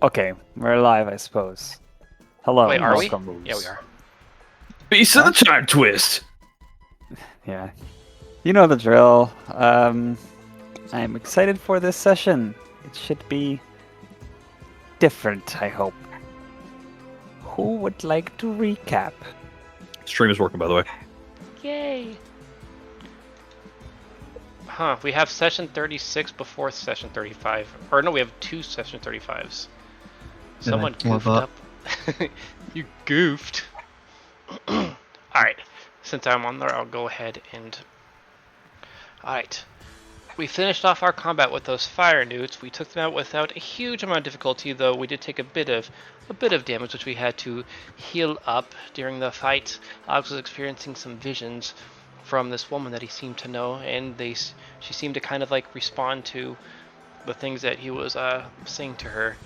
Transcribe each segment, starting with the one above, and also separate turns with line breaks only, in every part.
Okay, we're live, I suppose. Hello,
Wait, are we?
welcome.
Yeah, we are.
Beast of the Timetwist!
Yeah, you know the drill. I'm excited for this session. It should be different, I hope. Who would like to recap?
Stream is working, by the way.
Yay! Huh, we have session 36 before session 35. Or no, we have two session 35s. Someone goofed up. You goofed. Alright, since I'm on there, I'll go ahead and... Alright. We finished off our combat with those fire newts. We took them out without a huge amount of difficulty, though we did take a bit of damage, which we had to heal up during the fight. Alex was experiencing some visions from this woman that he seemed to know, and she seemed to kind of like respond to the things that he was saying to her.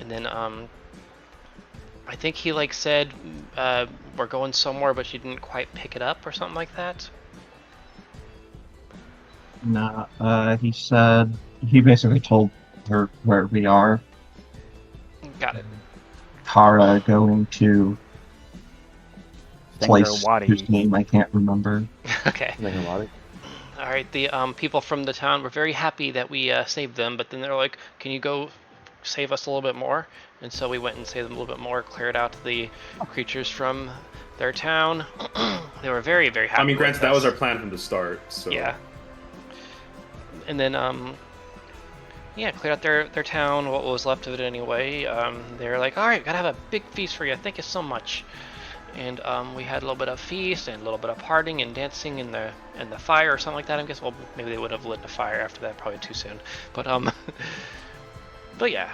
And then I think he like said we're going somewhere, but she didn't quite pick it up or something like that.
Nah, he basically told her where we are.
Got it.
Kara going to place
Wadi.
whose name I can't remember.
Okay. Alright, the people from the town were very happy that we saved them, but then they're like, can you go save us a little bit more? And so we went and saved them a little bit more, cleared out the creatures from their town. They were very, very happy.
I mean,
with
granted, that
us.
was our plan from the start, so...
Yeah. And then, yeah, cleared out their town, what was left of it anyway. They were like, alright, gotta have a big feast for you, thank you so much. And we had a little bit of feast and a little bit of partying and dancing in the fire or something like that. I guess, well, maybe they would have lit the fire after that, probably too soon. But but yeah,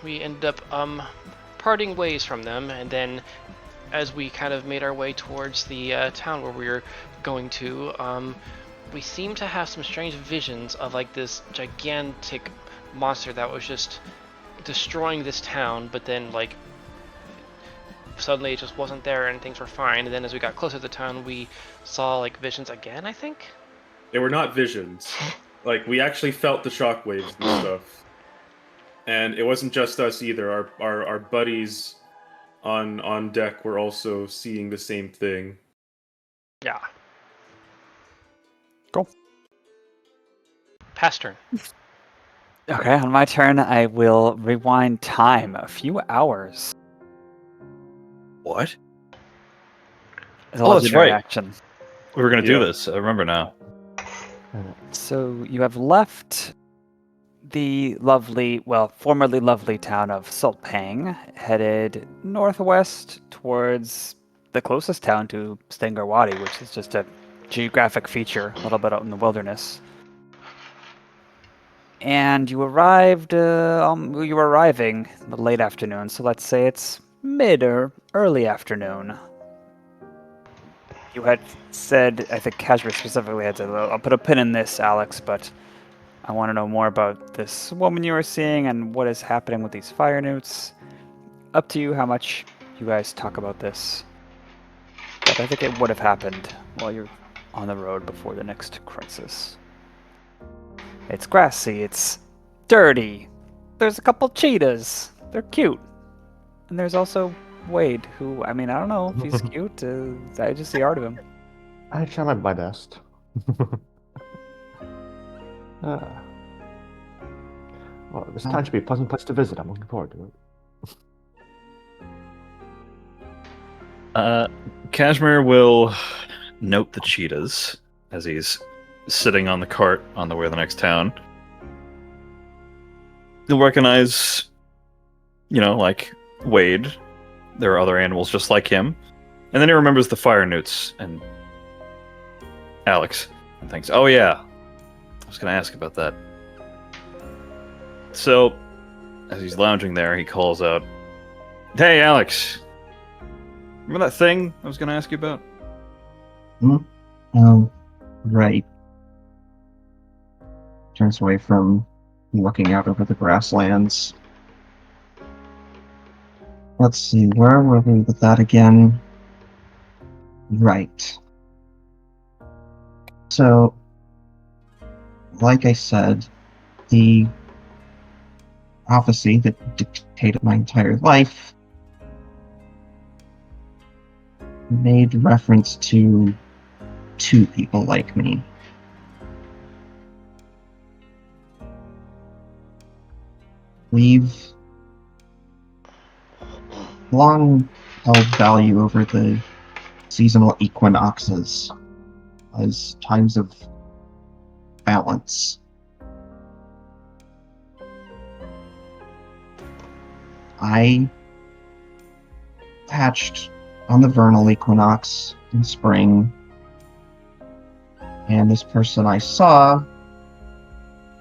we ended up parting ways from them, and then as we kind of made our way towards the town where we were going to, we seemed to have some strange visions of like this gigantic monster that was just destroying this town, but then like suddenly it just wasn't there and things were fine. And then as we got closer to the town, we saw like visions again, I think.
They were not visions. Like, we actually felt the shockwaves and stuff. And it wasn't just us either. Our buddies on deck were also seeing the same thing.
Yeah.
Cool.
Past turn.
Okay, on my turn, I will rewind time a few hours.
What?
As a
Oh, that's
legendary
right.
action.
We were going to
Yeah.
do this. I remember now.
So you have left the lovely, well, formerly lovely town of Sultpang, headed northwest towards the closest town to Stangarwadi, which is just a geographic feature, a little bit out in the wilderness. And you arrived, you were arriving in the late afternoon, so let's say it's mid or early afternoon. You had said, I think Kashmir specifically had said, I'll put a pin in this, Alex, but I want to know more about this woman you were seeing and what is happening with these fire newts. Up to you how much you guys talk about this. But I think it would have happened while you're on the road before the next crisis. It's grassy, it's dirty. There's a couple cheetahs. They're cute. And there's also Wade, who, I mean, I don't know if he's cute. I just see art of him.
I try my best. Well, this town should be a pleasant place to visit. I'm looking forward to it.
Kashmir will note the cheetahs as he's sitting on the cart on the way to the next town. He'll recognize, like Wade. There are other animals just like him. And then he remembers the fire newts and Alex and thinks, oh yeah, I was going to ask about that. So, as he's lounging there, he calls out, hey Alex, remember that thing I was going to ask you about?
Oh, right. Turns away from looking out over the grasslands. Let's see, where were we with that again? Right. So, like I said, the prophecy that dictated my entire life made reference to two people like me. We've long held value over the seasonal equinoxes as times of balance. I hatched on the vernal equinox in spring, and this person I saw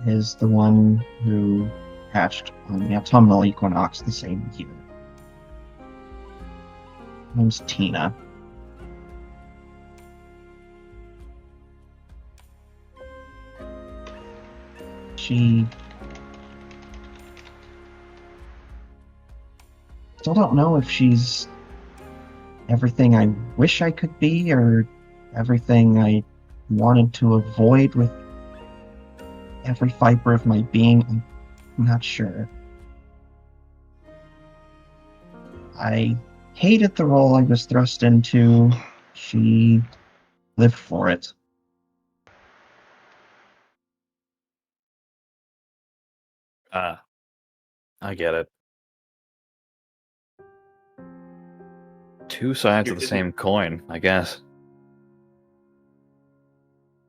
is the one who hatched on the autumnal equinox the same year. Her name's Tina. She... Still don't know if she's everything I wish I could be or everything I wanted to avoid with every fiber of my being. I'm not sure. I hated the role I was thrust into. She lived for it.
I get it. Two sides
You
of the
didn't-
same coin, I guess.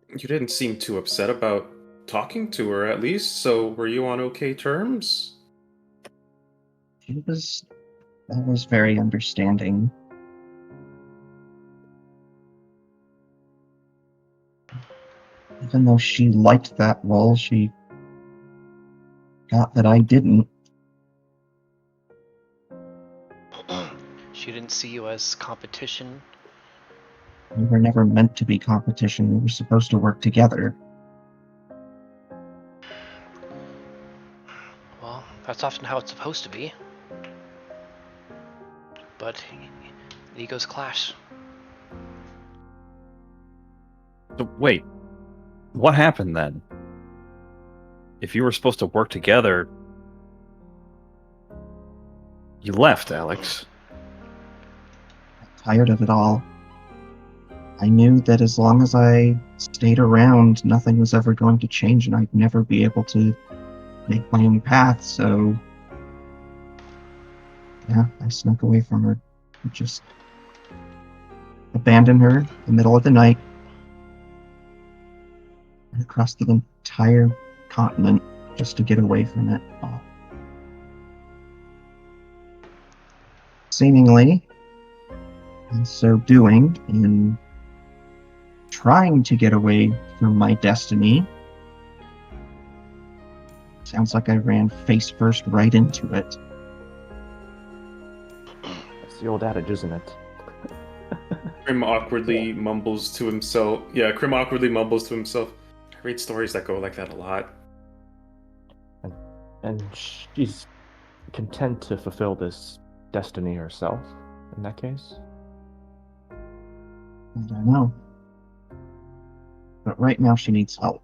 You didn't seem too upset about talking to her, at least, so were you on okay terms?
She was always very understanding. Even though she liked that role, she got that I didn't.
She didn't see you as competition.
We were never meant to be competition. We were supposed to work together.
Well, that's often how it's supposed to be. But egos clash.
So wait, what happened then? If you were supposed to work together, you left, Alex.
Tired of it all. I knew that as long as I stayed around, nothing was ever going to change and I'd never be able to make my own path, so yeah, I snuck away from her. I just abandoned her in the middle of the night and across the entire continent just to get away from it all. Seemingly, in so doing, in trying to get away from my destiny, sounds like I ran face first right into it.
That's the old adage, isn't it?
Crim awkwardly mumbles to himself. Yeah, Crim awkwardly mumbles to himself. I read stories that go like that a lot.
And she's content to fulfill this destiny herself, in that case?
I don't know. But right now she needs help.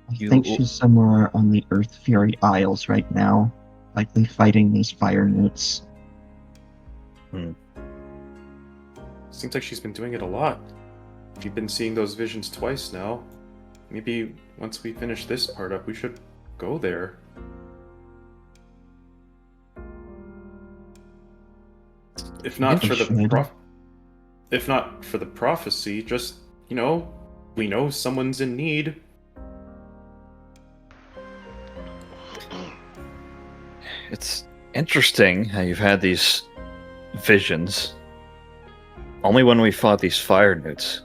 I think she's somewhere on the Earth Fury Isles right now, likely fighting these fire newts.
Seems like she's been doing it a lot. If you've been seeing those visions twice now, maybe once we finish this part up, we should go there. If not for the if not for the prophecy, just, you know, we know someone's in need.
It's interesting how you've had these visions only when we fought these fire newts.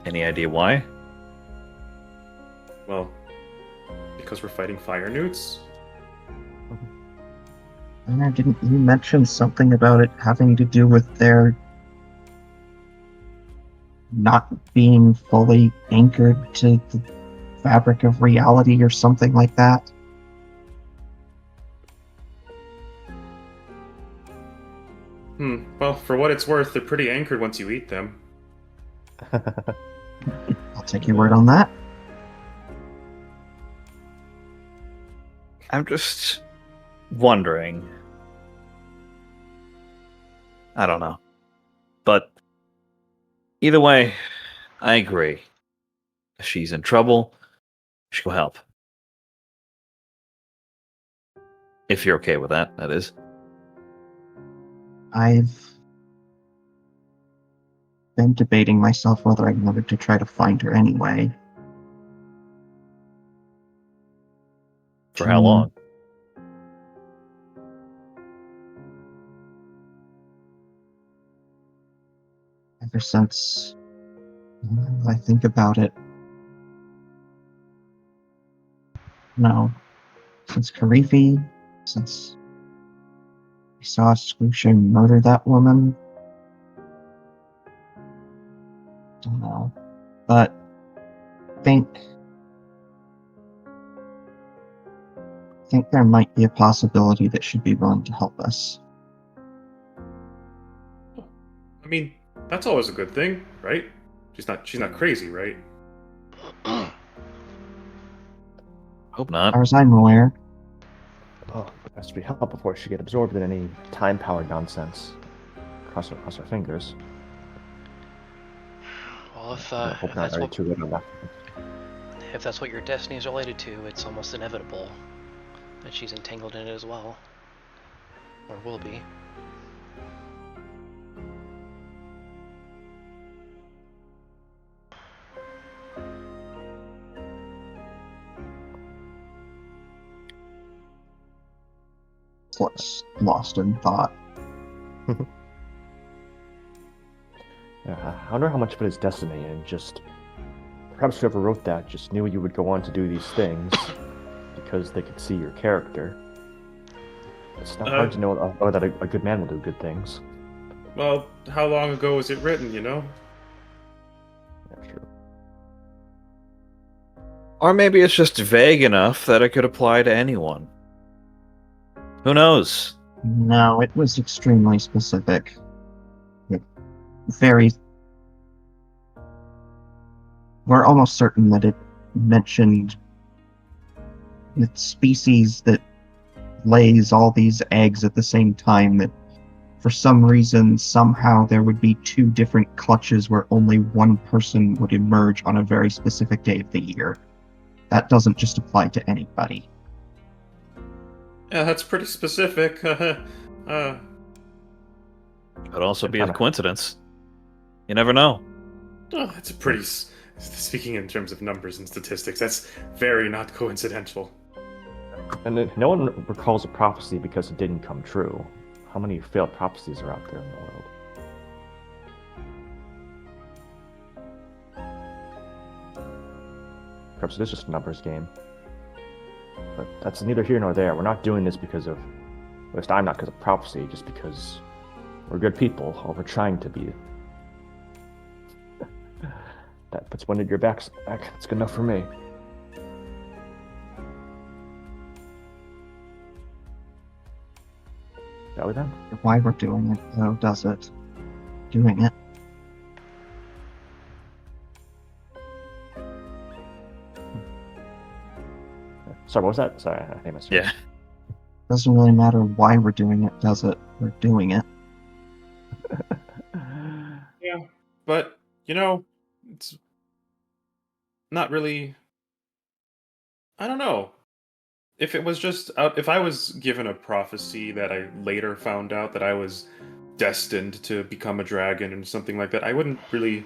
Any idea why?
Well, because we're fighting fire newts?
Anna, didn't you mention something about it having to do with their not being fully anchored to the fabric of reality or something like that?
Well, for what it's worth, they're pretty anchored once you eat them.
I'll take your word on that.
I'm just wondering. I don't know. But either way, I agree. If she's in trouble, we should go help. If you're okay with that, that is.
I've been debating myself whether I wanted to try to find her anyway.
For how long?
Ever since I think about it. No. Since Karifi, since we saw Squisha murder that woman. Don't know. But I think there might be a possibility that she'd be willing to help us.
I mean, that's always a good thing, right? She's not crazy, right?
Hope
As
not.
far as I'm aware.
Oh, it has to be help before she get absorbed in any time-powered nonsense. Cross our fingers.
Well, if
I hope not
that's
very
what
too good on that.
if that's what your destiny is related to, it's almost inevitable that she's entangled in it as well, or will be.
Lost in thought.
Yeah, I wonder how much of it is destiny, and just perhaps whoever wrote that just knew you would go on to do these things because they could see your character. It's not hard to know that a good man will do good things.
Well, how long ago was it written, you know?
Yeah, sure.
Or maybe it's just vague enough that it could apply to anyone. Who knows?
No, it was extremely specific. Very. We're almost certain that it mentioned the species that lays all these eggs at the same time, that for some reason, somehow there would be two different clutches where only one person would emerge on a very specific day of the year. That doesn't just apply to anybody.
Yeah, that's pretty specific.
Could also be a coincidence. You never know.
Oh, that's a pretty. Speaking in terms of numbers and statistics, that's very not coincidental.
And no one recalls a prophecy because it didn't come true. How many failed prophecies are out there in the world? Perhaps it is just a numbers game. But that's neither here nor there. We're not doing this because of... At least I'm not because of prophecy, just because we're good people, or we're trying to be. That puts one at your back. That's good enough for me. Shall we then?
Why we're doing it, though, does it? Doing it.
Sorry, what was that? Sorry, I think I missed it.
Yeah.
Doesn't really matter why we're doing it, does it? We're doing it.
Yeah, but you know, it's not really. I don't know. If it was just if I was given a prophecy that I later found out that I was destined to become a dragon and something like that, I wouldn't really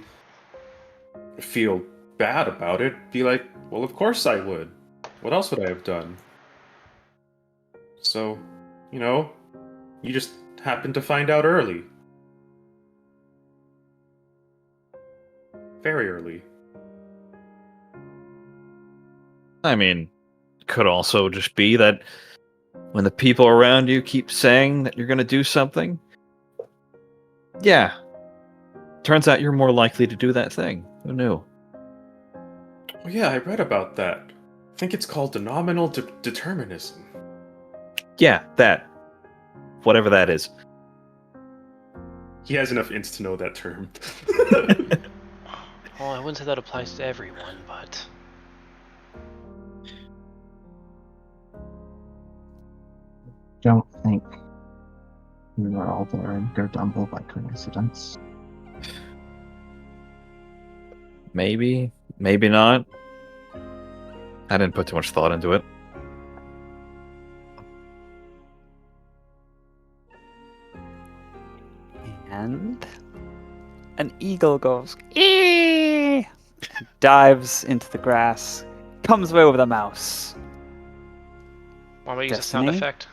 feel bad about it. Be like, well, of course I would. What else would I have done? So, you know, you just happened to find out early. Very early.
I mean, could also just be that when the people around you keep saying that you're going to do something, yeah, turns out you're more likely to do that thing. Who knew?
Oh yeah, I read about that. I think it's called denominal determinism.
Yeah, that. Whatever that is.
He has enough ints to know that term.
Well, I wouldn't say that applies to everyone, but
don't think we were all there in Gerdumble by coincidence.
Maybe, maybe not. I didn't put too much thought into it.
And an eagle goes, "Eee!" dives into the grass, comes away with a mouse.
Why don't we use a sound
Destiny?
effect?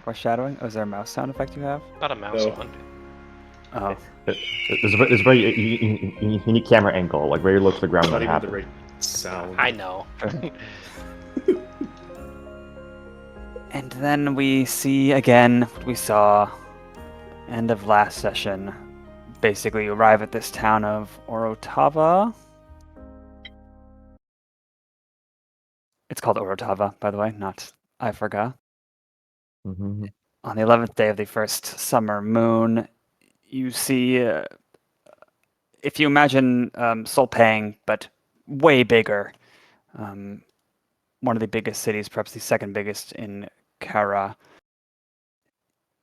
Foreshadowing? Oh, is there a mouse sound effect you have?
Not a mouse
No.
one.
Oh.
There's a very unique camera angle, like where you look to the ground
It's
when
not
it
even the
happens.
right sound.
I know.
And then we see again what we saw end of last session. Basically, you arrive at this town of Orotava. It's called Orotava, by the way, not I forgot.
Mm-hmm.
On the 11th day of the first summer moon, you see, if you imagine Solpang, but way bigger, one of the biggest cities, perhaps the second biggest in Kara.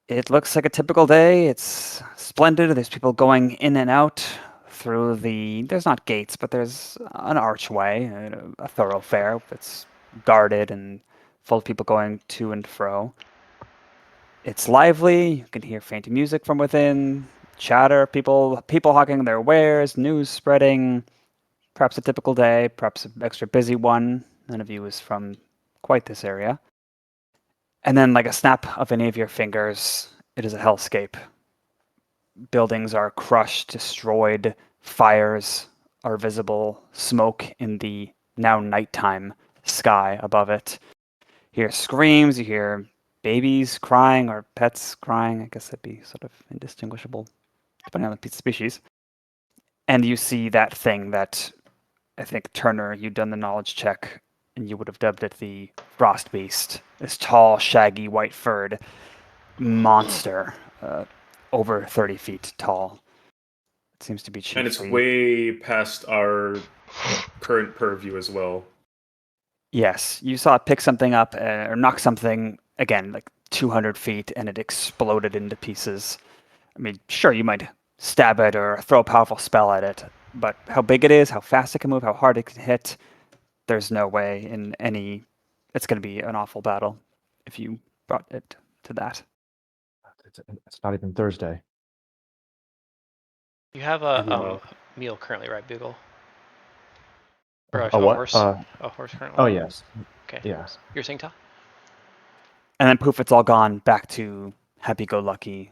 It looks like a typical day. It's splendid. There's people going in and out through there's not gates, but there's an archway, a thoroughfare that's guarded and full of people going to and fro. It's lively. You can hear faint music from within, chatter, people hawking their wares, news spreading. Perhaps a typical day, perhaps an extra busy one. None of you is from quite this area. And then, like a snap of any of your fingers, it is a hellscape. Buildings are crushed, destroyed, fires are visible, smoke in the now nighttime sky above it. You hear screams, you hear babies crying or pets crying. I guess that'd be sort of indistinguishable, depending on the species. And you see that thing that I think, Turner, you'd done the knowledge check, and you would have dubbed it the Frost Beast. This tall, shaggy, white-furred monster, over 30 feet tall. It seems to be chiefly...
And it's way past our current purview as well.
Yes, you saw it pick something up, or knock something, again, like 200 feet, and it exploded into pieces. I mean, sure, you might stab it or throw a powerful spell at it, but how big it is, how fast it can move, how hard it can hit, there's no way in any... It's going to be an awful battle if you brought it to that.
It's not even Thursday.
You have a meal currently, right, Bugle? Or
A what?
horse? A horse currently?
Oh yes.
Okay.
Yeah.
You're saying, Tal?
And then poof, it's all gone back to happy-go-lucky.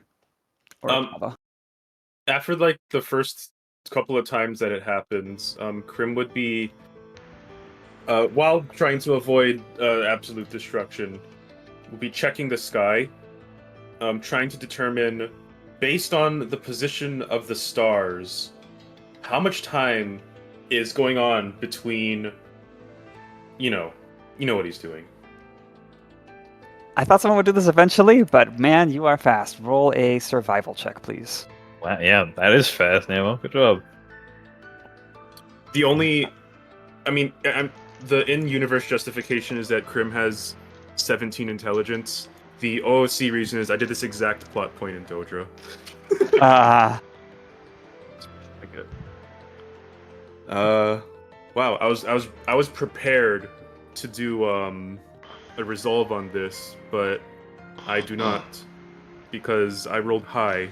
After like the first couple of times that it happens, Crim would be, while trying to avoid absolute destruction, would be checking the sky, trying to determine, based on the position of the stars, how much time is going on between, you know what he's doing.
I thought someone would do this eventually, but man, you are fast. Roll a survival check, please.
Wow, yeah, that is fast, Nemo. Good job.
The only, the in-universe justification is that Crim has 17 intelligence. The OOC reason is I did this exact plot point in Dodra. Wow, I was prepared to do a resolve on this, but I do not, because I rolled high.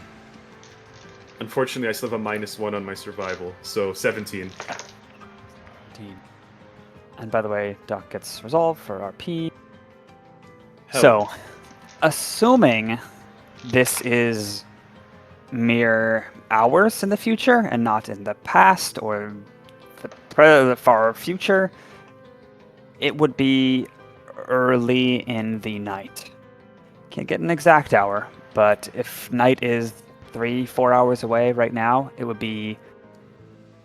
Unfortunately, I still have a -1 on my survival, so 17.
Indeed. And by the way, Doc gets resolved for RP.
Hell.
So, assuming this is mere hours in the future and not in the past or the far future, it would be early in the night. Can't get an exact hour, but if night is 3-4 hours away right now, it would be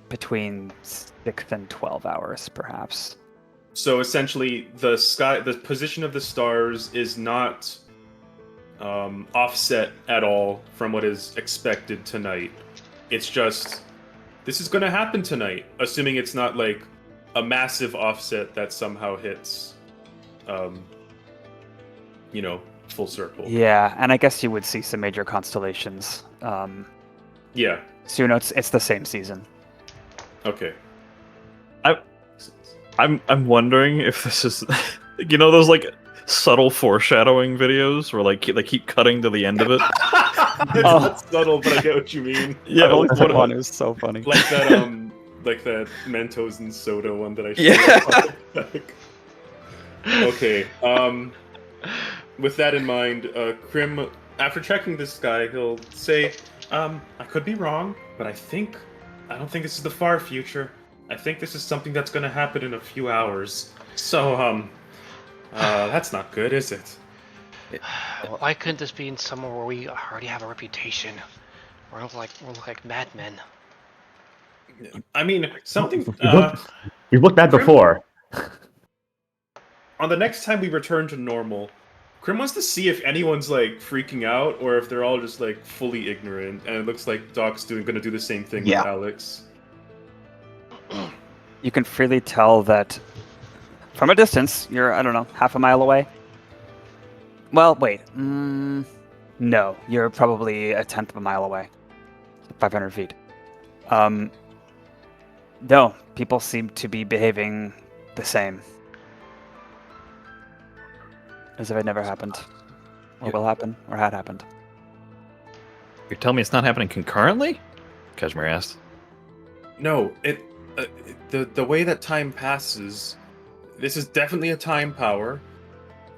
between 6 and 12 hours, perhaps.
So essentially, the position of the stars is not offset at all from what is expected tonight. It's just, this is going to happen tonight, assuming it's not like a massive offset that somehow hits, full circle.
Yeah, and I guess you would see some major constellations.
Yeah.
So you know it's the same season.
Okay.
I'm wondering if this is, you know, those like subtle foreshadowing videos where like they keep cutting to the end of it.
It's not subtle, but I get what you mean.
Yeah,
I've only
what-
seen one. It was so funny.
Like that like that Mentos and soda one that I showed.
Yeah.
Okay. With that in mind, Crim, after checking this guy, he'll say, I could be wrong, but I don't think this is the far future. I think this is something that's going to happen in a few hours. So, that's not good, is it?
Why couldn't this be in somewhere where we already have a reputation? We're like madmen.
I mean, something.
You've looked bad
Crim-
before.
On the next time we return to normal, Crim wants to see if anyone's like freaking out or if they're all just like fully ignorant. And it looks like Doc's gonna do the same thing
Yeah.
with Alex.
You can freely tell that from a distance, you're, I don't know, half a mile away. Well, wait. No, you're probably a tenth of a mile away. 500 feet. No, people seem to be behaving the same. As if it never happened. Or will happen, or had happened.
You're telling me it's not happening concurrently? Kashmir asked.
No, the way that time passes, this is definitely a time power.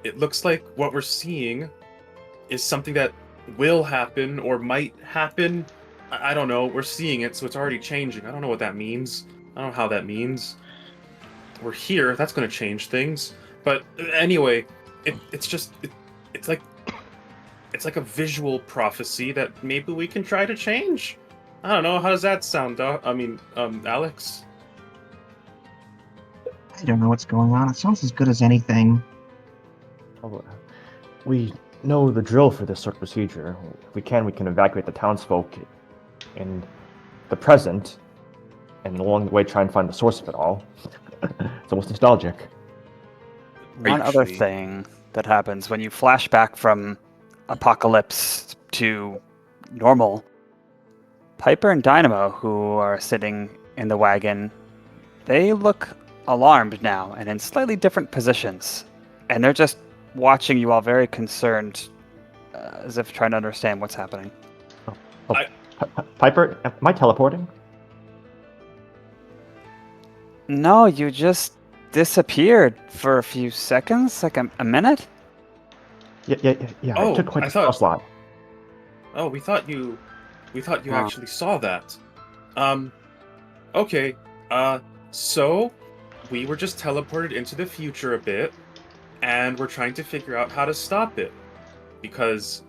It looks like what we're seeing is something that will happen or might happen. I don't know. We're seeing it, so it's already changing. I don't know what that means. I don't know how that means. We're here. That's going to change things. But anyway, it's like a visual prophecy that maybe we can try to change. I don't know. How does that sound, Doc? I mean, Alex?
I don't know what's going on. It sounds as good as anything.
Oh, we know the drill for this sort of procedure. If we can evacuate the townsfolk in the present, and along the way try and find the source of it all. It's almost nostalgic.
One other
Actually-
thing that happens when you flash back from Apocalypse to normal, Piper and Dynamo, who are sitting in the wagon, they look alarmed now and in slightly different positions. And they're just watching you all very concerned, as if trying to understand what's happening.
Piper, am I teleporting?
No, you just disappeared for a few seconds, like a minute?
Yeah.
Oh,
I took quite
I
a
thought-
slot.
Oh, we thought you
Oh.
actually saw that. Okay. So we were just teleported into the future a bit, and we're trying to figure out how to stop it. Because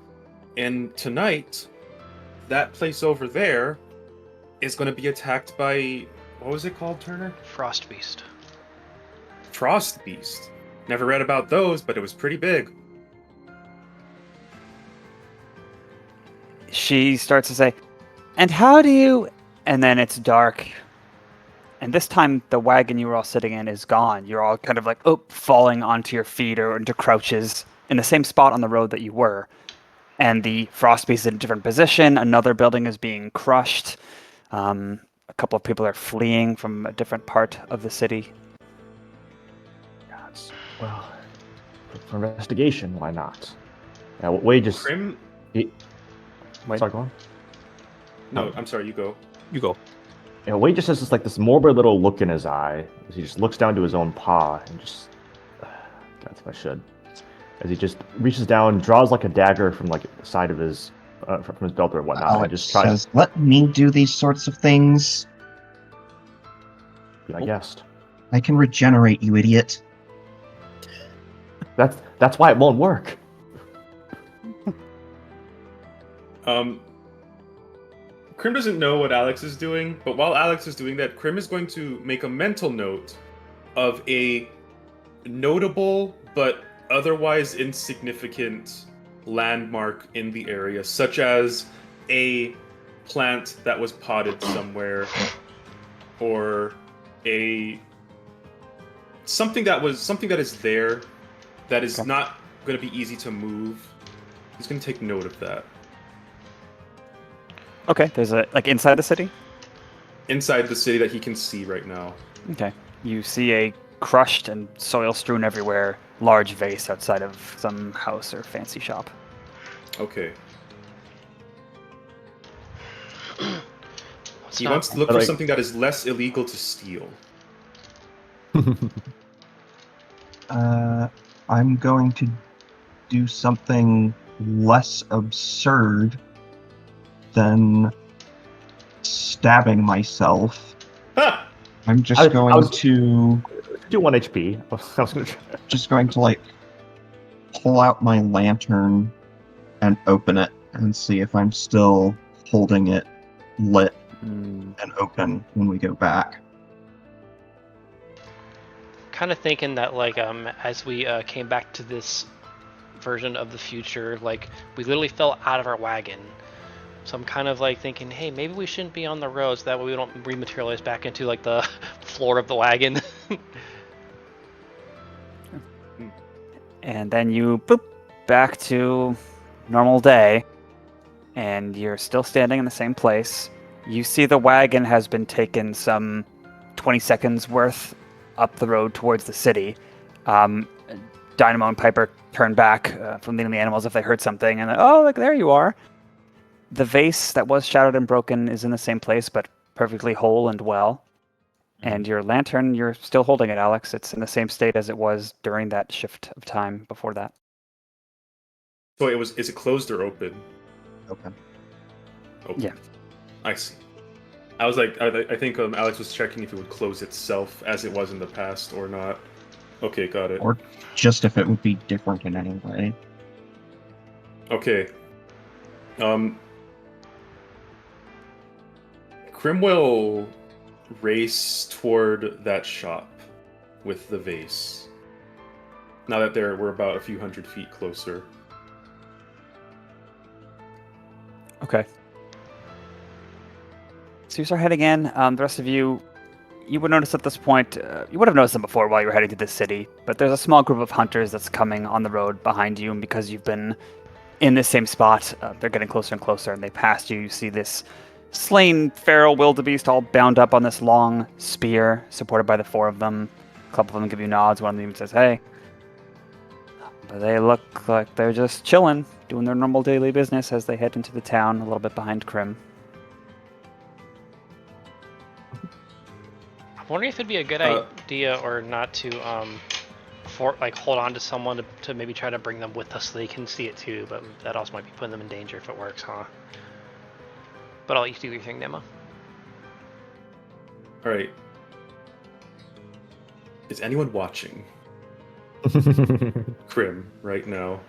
tonight, that place over there is going to be attacked by, what was it called, Turner?
Frost Beast.
Frost Beast. Never read about those, but it was pretty big.
She starts to say, and how do you... And then it's dark. And this time, the wagon you were all sitting in is gone. You're all kind of like, falling onto your feet or into crouches in the same spot on the road that you were. And the frost beast is in a different position. Another building is being crushed. A couple of people are fleeing from a different part of the city.
Well, for investigation, why not? Yeah, Wade just...
Crim?
Wait.
Sorry, go on.
No, I'm sorry, you go.
You go.
Yeah, Wade just has this morbid little look in his eye as he just looks down to his own paw and just... That's what I should. As he just reaches down, draws like a dagger from like the side of his... from his belt or whatnot, and
Alex
just tries...
says, let me do these sorts of things.
I guessed.
I can regenerate, you idiot.
That's why it won't work.
Crim doesn't know what Alex is doing, but while Alex is doing that, Crim is going to make a mental note of a notable but otherwise insignificant landmark in the area, such as a plant that was potted somewhere, or something that is there that is
Okay.
not going to be easy to move. He's going to take note of that.
Okay, there's a like inside the city.
Inside the city that he can see right now.
Okay, you see a crushed and soil strewn everywhere large vase outside of some house or fancy shop.
Okay.
It's
He
not-
wants to look
But,
for
like-
something that is less illegal to steal.
I'm going to do something less absurd than stabbing myself.
Ha!
I'm just
I
going
was-
to
Do 1 HP. I was gonna try.
like pull out my lantern and open it and see if I'm still holding it lit and open when we go back.
Kind of thinking that like as we came back to this version of the future, like we literally fell out of our wagon. So I'm kind of like thinking, hey, maybe we shouldn't be on the roads. That way we don't rematerialize back into like the floor of the wagon.
And then you boop back to normal day, and you're still standing in the same place. You see the wagon has been taken some 20 seconds worth up the road towards the city. Dynamo and Piper turn back from leading the animals if they heard something, and oh, look, there you are. The vase that was shattered and broken is in the same place, but perfectly whole and well. And your lantern, you're still holding it, Alex. It's in the same state as it was during that shift of time before that.
So is it closed or open?
Okay.
Open.
Yeah.
I see. I was like, I think Alex was checking if it would close itself as it was in the past or not. Okay, got it.
Or just if it would be different in any way.
Okay. Crim will race toward that shop with the vase. Now that we're about a few hundred feet closer.
Okay. So you start heading in. The rest of you would notice at this point, you would have noticed them before while you were heading to the city, but there's a small group of hunters that's coming on the road behind you, and because you've been in the same spot, they're getting closer and closer, and they pass you. You see this slain feral wildebeest all bound up on this long spear, supported by the four of them. A couple of them give you nods, one of them even says, hey. But they look like they're just chilling, doing their normal daily business as they head into the town a little bit behind Crim.
I'm wondering if it'd be a good idea or not to hold on to someone to maybe try to bring them with us so they can see it too, but that also might be putting them in danger if it works, huh? But I'll let you do your thing, Nema.
Alright. Is anyone watching Crim right now?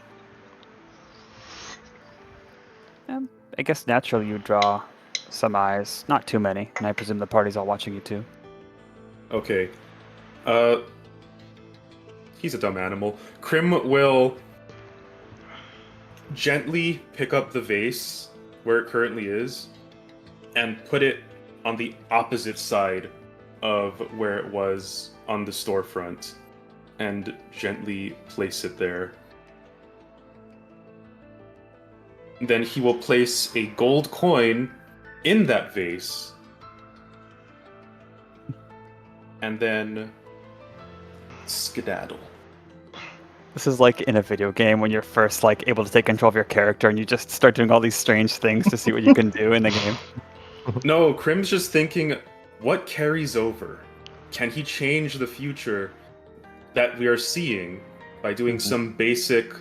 I guess naturally you draw some eyes. Not too many, and I presume the party's all watching you too.
Okay. He's a dumb animal. Crim will gently pick up the vase where it currently is and put it on the opposite side of where it was on the storefront and gently place it there. Then he will place a gold coin in that vase and then skedaddle.
This is like in a video game when you're first like able to take control of your character and you just start doing all these strange things to see what you can do in the game.
No, Crim's just thinking, what carries over? Can he change the future that we are seeing by doing some basic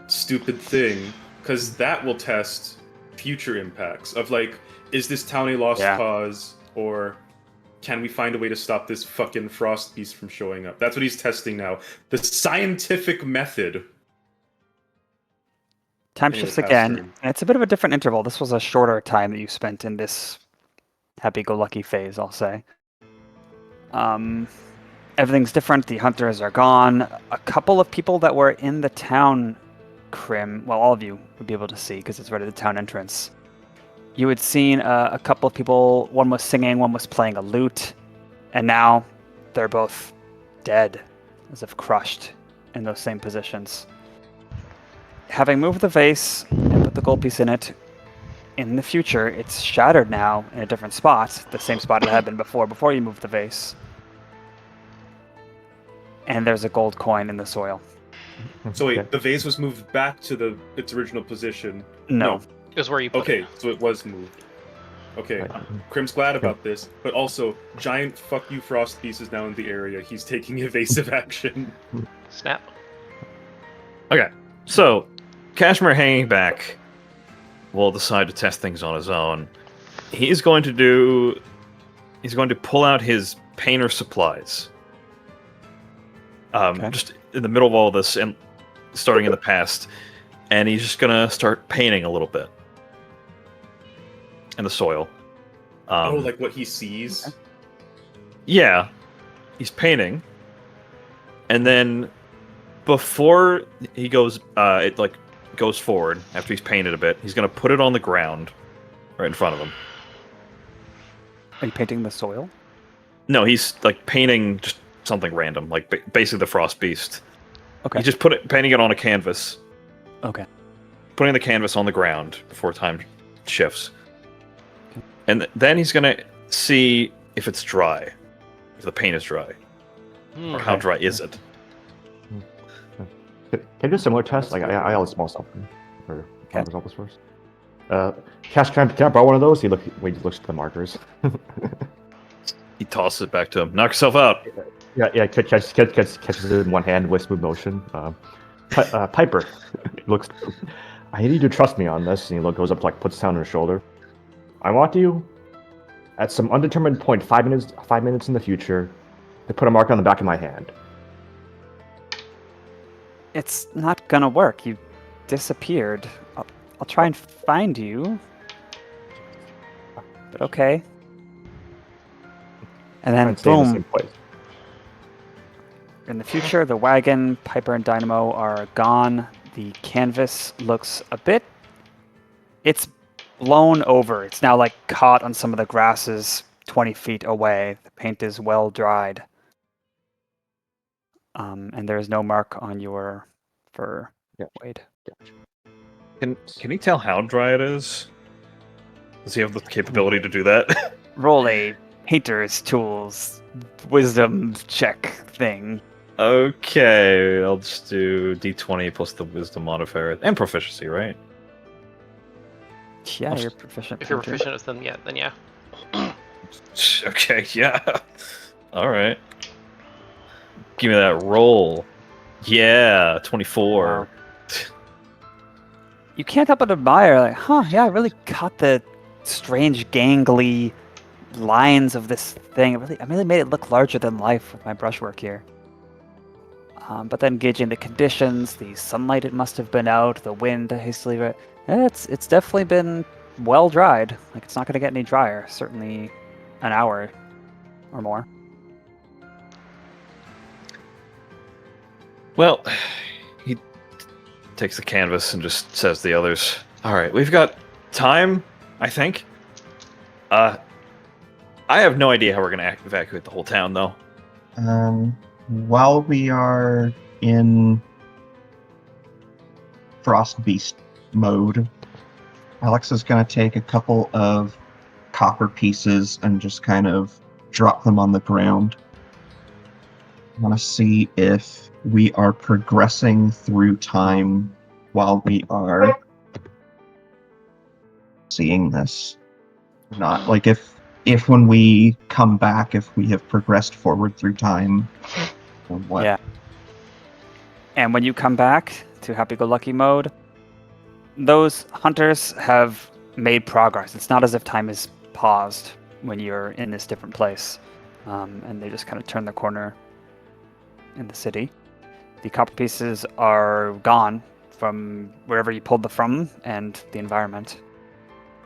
stupid thing? Because that will test future impacts of like, is this town a lost cause, or can we find a way to stop this fucking frost beast from showing up? That's what he's testing now. The scientific method.
Time
Anyway,
shifts
pass
again,
turn.
and it's a bit of a different interval. This was a shorter time that you spent in this happy-go-lucky phase, I'll say. Everything's different. The hunters are gone. A couple of people that were in the town, Crim, well, all of you would be able to see because it's right at the town entrance. You had seen a couple of people, one was singing, one was playing a lute, and now they're both dead, as if crushed in those same positions. having moved the vase and put the gold piece in it, in the future, it's shattered now in a different spot, the same spot it had been before you moved the vase. And there's a gold coin in the soil.
So wait,
Okay.
the vase was moved back to its original position.
No.
It was where you put
Okay,
it.
so it was moved. Okay,
Right.
Crim's glad about this, but also giant fuck you frost piece is now in the area. He's taking evasive action.
Snap.
Okay, so Kashmir hanging back will decide to test things on his own. He's going to pull out his painter supplies.
Okay.
Just in the middle of all this and starting in the past, and he's just gonna start painting a little bit in the soil.
Oh, like what he sees?
Yeah, he's painting, and then before he goes, it like goes forward after he's painted a bit. He's gonna put it on the ground, right in front of him.
Are you painting the soil?
No, he's like painting just something random, like basically the frost beast.
Okay.
He's just painting it on a canvas,
Okay.
putting the canvas on the ground before time shifts, and then he's gonna see if it's dry, if the paint is dry, or how
Okay.
dry is it.
Can I do a similar test? Like I always small something. Or
Okay.
results first. Cash, can I borrow one of those? He looks at the markers.
He tosses it back to him. Knock yourself out.
Yeah. Catches it in one hand with smooth motion. Piper looks. I need you to trust me on this. And he goes up, like puts his hand on his shoulder. I want you, at some undetermined point, 5 minutes in the future, to put a mark on the back of my hand.
It's not gonna work. You disappeared. I'll try and find you. But okay. And then
And stay in the
boom.
same place.
In the future, the wagon, Piper, and Dynamo are gone. The canvas looks a bit... It's blown over. It's now like caught on some of the grasses 20 feet away. The paint is well dried. And there is no mark on your fur,
Yeah.
Wade.
Can he tell how dry it is? Does he have the capability to do that?
Roll a painter's tools wisdom check thing.
Okay, I'll just do D20 plus the wisdom modifier and proficiency, right?
Yeah, you're proficient.
If you're
painter.
proficient with them, yeah, then yeah.
Okay, yeah. All right. Give me that roll. Yeah, 24.
Wow. You can't help but admire, like, yeah, I really caught the strange gangly lines of this thing. I really made it look larger than life with my brushwork here. But then gauging the conditions, the sunlight it must have been out, the wind hastily... It's definitely been well dried. Like, it's not going to get any drier. Certainly an hour or more.
Well, he takes the canvas and just says to the others, "All right, we've got time, I think. I have no idea how we're going to evacuate the whole town, though."
While we are in Frost Beast mode, Alex is going to take a couple of copper pieces and just kind of drop them on the ground. I want to see if we are progressing through time while we are seeing this. Not like if when we come back, if we have progressed forward through time, or what?
Yeah. And when you come back to happy-go-lucky mode, those hunters have made progress. It's not as if time is paused when you're in this different place. And they just kind of turn the corner in the city. The copper pieces are gone from wherever you pulled them from and the environment.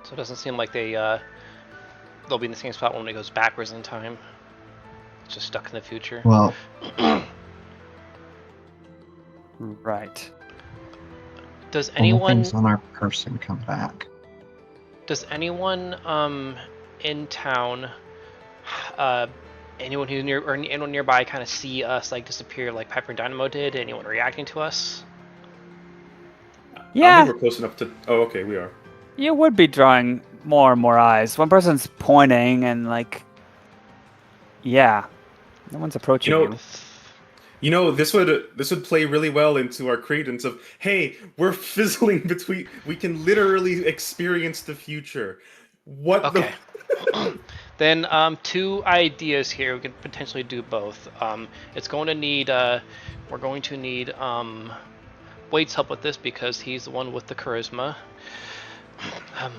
So it doesn't seem like they'll be in the same spot when it goes backwards in time. It's just stuck in the future.
Well,
Right.
Does
all the
anyone
things on our person come back.
in town, anyone who's near or anyone nearby, kind of see us like disappear like Piper and Dynamo did? Anyone reacting to us?
I don't
Yeah,
think we're close enough to. Oh, okay, we are.
you would be drawing more and more eyes. One person's pointing and like, yeah, no one's approaching you.
This would play really well into our credence of, hey, we're fizzling between. We can literally experience the future. What
Okay. Then 2 ideas here. We could potentially do both. It's going to need. We're going to need Wade's help with this because he's the one with the charisma. All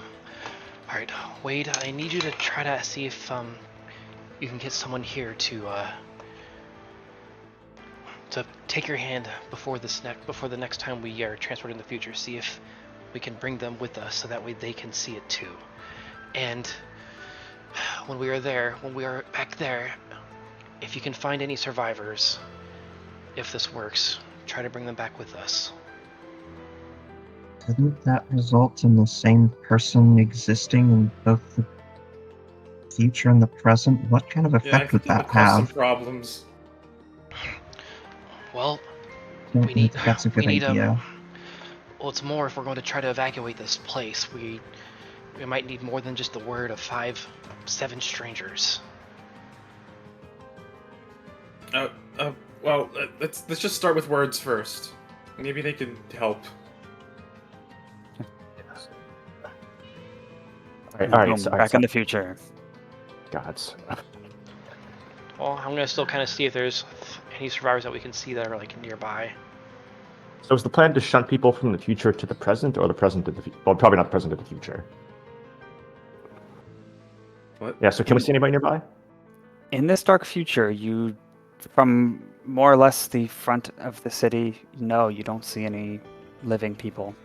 right, Wade. I need you to try to see if you can get someone here to take your hand before the next time we are transported in the future. See if we can bring them with us, so that way they can see it too. And when we are back there, if you can find any survivors, if this works, try to bring them back with us.
Didn't that result in the same person existing in both the future and the present? What kind of
Yeah, I
effect would
think that
that
would cause some
have?
problems.
Well,
Don't
we need.
think that's a good
we need
idea.
Well, it's more if we're going to try to evacuate this place. We might need more than just the word of 5, 7 strangers.
Well, let's just start with words first. Maybe they can help.
All right.
Boom, back in the future.
Gods.
Well, I'm gonna still kind of see if there's any survivors that we can see that are like nearby.
So is the plan to shunt people from the future to the present, or the present to the future? Well, probably not the present to the future.
What?
Yeah, so can we see anybody nearby?
In this dark future, you, from more or less the front of the city, no, you don't see any living people.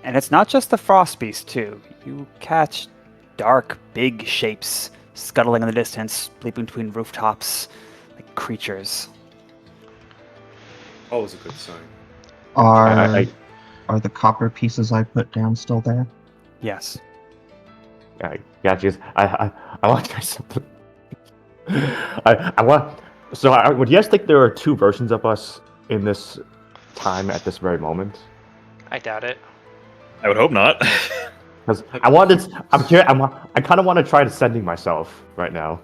And it's not just the frost beast, too. You catch dark, big shapes scuttling in the distance, leaping between rooftops, like creatures.
Always a good sign.
Are the copper pieces I put down still there?
Yes.
Yeah, geez. I want to try something. I want. So, would you guys think there are 2 versions of us in this time at this very moment?
I doubt it.
I would hope not.
Because I kind of want to try descending myself right now.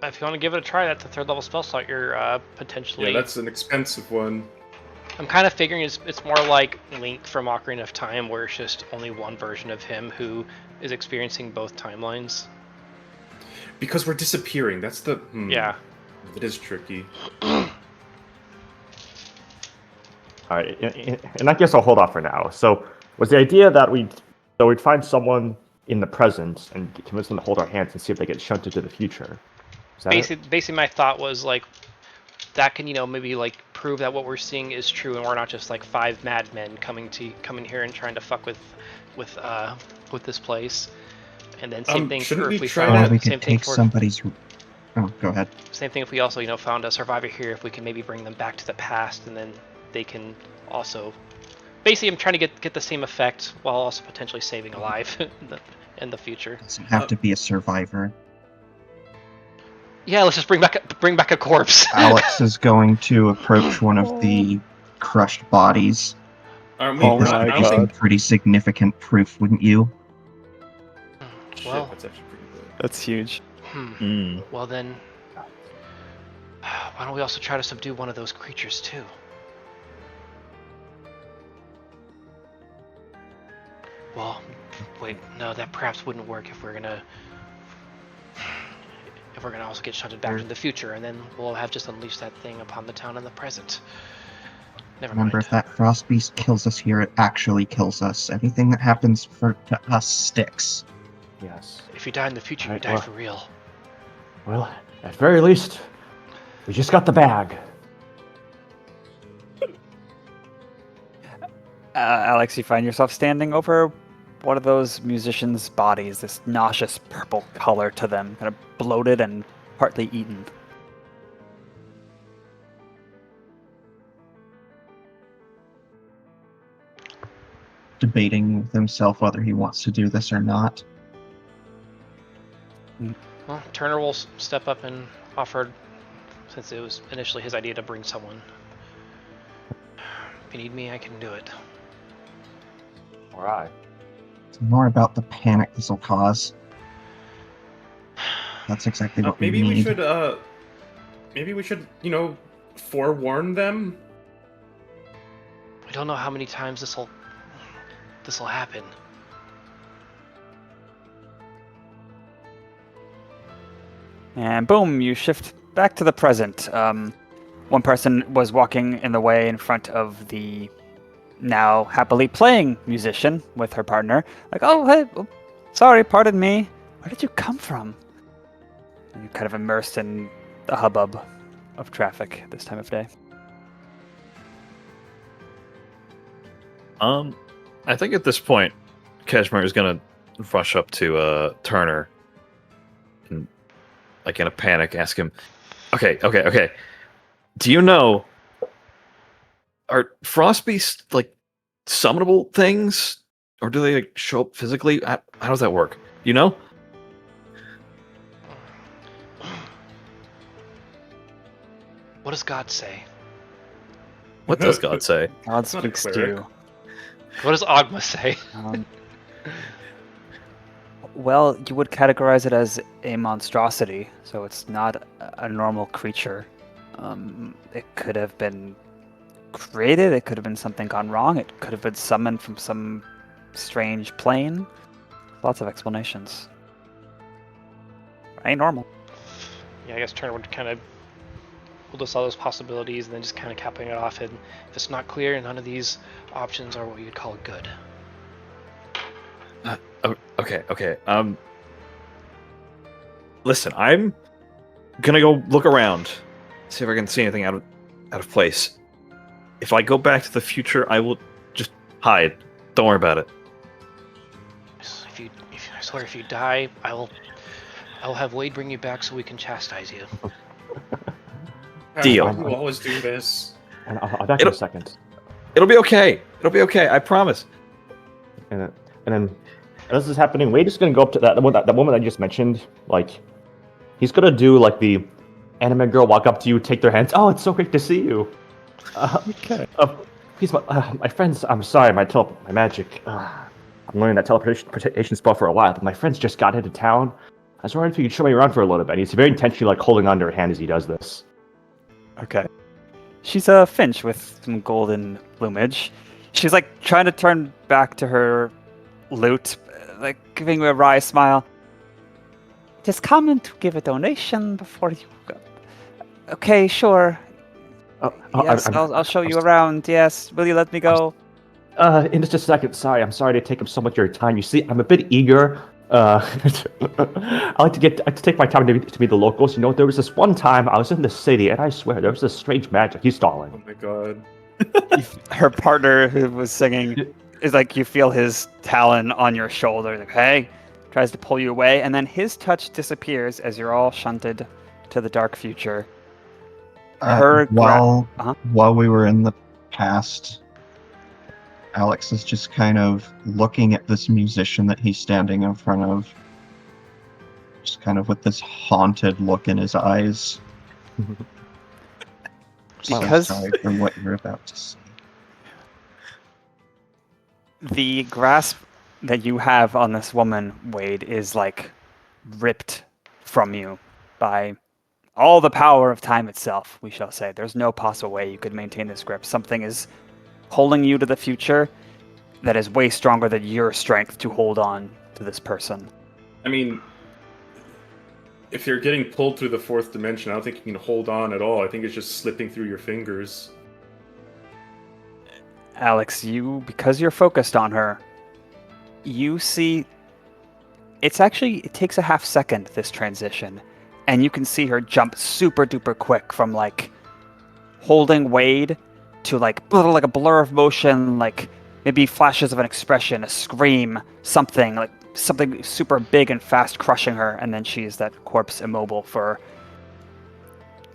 If you want to give it a try, that's a 3rd level spell slot. You're potentially.
Yeah, that's an expensive one.
I'm kind of figuring it's more like Link from Ocarina of Time, where it's just only one version of him who is experiencing both timelines.
Because we're disappearing. That's the.
Yeah.
It is tricky.
Alright, and I guess I'll hold off for now. So, was the idea that we'd find someone in the present and convince them to hold our hands and see if they get shunted to the future? Is that it?
Basically, my thought was like that can maybe like prove that what we're seeing is true, and we're not just like 5 madmen coming here and trying to fuck with this place. And then same thing
shouldn't
for if
we
we
try
found
that?
Or we
same
could
thing
take
for
somebody's... Oh, go ahead.
same thing if we also found a survivor here, if we can maybe bring them back to the past, and then they can also basically I'm trying to get the same effect while also potentially saving a life in the future.
Doesn't have to be a survivor.
Yeah, let's just bring back a corpse.
Alex is going to approach one of the crushed bodies.
Aren't we?
Oh
not
my
out?
Using
God.
pretty significant proof, wouldn't you?
Shit,
Well.
that's actually pretty good.
That's huge.
Well then, why don't we also try to subdue one of those creatures too? Well, wait, no, that perhaps wouldn't work if we're gonna also get shunted back into the future, and then we'll have just unleashed that thing upon the town in the present. Never
Remember,
mind.
if that frost beast kills us here, it actually kills us. Anything that happens to us sticks.
Yes.
If you die in the future, you
Alright,
die
well.
for real.
Well, at very least, we just got the bag.
Alex, you find yourself standing over one of those musicians' bodies, this nauseous purple color to them, kind of bloated and partly eaten.
Debating with himself whether he wants to do this or not.
Well, Turner will step up and offer, since it was initially his idea to bring someone. If you need me, I can do it.
All right.
It's more about the panic this will cause. That's exactly what
Maybe
we
we
need.
should, forewarn them.
We don't know how many times this'll happen.
And boom, you shift back to the present. One person was walking in the way in front of the now happily playing musician with her partner. Like, oh, hey, sorry, pardon me. Where did you come from? And you're kind of immersed in the hubbub of traffic this time of day.
I think at this point, Kashmir is gonna rush up to Turner and, like in a panic, ask him, Okay. Do you know, are frost beasts like summonable things, or do they like show up physically? How does that work? You know?
What does God say?
What does God say?
God
Not a
speaks to
cleric.
you.
What does Ogma say?
Well, you would categorize it as a monstrosity, so it's not a normal creature. It could have been created, it could have been something gone wrong, it could have been summoned from some strange plane. Lots of explanations. Ain't normal.
Yeah, I guess Turner would kind of list all those possibilities and then just kind of capping it off. And if it's not clear, none of these options are what you'd call good.
Okay. Listen, I'm gonna go look around, see if I can see anything out of place. If I go back to the future, I will just hide. Don't worry about it.
I swear, if you die, I will have Wade bring you back so we can chastise you.
Deal.
You always do this.
And I'll back in a second.
It'll be okay. I promise.
And then as this is happening, Wade is gonna go up to that woman I just mentioned. Like, he's gonna do like the anime girl walk up to you, take their hands. Oh, it's so great to see you.
Okay.
Please, my friends. I'm sorry, my magic. I'm learning that teleportation spell for a while, but my friends just got into town. I was wondering if you could show me around for a little bit. He's very intentionally like holding onto her hand as he does this.
Okay. She's a finch with some golden plumage. She's like trying to turn back to her lute, like giving a wry smile. Just come in to give a donation before you go. Okay, sure. Yes, I'll show you around. Yes, will you let me go?
In just a second. Sorry, I'm sorry to take up so much of your time. You see, I'm a bit eager. I like to take my time to meet the locals. You know, there was this one time I was in the city, and I swear there was this strange magic. He's stalling.
Oh my god.
Her partner who was singing is like, you feel his talon on your shoulder. Like, hey, tries to pull you away, and then his touch disappears as you're all shunted to the dark future.
While we were in the past, Alex is just kind of looking at this musician that he's standing in front of, just kind of with this haunted look in his eyes.
Because
sorry for what you're about to say.
the grasp that you have on this woman, Wade, is like ripped from you by all the power of time itself, we shall say. There's no possible way you could maintain this grip. Something is pulling you to the future that is way stronger than your strength to hold on to this person.
I mean, if you're getting pulled through the fourth dimension, I don't think you can hold on at all. I think it's just slipping through your fingers.
Alex, because you're focused on her, you see it takes a half second, this transition, and you can see her jump super duper quick from like holding Wade to like a blur of motion, like maybe flashes of an expression, a scream, something super big and fast crushing her, and then she is that corpse immobile for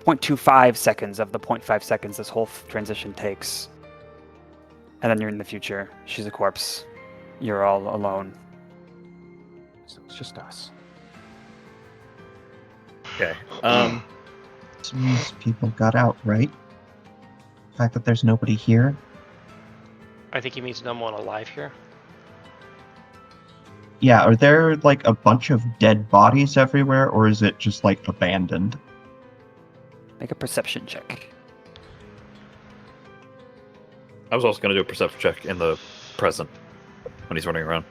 0.25 seconds of the 0.5 seconds this whole transition takes. And then you're in the future. She's a corpse. You're all alone.
So it's just us.
Okay.
This means people got out, right? The fact that there's nobody here.
I think he means no one alive here.
Yeah, are there like a bunch of dead bodies everywhere, or is it just like abandoned?
Make a perception check.
I was also going to do a perception check in the present when he's running around.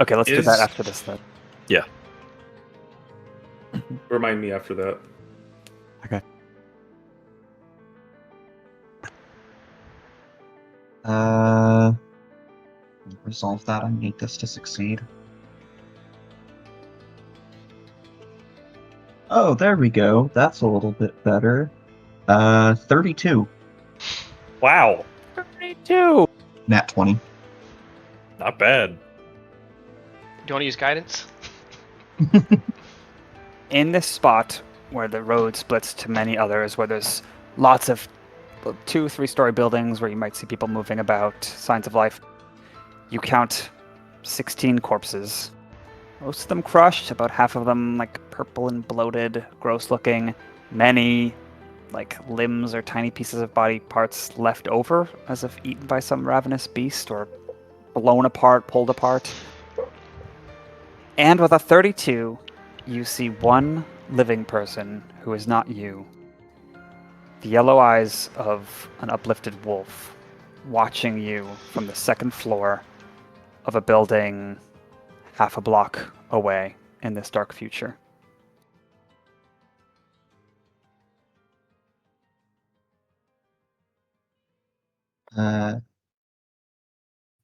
Okay, let's do
Is-
that after this then.
Yeah.
Remind me after that.
Resolve that. I need this to succeed. Oh, there we go. That's a little bit better. 32.
Wow.
32!
Nat 20.
Not bad.
Do you want to use guidance?
In this spot where the road splits to many others, where there's lots of 2-3-story buildings where you might see people moving about, signs of life, you count 16 corpses. Most of them crushed, about half of them like purple and bloated, gross looking. Many like limbs or tiny pieces of body parts left over as if eaten by some ravenous beast or blown apart, pulled apart. And with a 32, you see one living person who is not you. The yellow eyes of an uplifted wolf watching you from the second floor of a building half a block away in this dark future.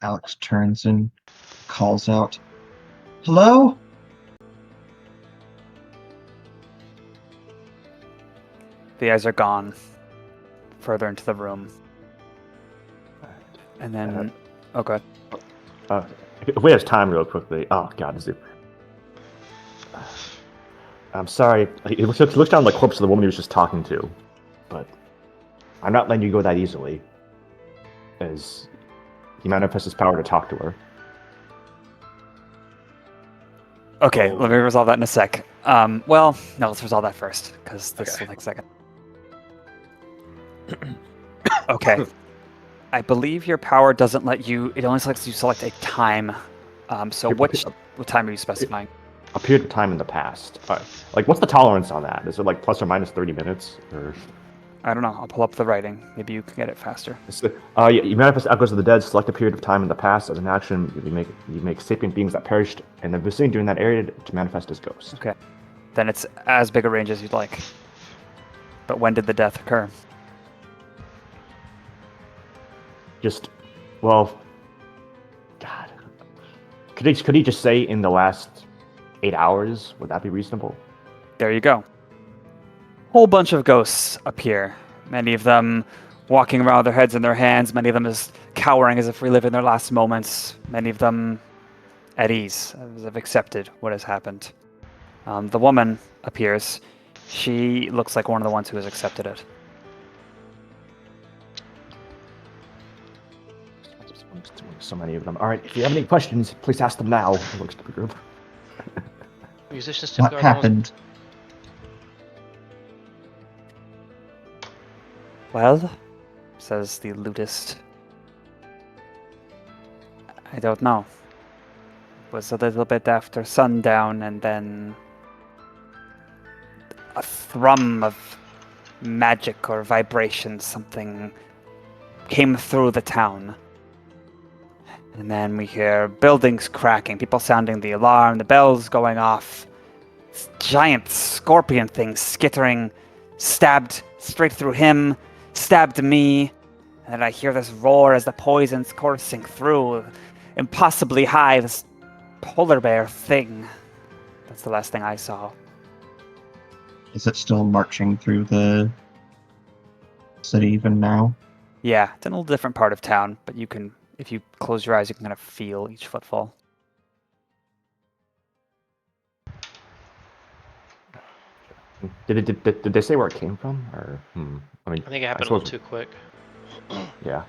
Alex turns and calls out, "Hello?"
The eyes are gone further into the room. And then... Oh, go ahead.
If we have time real quickly. Oh, God, Zoo. I'm sorry. He looks down at the corpse of the woman he was just talking to. But I'm not letting you go that easily. As he manifests his power to talk to her.
Okay, let me resolve that in a sec. Well, no, let's resolve that first, because this will take a second. Okay. I believe your power doesn't let you... It only lets you select a time. So what time are you specifying?
A period of time in the past. Like, what's the tolerance on that? Is it like plus or minus 30 minutes? Or...
I don't know. I'll pull up the writing. Maybe you can get it faster.
You manifest echoes of the dead. Select a period of time in the past. As an action, you make sapient beings that perished in the vicinity during that area to manifest as ghosts.
Okay. Then it's as big a range as you'd like. But when did the death occur?
God. Could he just say in the last 8 hours? Would that be reasonable?
There you go. Whole bunch of ghosts appear. Many of them walking around with their heads in their hands. Many of them just cowering as if reliving their last moments. Many of them at ease, as if accepted what has happened. The woman appears. She looks like one of the ones who has accepted it.
So many of them. All right, if you have any questions, please ask them now. He looks to the group.
Musicians
What
typically are the ones-
happened?
Well, says the lutist. I don't know. It was a little bit after sundown, and then a thrum of magic or vibration, something came through the town. And then we hear buildings cracking, people sounding the alarm, the bells going off. This giant scorpion thing skittering, stabbed straight through him, stabbed me. And I hear this roar as the poison's coursing through. Impossibly high, this polar bear thing. That's the last thing I saw.
Is it still marching through the city even now?
Yeah, it's in a little different part of town, but you can, if you close your eyes, you can kind of feel each footfall.
Did they say where it came from? Or I mean,
I think it happened a little
suppose-
too quick.
Yeah.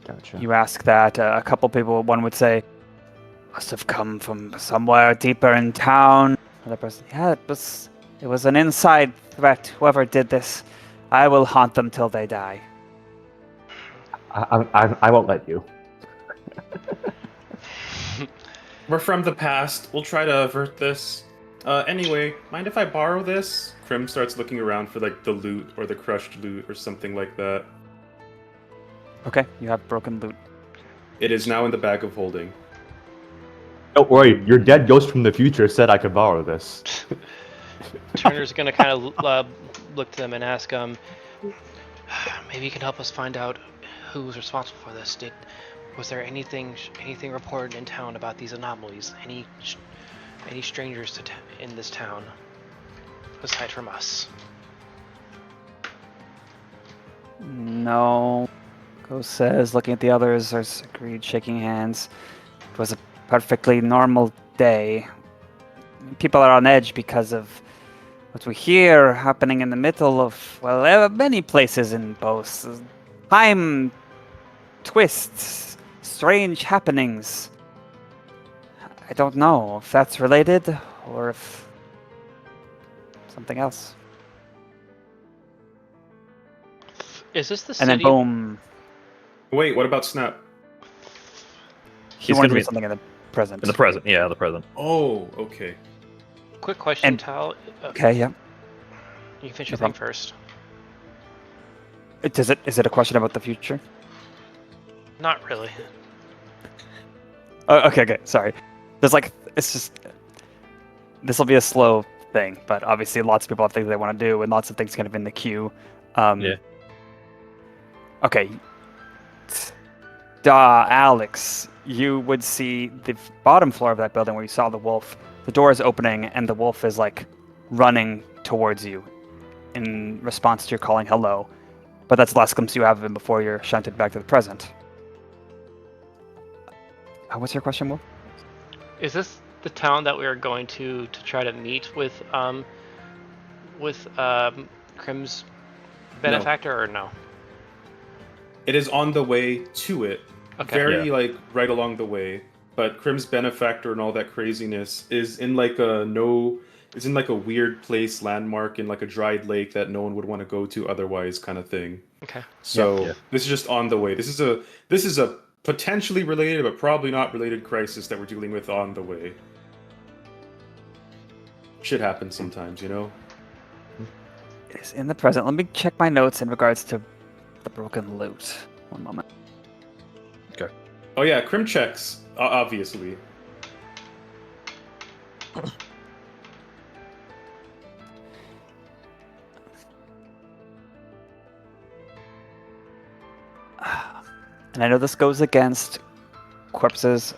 Gotcha.
You ask that, a couple people, one would say, must have come from somewhere deeper in town. Another person, yeah, it was an inside threat. Whoever did this, I will haunt them till they die.
I won't let you.
We're from the past. We'll try to avert this. Anyway, mind if I borrow this? Crim starts looking around for like the loot or the crushed loot or something like that.
Okay, you have broken loot.
It is now in the bag of holding.
Don't worry, your dead ghost from the future said I could borrow this.
Turner's gonna kind of look to them and ask, maybe you can help us find out who was responsible for this. Was there anything reported in town about these anomalies? Any strangers in this town aside from us?
No. Ghost says, looking at the others, there's agreed, shaking hands. It was a perfectly normal day. People are on edge because of what we hear happening in the middle of, well, many places in both. Time twists, strange happenings. I don't know if that's related or if something else.
Is this the
And then
city?
boom,
Wait, what about Snap?
he
He's
wanted
gonna
to
be
do something in the present.
in the present. Yeah, the present.
Oh, okay.
Quick question,
And-
Tal.
Okay, yeah.
You can finish
No
your thing
problem.
first.
Is it a question about the future?
Not really.
Oh, okay, sorry. There's like, it's just, this will be a slow thing, but obviously lots of people have things they want to do and lots of things kind of in the queue.
Yeah.
Okay. Alex, you would see the bottom floor of that building where you saw the wolf. The door is opening and the wolf is like running towards you in response to your calling hello. But that's the last glimpse you have of him before you're shunted back to the present. What's your question, Wolf?
Is this the town that we are going to try to meet with Crim's benefactor, or no?
It is on the way to it.
Okay.
Very like right along the way. But Crim's benefactor and all that craziness is in like a weird place, landmark in like a dried lake that no one would want to go to otherwise, kind of thing.
Okay.
So
Yeah.
this is just on the way. This is a potentially related but probably not related crisis that we're dealing with on the way. Shit happens sometimes, you know?
It is in the present. Let me check my notes in regards to the broken loot. One moment.
Oh yeah, Crim checks, obviously.
And I know this goes against corpses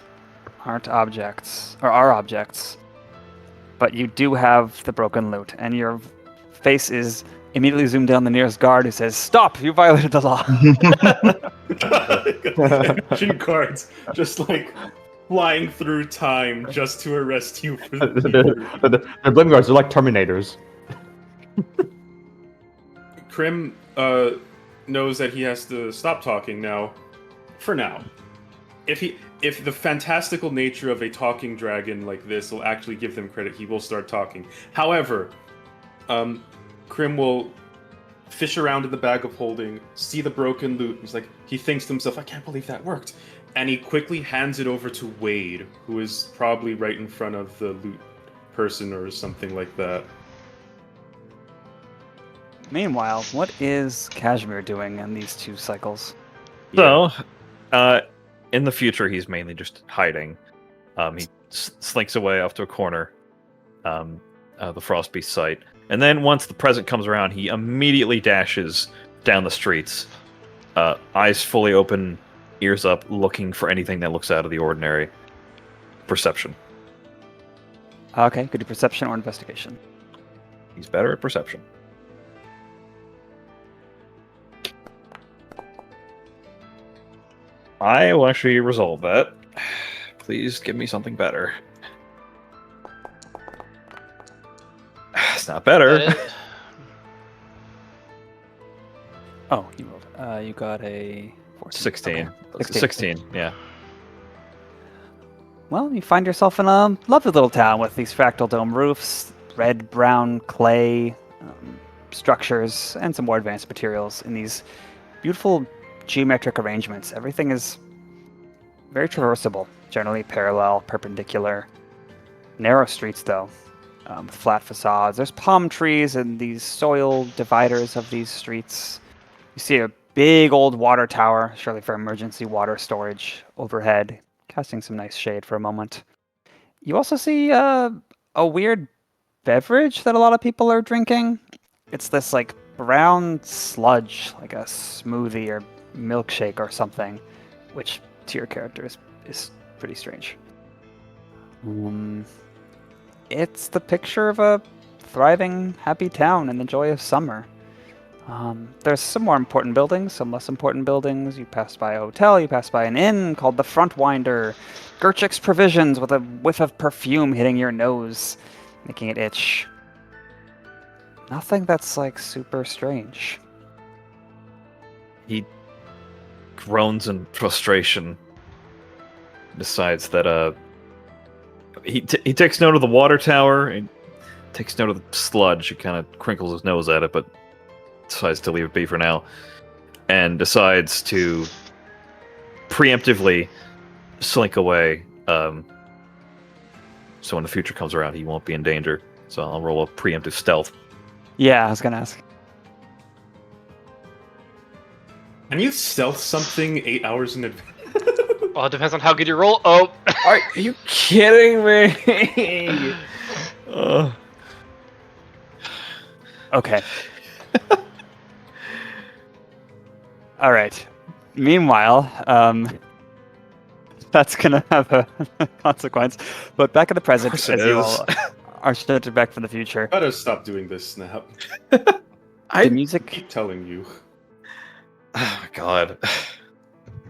aren't objects, or are objects, but you do have the broken loot, and your face is immediately zoomed in on the nearest guard who says, "Stop! You violated the law!"
Action cards just like flying through time just to arrest you for
The blame guards are like Terminators.
Crim knows that he has to stop talking now. For now. If the fantastical nature of a talking dragon like this will actually give them credit, he will start talking. However, Crim will fish around in the bag of holding, see the broken loot. He thinks to himself, I can't believe that worked. And he quickly hands it over to Wade, who is probably right in front of the loot person or something like that.
Meanwhile, what is Kashmir doing in these 2 cycles?
So, in the future, he's mainly just hiding. He slinks away off to a corner, the Frostbeast site. And then once the present comes around, he immediately dashes down the streets, eyes fully open, ears up, looking for anything that looks out of the ordinary. Perception.
Okay, could do perception or investigation.
He's better at perception. I will actually resolve that. Please give me something better. It's not better.
That is-
Oh, you rolled. You got a 14.
16.
Okay.
16, yeah.
Well, you find yourself in a lovely little town with these fractal dome roofs, red, brown, clay structures, and some more advanced materials in these beautiful geometric arrangements. Everything is very traversable, generally parallel, perpendicular. Narrow streets, though, with flat facades. There's palm trees and these soil dividers of these streets. You see a big old water tower, surely for emergency water storage, overhead, casting some nice shade for a moment. You also see a weird beverage that a lot of people are drinking. It's this like brown sludge, like a smoothie or milkshake or something, which to your character is pretty strange. It's the picture of a thriving, happy town in the joy of summer. There's some more important buildings, some less important buildings. You pass by a hotel, you pass by an inn called the Frontwinder, Gerchik's Provisions with a whiff of perfume hitting your nose, making it itch. Nothing that's like super strange.
He groans in frustration. Decides that he takes note of the water tower and takes note of the sludge. He kind of crinkles his nose at it, but decides to leave it be for now, and decides to preemptively slink away. So when the future comes around, he won't be in danger. So I'll roll a preemptive stealth.
Yeah, I was gonna ask.
Can you stealth something 8 hours in advance?
Well, it depends on how good you roll. Oh,
Are you kidding me?
Okay. All right. Meanwhile, that's gonna have a consequence. But back in the present,
Of
as
course it
you
is.
all are shifted back from the future,
Gotta stop doing this, Snap.
the music
Keep telling you.
Oh my god.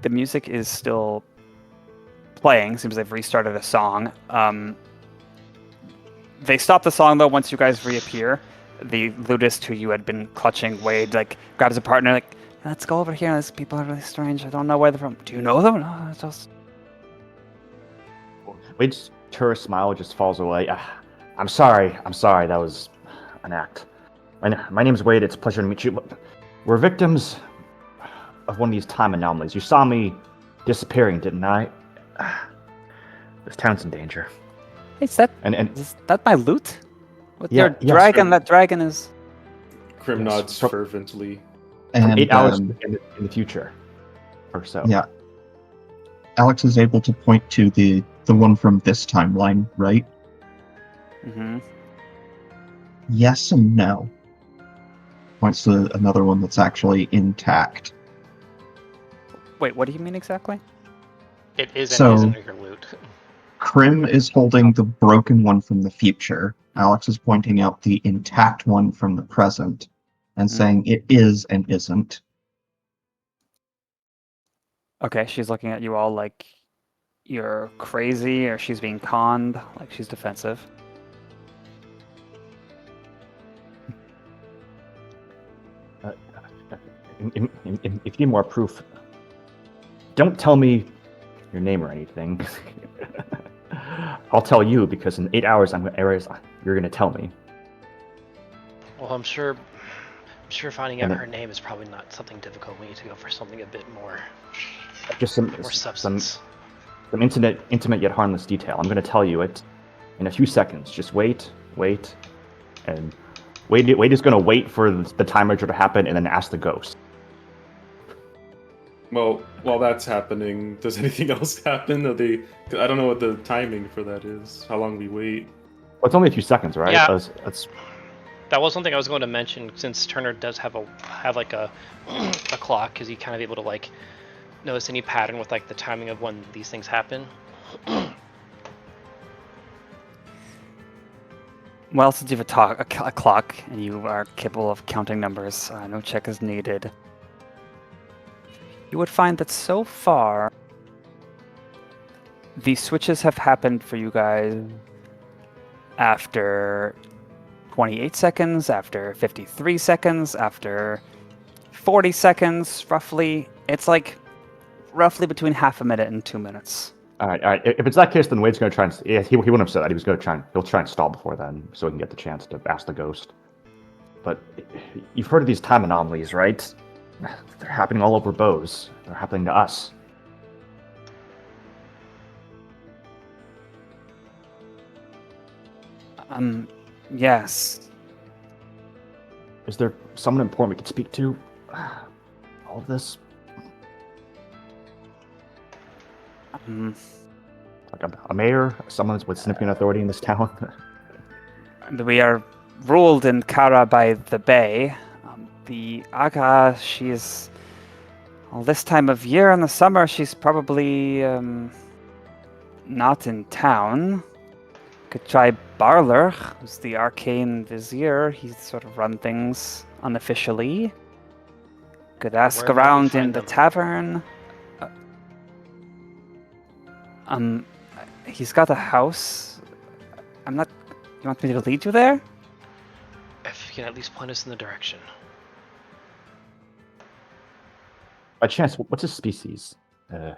the music is still playing. Seems they've restarted a song. They stop the song though once you guys reappear. The lutist who you had been clutching, Wade, like grabs a partner, like, let's go over here. These people are really strange. I don't know where they're from. Do you know them? No, it's just...
Wade's tourist smile just falls away. I'm sorry. That was an act. My name's Wade. It's a pleasure to meet you. We're victims of one of these time anomalies. You saw me disappearing, didn't I? This town's in danger.
Hey, is that my loot? With
Yeah,
your
yes,
dragon?
sir.
That dragon is...
Crim
Yes,
nods
from-
fervently.
And
8 hours in the future, or so.
yeah, Alex is able to point to the one from this timeline, right?
Mm-hmm.
Yes and no. Points to another one that's actually intact.
Wait, what do you mean exactly?
it is
So-
and isn't your loot.
Crim is holding the broken one from the future. Alex is pointing out the intact one from the present and saying it is and isn't.
Okay, she's looking at you all like you're crazy or she's being conned, like she's defensive.
If you need more proof, don't tell me your name or anything. I'll tell you because in 8 hours you're gonna tell me.
Well, I'm sure finding out
And
her name is probably not something difficult. We need to go for something a bit more
Just some
substance.
intimate yet harmless detail. I'm gonna tell you it in a few seconds. Just wait, and Wade is gonna wait for the time merger to happen and then ask the ghost.
Well, while that's happening, does anything else happen? I don't know what the timing for that is. How long we wait?
Well, it's only a few seconds, right?
Yeah.
That's
That was something I was going to mention, since Turner does have like a clock, because he kind of able to like notice any pattern with like the timing of when these things happen.
Well, since you have a clock and you are capable of counting numbers, no check is needed. You would find that so far, the switches have happened for you guys after 28 seconds, after 53 seconds, after 40 seconds, roughly. It's like roughly between half a minute and 2 minutes.
all right. If it's that case, then Wade's gonna try and he wouldn't have said that. He'll try and stall before then, so he can get the chance to ask the ghost. But you've heard of these time anomalies, right? They're happening all over Bose. They're happening to us.
Yes.
Is there someone important we could speak to? All of this? Like a mayor? Someone with significant authority in this town?
We are ruled in Kara by the Bay. The Aga, she's... Well, this time of year in the summer, she's probably not in town. Could try Baldur, who's the arcane vizier. He's sort of run things unofficially. Could ask
Where might we
around in
find
the
them?
tavern. He's got a house. I'm not... You want me to lead you there?
If you can at least point us in the direction.
By chance, what's his species?
Is it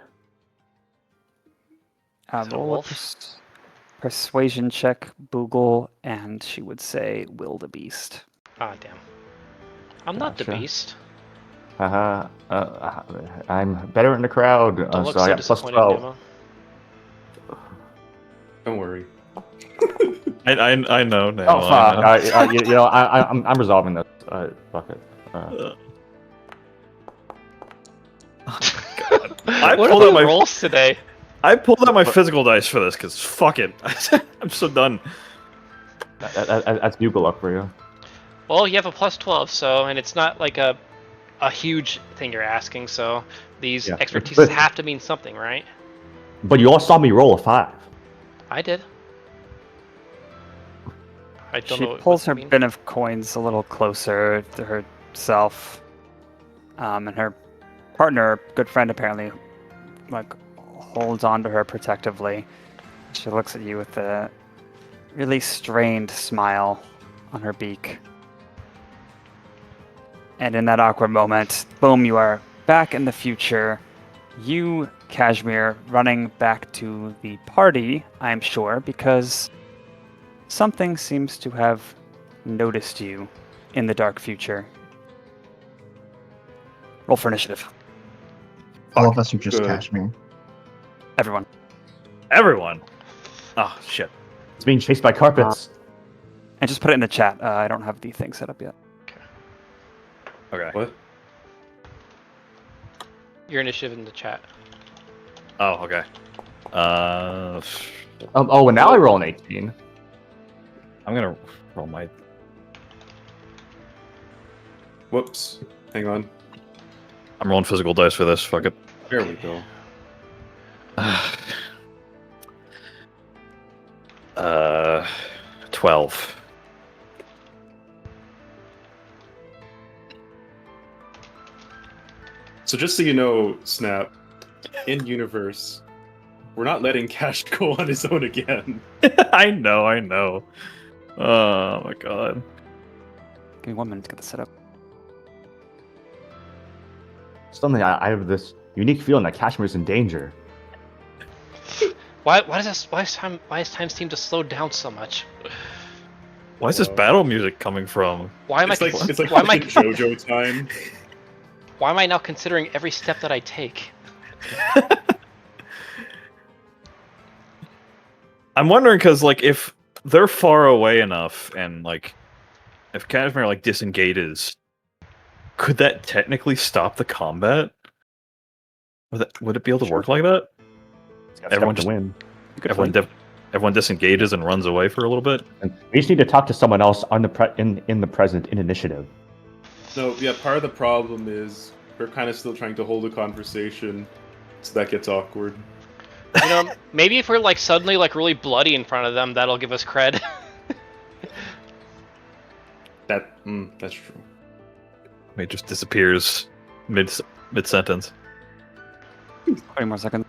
a
Roll a
wolf?
persuasion check, Boogle, and she would say wildebeest.
Ah, damn. I'm not the
Gotcha.
beast.
I'm better in the crowd,
Don't look
so I
so
got plus
disappointed,
12.
Demo.
Don't worry.
I know now.
Oh, fuck. You know, I'm resolving this. Fuck it.
I
What
pulled
are
out
the
my
rolls today?
I pulled out my physical dice for this because fuck it. I'm so done.
That's bugle luck for you.
Well, you have a plus 12, so, and it's not like a huge thing you're asking, so these
Yeah.
expertises have to mean something, right?
But you all saw me roll a 5.
I did. I don't
She
know
pulls
what
her
that means.
bin of coins a little closer to herself, and her partner, good friend apparently, like holds on to her protectively. She looks at you with a really strained smile on her beak. And in that awkward moment, boom, you are back in the future. You, Kashmir, running back to the party, I'm sure, because something seems to have noticed you in the dark future. Roll for initiative,
All of us are just
Good.
Kashmir.
everyone.
Everyone. Oh shit.
It's being chased by carpets.
And just put it in the chat. I don't have the thing set up yet.
Okay.
What?
Your initiative in the chat.
Oh, okay.
Oh, and now I roll an 18.
I'm gonna roll my.
Whoops. Hang on.
I'm rolling physical dice for this. Fuck it.
There we go.
12.
So just so you know, Snap, in universe, we're not letting Cash go on his own again.
I know. Oh my god.
Give me 1 minute to get this set up.
Suddenly, I have this unique feeling that Kashmir's in danger.
Why does time seem to slow down so much?
Why is this battle music coming from?
Why am
It's like
why am I
JoJo time.
why am I now considering every step that I take?
I'm wondering because, like, if they're far away enough, and like, if Kashmir like disengages, could that technically stop the combat? Would it be able to work like that?
Everyone
just-
to win.
Everyone disengages and runs away for a little bit.
And we just need to talk to someone else on the in the present in initiative.
No, yeah, part of the problem is we're kind of still trying to hold a conversation, so that gets awkward.
You know, maybe if we're like suddenly like really bloody in front of them, that'll give us cred.
That's true.
It just disappears mid sentence.
20 more seconds.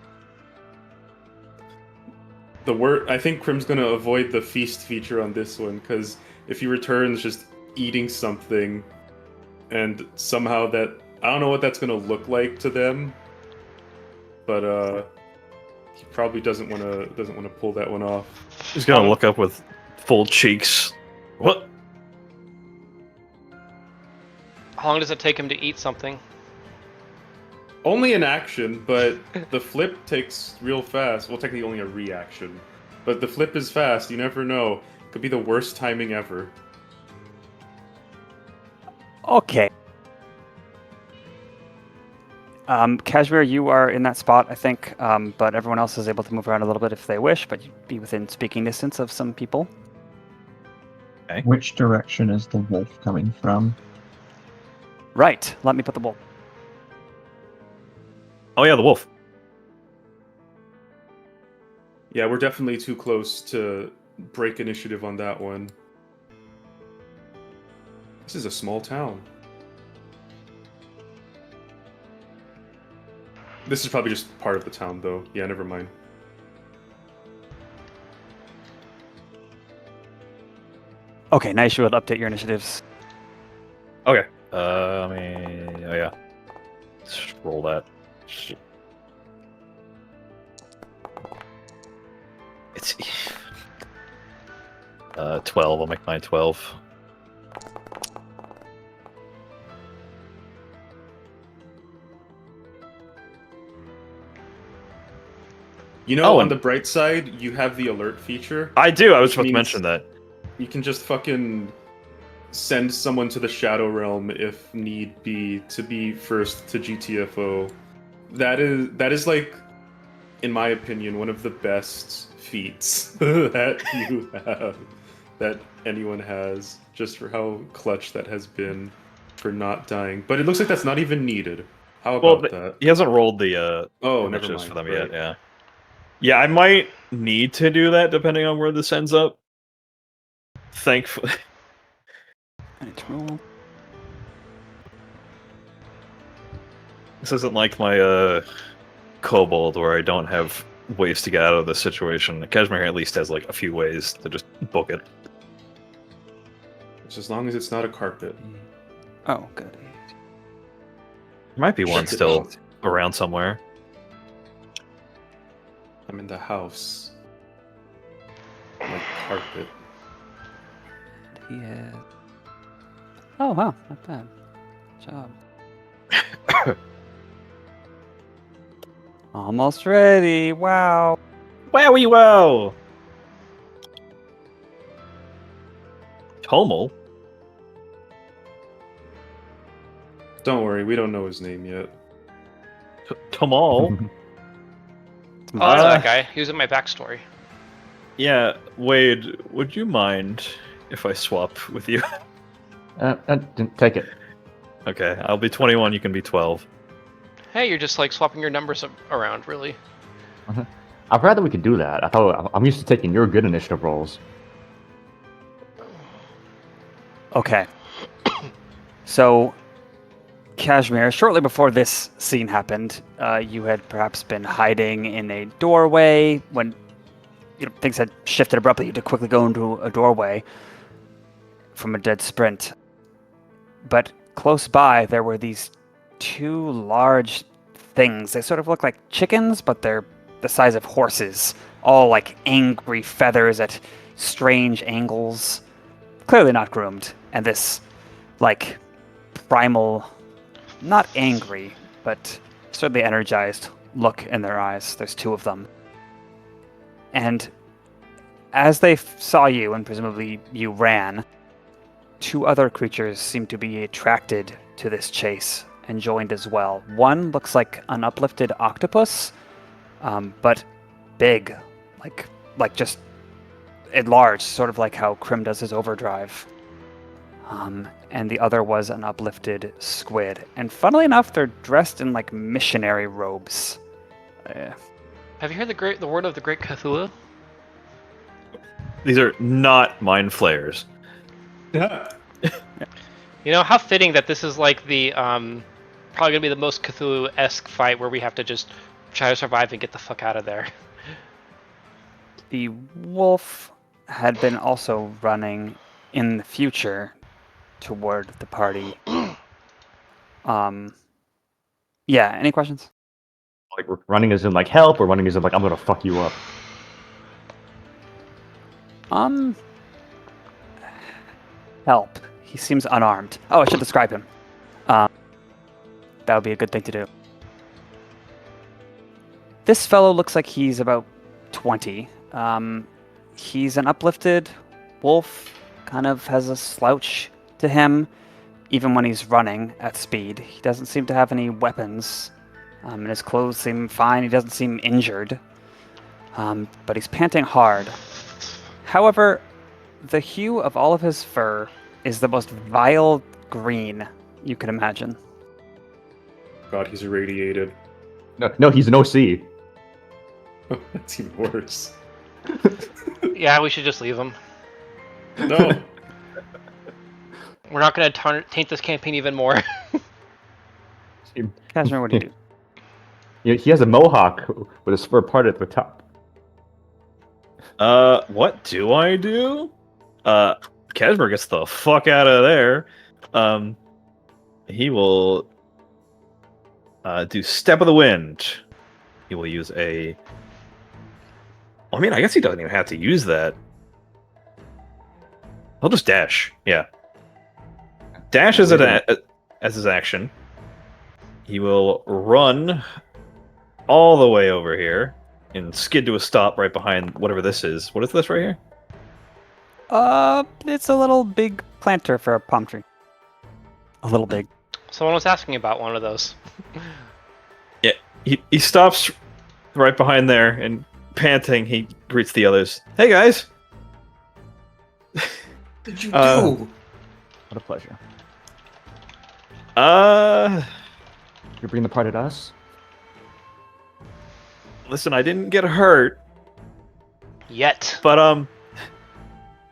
I think Crim's gonna avoid the feast feature on this one, because if he returns just eating something, and somehow that I don't know what that's gonna look like to them, but he probably doesn't wanna pull that one off.
He's gonna look up with full cheeks. What?
How long does it take him to eat something?
Only an action, but the flip takes real fast. Well, technically only a reaction. But the flip is fast, you never know. Could be the worst timing ever.
Okay. Kashmir, you are in that spot, I think, but everyone else is able to move around a little bit if they wish, but you'd be within speaking distance of some people.
Which direction is the wolf coming from?
Right, let me put the wolf.
Oh yeah, the wolf.
Yeah, we're definitely too close to break initiative on that one. This is a small town. This is probably just part of the town, though. Yeah, never mind.
Okay, nice, you will update your initiatives.
Okay. I mean, oh yeah. Let's roll that. Shit. It's 12. I'll make mine 12.
You know,
Oh,
on the bright side, you have the alert feature.
I do. I was
Which
supposed to
means-
mention that.
You can just fucking send someone to the Shadow Realm if need be to be first to GTFO. That is like, in my opinion, one of the best feats that you have, that anyone has, just for how clutch that has been for not dying. But it looks like that's not even needed. How
Well,
about that?
he hasn't rolled the
Oh, never
initiatives
mind.
for them
right.
yet. Yeah. Yeah, I might need to do that depending on where this ends up. Thankfully.
Let's roll.
This isn't like my kobold where I don't have ways to get out of this situation. Kashmir at least has like a few ways to just book it.
Just as long as it's not a carpet.
Oh, good.
There might be one
Check it
still
out.
around somewhere.
I'm in the house. Like carpet.
Yeah. Oh, wow, not bad. Good job. Almost ready. Wow.
Wowie wow! Tomel?
Don't worry, we don't know his name yet.
Tomal?
Oh, I know that guy. He was in my backstory.
Yeah, Wade, would you mind if I swap with you?
Take it.
Okay, I'll be 21, you can be 12.
Hey, you're just like swapping your numbers around, really.
I've heard that we could do that. I thought I'm used to taking your good initiative rolls.
Okay. So, Kashmir, shortly before this scene happened, you had perhaps been hiding in a doorway when things had shifted abruptly. You had to quickly go into a doorway from a dead sprint. But close by, there were these two large things. They sort of look like chickens, but they're the size of horses. All like angry feathers at strange angles. Clearly not groomed. And this, like, primal, not angry, but certainly energized look in their eyes. There's two of them. And as they saw you, and presumably you ran, two other creatures seemed to be attracted to this chase and joined as well. One looks like an uplifted octopus, but big, like just enlarged, sort of like how Crim does his overdrive. And the other was an uplifted squid. And funnily enough, they're dressed in like missionary robes.
Have you heard the word of the great Cthulhu?
These are not mind flayers.
Yeah.
You know, how fitting that this is like the probably gonna be the most Cthulhu-esque fight where we have to just try to survive and get the fuck out of there.
The wolf had been also running in the future toward the party. Yeah, any questions?
Like we're running as in like help, or running as in like I'm gonna fuck you up.
Help. He seems unarmed. Oh, I should describe him. That would be a good thing to do. This fellow looks like he's about 20. He's an uplifted wolf, kind of has a slouch to him, even when he's running at speed. He doesn't seem to have any weapons, and his clothes seem fine. He doesn't seem injured, but he's panting hard. However, the hue of all of his fur is the most vile green you can imagine.
God, he's irradiated.
No, he's an OC.
That's even worse.
Yeah, we should just leave him.
No.
We're not going to taint this campaign even more.
Kashmir, what do you do?
He has a mohawk with his fur part at the top.
What do I do? Kashmir gets the fuck out of there. He will do Step of the Wind. He will use a... I mean, I guess he doesn't even have to use that. He'll just dash. Yeah. Dash as his action. He will run all the way over here and skid to a stop right behind whatever this is. What is this right here?
It's a little big planter for a palm tree. A little big.
Someone was asking about one of those.
Yeah, he stops right behind there and panting, he greets the others. Hey guys!
What did you do?
What a pleasure.
Uh,
You bring the part at us?
listen, I didn't get hurt,
Yet.
but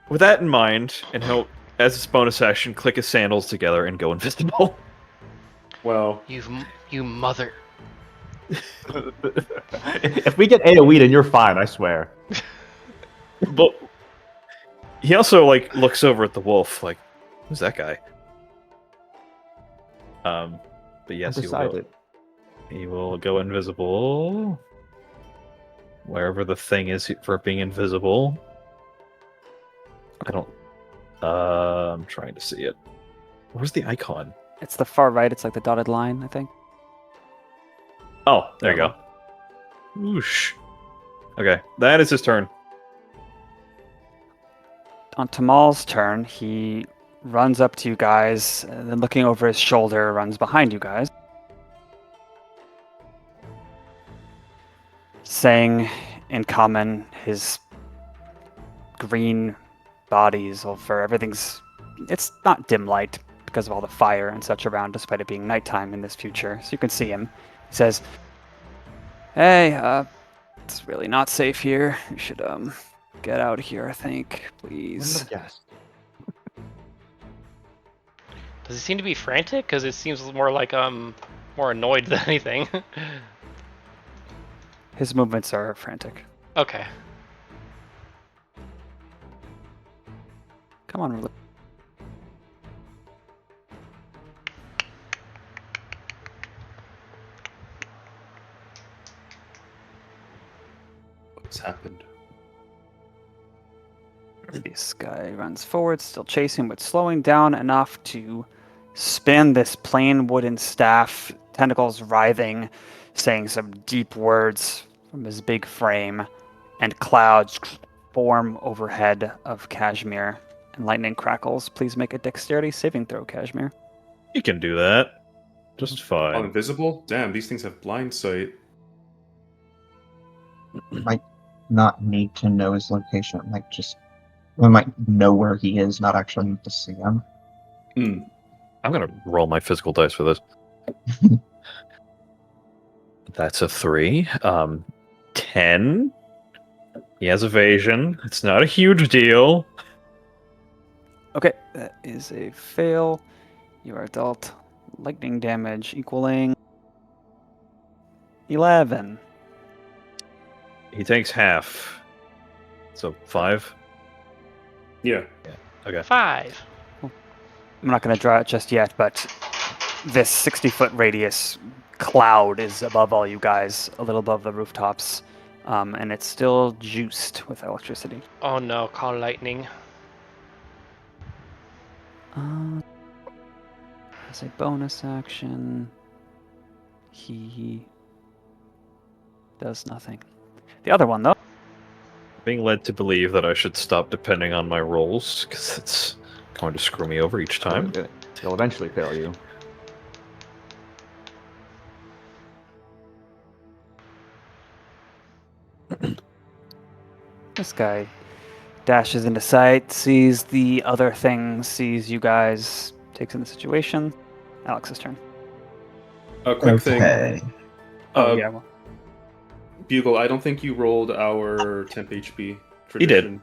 with that in mind, and he'll, as his bonus action, click his sandals together and go invisible.
Well,
You mother.
If we get AoE, then you're fine, I swear.
But he also looks over at the wolf, like, who's that guy? But yes,
Undecided.
he will go invisible wherever the thing is for being invisible. I don't. I'm trying to see it. Where's the icon?
It's the far right. It's like the dotted line, I think.
Oh, there you go. Whoosh. Okay, that is his turn.
On Tamal's turn, he runs up to you guys, and then looking over his shoulder, runs behind you guys, saying in common, his green body's over. Everything's... It's not dim light because of all the fire and such around, despite it being nighttime in this future, so you can see him. He says, "Hey, it's really not safe here. You should, get out of here, I think, please."
Yes.
Does he seem to be frantic? Because it seems more like more annoyed than anything.
His movements are frantic.
Okay.
Come on, Rula.
what's happened?
This guy runs forward, still chasing, but slowing down enough to spin this plain wooden staff, tentacles writhing, saying some deep words from his big frame, and clouds form overhead of Kashmir, and lightning crackles. Please make a dexterity saving throw, Kashmir.
You can do that. Just
Oh,
fine.
invisible? Damn, these things have blind sight.
Might not need to know his location. Like just we might know where he is, not actually need to see him.
Hmm.
I'm gonna roll my physical dice for this. That's a 3. 10. He has evasion. It's not a huge deal.
Okay, that is a fail. You are dealt lightning damage equaling 11.
He takes half. So 5.
Yeah.
Okay.
5.
I'm not going to draw it just yet, but this 60-foot radius cloud is above all you guys, a little above the rooftops, and it's still juiced with electricity.
Oh no, call lightning.
As a bonus action, he Does nothing. The other one, though.
Being led to believe that I should stop depending on my rolls, because it's going to screw me over each time.
They'll eventually fail you.
This guy dashes into sight, sees the other thing, sees you guys, takes in the situation. Alex's turn.
A quick thing.
Okay.
Yeah. Well,
Bugle, I don't think you rolled our temp HP tradition.
He did.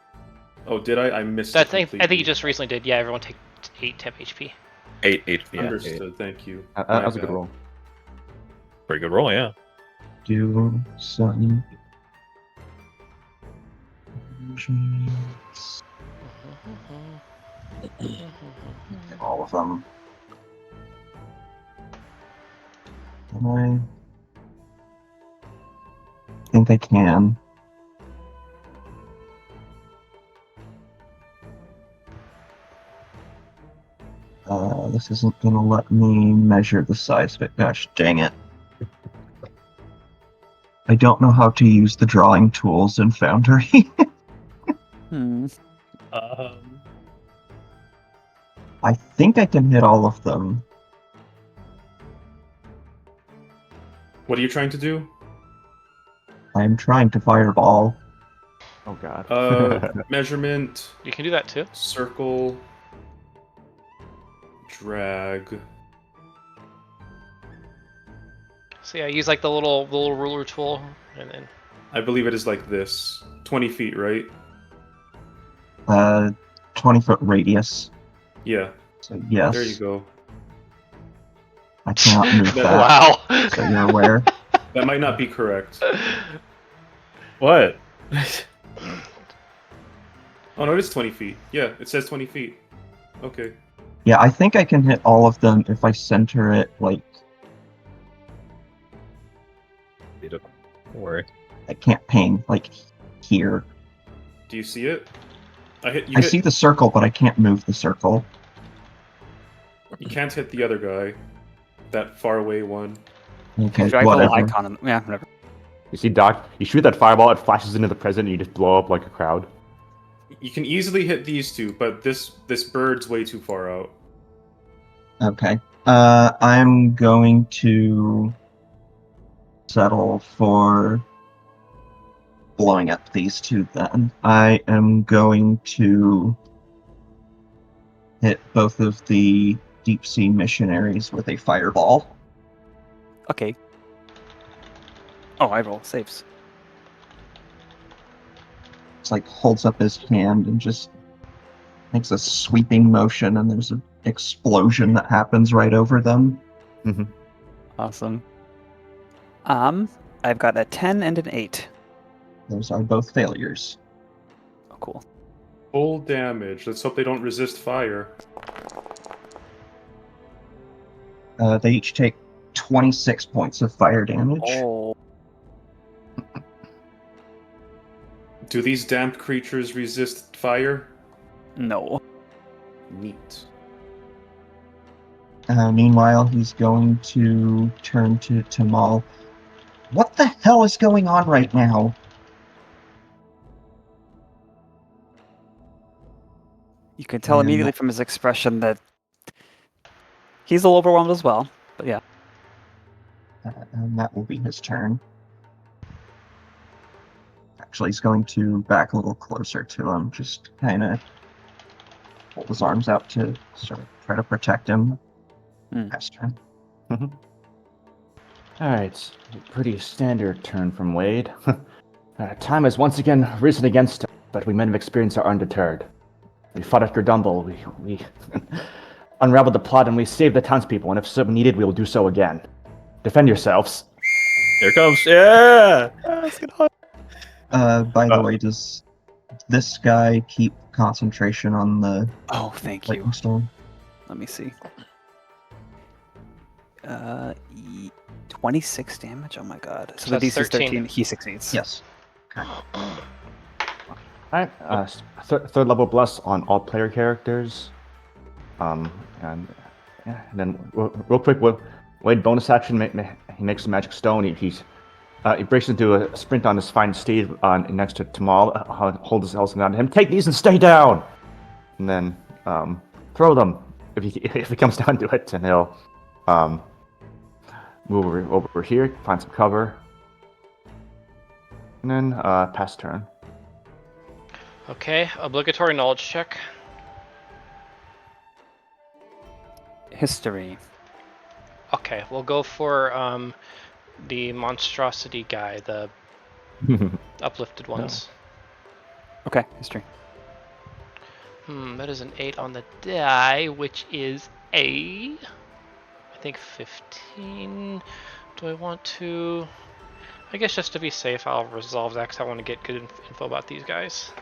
Oh, did I? I missed
I
it
think
completely.
you just recently did. Yeah, everyone take 8 temp HP.
8, yeah.
Understood, thank you.
That was a good roll.
Pretty good roll, yeah.
Do some. All of them. Can I think I can. This isn't gonna let me measure the size of it. Gosh dang it. I don't know how to use the drawing tools in Foundry. I think I can hit all of them.
What are you trying to do?
I'm trying to fireball.
Oh god.
Measurement,
You can do that too.
circle, drag.
So yeah, use like the little ruler tool, and then
I believe it is like this. 20 feet, right?
20-foot radius.
Yeah.
So yes.
There you go.
I cannot move that.
wow.
So you're aware.
That might not be correct.
What?
Oh no, it is 20 feet. Yeah, it says 20 feet. Okay.
Yeah, I think I can hit all of them if I center it, like,
Don't worry.
I can't ping, like, here.
Do you see it?
I see the circle, but I can't move the circle.
You can't hit the other guy. That far away one.
Okay,
drag the little
whatever.
icon on yeah, whatever.
You see, Doc, you shoot that fireball, it flashes into the present, and you just blow up like a crowd.
You can easily hit these two, but this bird's way too far out.
Okay. I'm going to settle for blowing up these two then. I am going to hit both of the deep sea missionaries with a fireball.
Okay. Oh, I roll saves.
It's like holds up his hand and just makes a sweeping motion, and there's an explosion that happens right over them.
Awesome. I've got a 10 and an 8.
Those are both failures.
Oh, cool.
Full damage. Let's hope they don't resist fire.
They each take 26 points of fire damage.
Oh.
Do these damp creatures resist fire?
No.
Neat.
Meanwhile, he's going to turn to Tamal. What the hell is going on right now?
You can tell
And-
immediately from his expression that he's a little overwhelmed as well. But yeah.
And that will be his turn. Actually, he's going to back a little closer to him, just kind of hold his arms out to sort of try to protect him. Pass turn.
Alright, pretty standard turn from Wade. Time has once again risen against us, but we men of experience are undeterred. We fought at Dumble, we unraveled the plot, and we saved the townspeople, and if so needed, we will do so again. Defend yourselves.
Here comes. Yeah!
By the way, does this guy keep concentration on the
Oh, thank you.
lightning storm?
Let me see. 26 damage? Oh my god. So the
That's
DC is
13.
13. He succeeds.
Yes.
Alright, third level bless on all player characters. And then real quick, Wade bonus action, he makes a magic stone. He He breaks into a sprint on his fine steed next to Tamal, hold his Elson down to him. Take these and stay down! And then throw them if he comes down to it, and he'll move over here, find some cover, and then pass turn.
Okay, obligatory knowledge check.
History.
Okay, we'll go for the monstrosity guy, the uplifted ones.
Okay, history.
That is an 8 on the die, which is I think 15. Do I want to? I guess just to be safe, I'll resolve that because I want to get good info about these guys.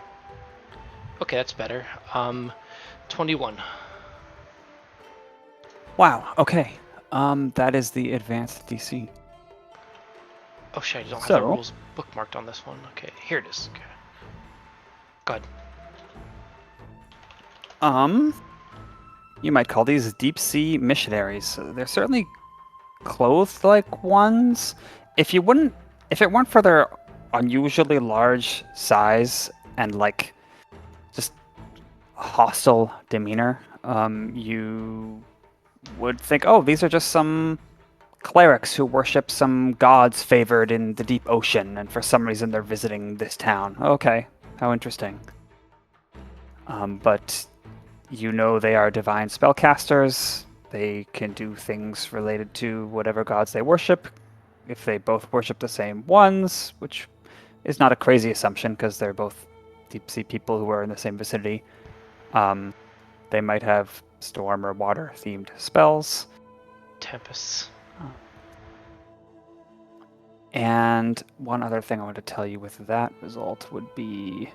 Okay, that's better. 21.
Wow. Okay. That is the advanced DC.
Oh shit, I don't have
So-
the rules bookmarked on this one. Okay, here it is. Okay. Go ahead.
You might call these deep sea missionaries. They're certainly clothed like ones. If it weren't for their unusually large size and like just hostile demeanor, you would think, oh, these are just some clerics who worship some gods favored in the deep ocean, and for some reason they're visiting this town. Okay, how interesting. But you know they are divine spellcasters. They can do things related to whatever gods they worship. If they both worship the same ones, which is not a crazy assumption because they're both deep sea people who are in the same vicinity, they might have storm or water themed spells.
Tempests.
And one other thing I want to tell you with that result would be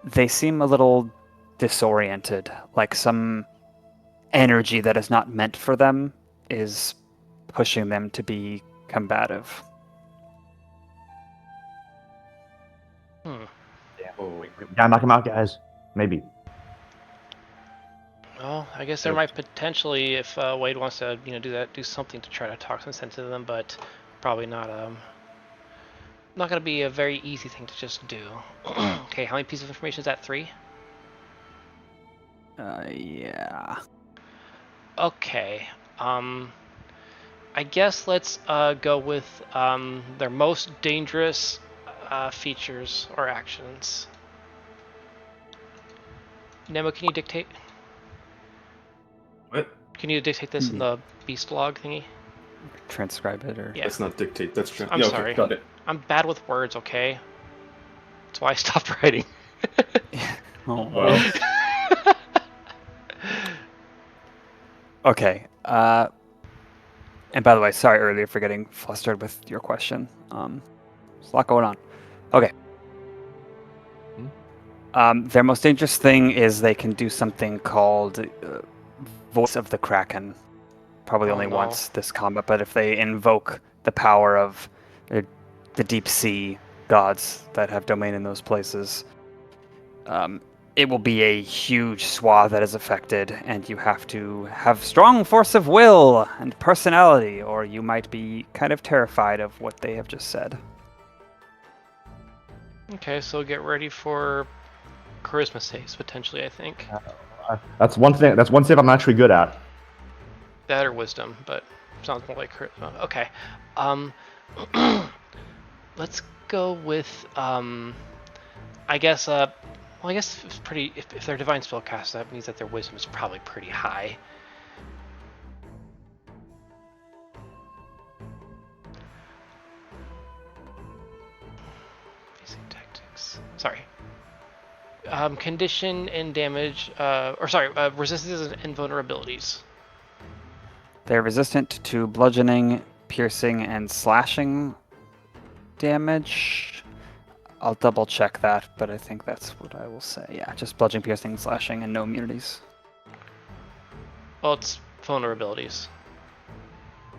they seem a little disoriented, like some energy that is not meant for them is pushing them to be combative.
Oh,
We gotta knock him out, guys. Maybe.
Well, I guess there might potentially, if Wade wants to, do something to try to talk some sense into them, but probably not. Not gonna be a very easy thing to just do. Okay, how many pieces of information is that? 3?
Yeah.
Okay. I guess let's go with their most dangerous features or actions. Nemo, can you dictate?
what?
Can you dictate this in the beast log thingy?
Transcribe it or
Yeah.
Let's not dictate. That's true.
I'm
yeah,
sorry.
Okay, got it.
I'm bad with words, okay? That's why I stopped writing.
oh
Well,
Okay. And by the way, sorry earlier for getting flustered with your question. There's a lot going on. Okay. Their most dangerous thing is they can do something called Voice of the Kraken. Probably
Oh,
only
no.
once this combat, but if they invoke the power of the deep sea gods that have domain in those places, it will be a huge swath that is affected, and you have to have strong force of will and personality, or you might be kind of terrified of what they have just said.
Okay, so get ready for charisma saves, potentially, I think.
That's one thing. That's one save I'm actually good at.
That or wisdom, but sounds more like charisma. Okay. Let's go with, I guess, I guess it's pretty, if they're divine spellcaster, that means that their wisdom is probably pretty high. Basic tactics. Sorry. Condition and damage, resistances and vulnerabilities.
They're resistant to bludgeoning, piercing, and slashing damage. I'll double check that, but I think that's what I will say. Yeah, just bludgeoning, piercing, slashing, and no immunities.
Well, it's vulnerabilities.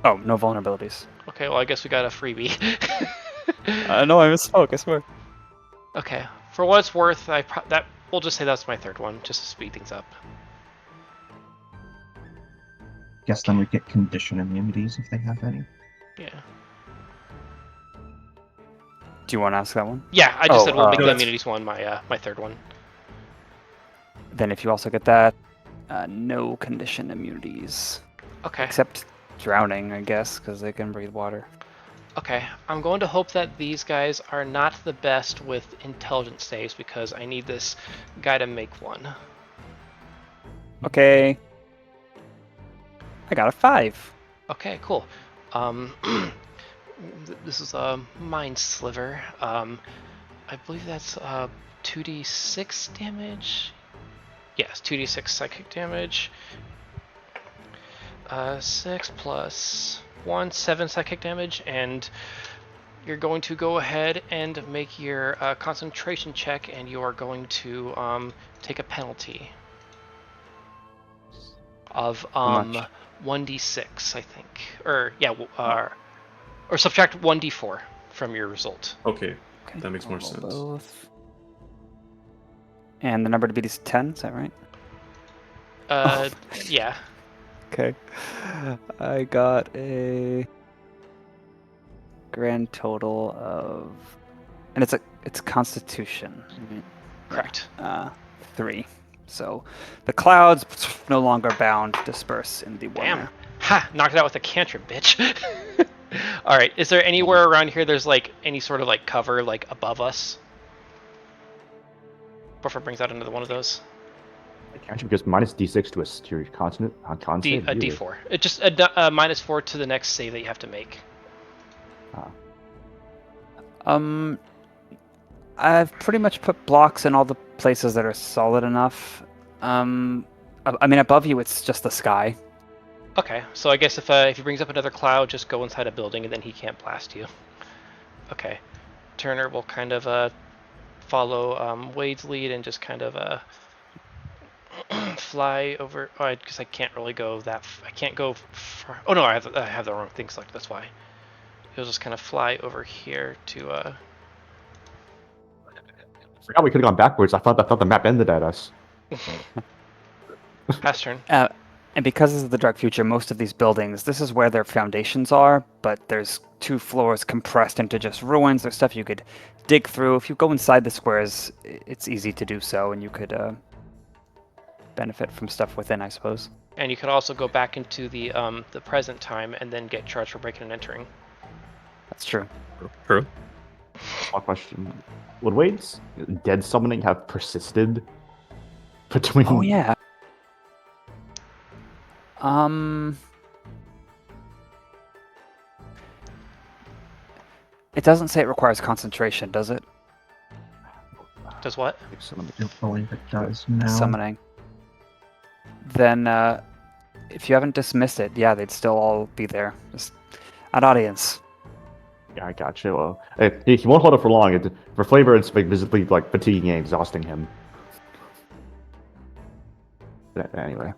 Oh, no vulnerabilities.
Okay, well, I guess we got a freebie.
No, I misspoke, I swear.
Okay, for what it's worth, we'll just say that's my third one, just to speed things up.
guess then we get condition immunities if they have any.
Yeah.
Do you want to ask that one?
Yeah, I just said we'll make
no,
the
that's-
immunities one my third one.
Then if you also get that, no condition immunities.
Okay.
Except drowning, I guess, because they can breathe water.
Okay. I'm going to hope that these guys are not the best with intelligence saves because I need this guy to make one.
Okay. I got a 5.
Okay, cool. This is a Mind Sliver. I believe that's 2d6 damage. Yes, 2d6 psychic damage. 6 plus 1, 7 psychic damage, and you're going to go ahead and make your concentration check, and you are going to take a penalty of
much?
1d6, I think, or yeah, or subtract 1d4 from your result.
Okay,
Okay,
that makes more
I'll roll
sense.
both. And the number to beat is 10, is that right?
Yeah.
Okay. I got a grand total of, and it's Constitution, right?
Correct.
3. So the clouds no longer bound disperse in the
Damn.
warmer.
Ha! Knocked it out with a cantrip, bitch. All right. Is there anywhere around here there's like any sort of like cover like above us? Buffer brings out another one of those.
Can't you just minus d6 to your constant on con save?
A
Really?
d4. It just a -4 to the next save that you have to make.
I've pretty much put blocks in all the places that are solid enough. I mean, above you, it's just the sky.
Okay. So I guess if he brings up another cloud, just go inside a building and then he can't blast you. Okay. Turner will kind of follow Wade's lead and just kind of fly over. Oh, because I can't really go that. I can't go far. Oh no, I have the wrong thing selected. That's why. He'll just kind of fly over here to.
I forgot we could have gone backwards. I thought the map ended at us.
Pass turn.
And because this is the dark future, most of these buildings, this is where their foundations are, but there's 2 floors compressed into just ruins. There's stuff you could dig through. If you go inside the squares, it's easy to do so, and you could benefit from stuff within, I suppose.
And you could also go back into the present time and then get charged for breaking and entering.
That's true.
True.
One question: would Wade's dead summoning have persisted between?
Oh, yeah. It doesn't say it requires concentration, does it?
Does what?
Summon.
I don't believe it does now.
Summoning. Then, if you haven't dismissed it, yeah, they'd still all be there. Just an audience.
Yeah, I got you. Well, he won't hold it for long. For flavor, it's like visibly like fatiguing and exhausting him. But anyway.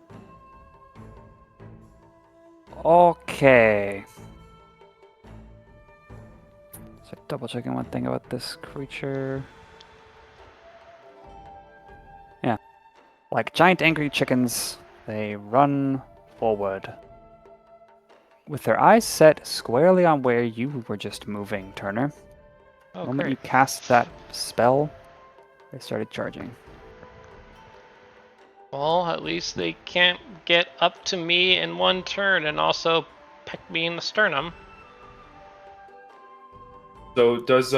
Okay. So double checking one thing about this creature. Yeah. Like giant angry chickens, they run forward. With their eyes set squarely on where you were just moving, Turner. The
Oh,
moment you
great.
cast that spell, they started charging.
Well, at least they can't get up to me in one turn and also peck me in the sternum.
So does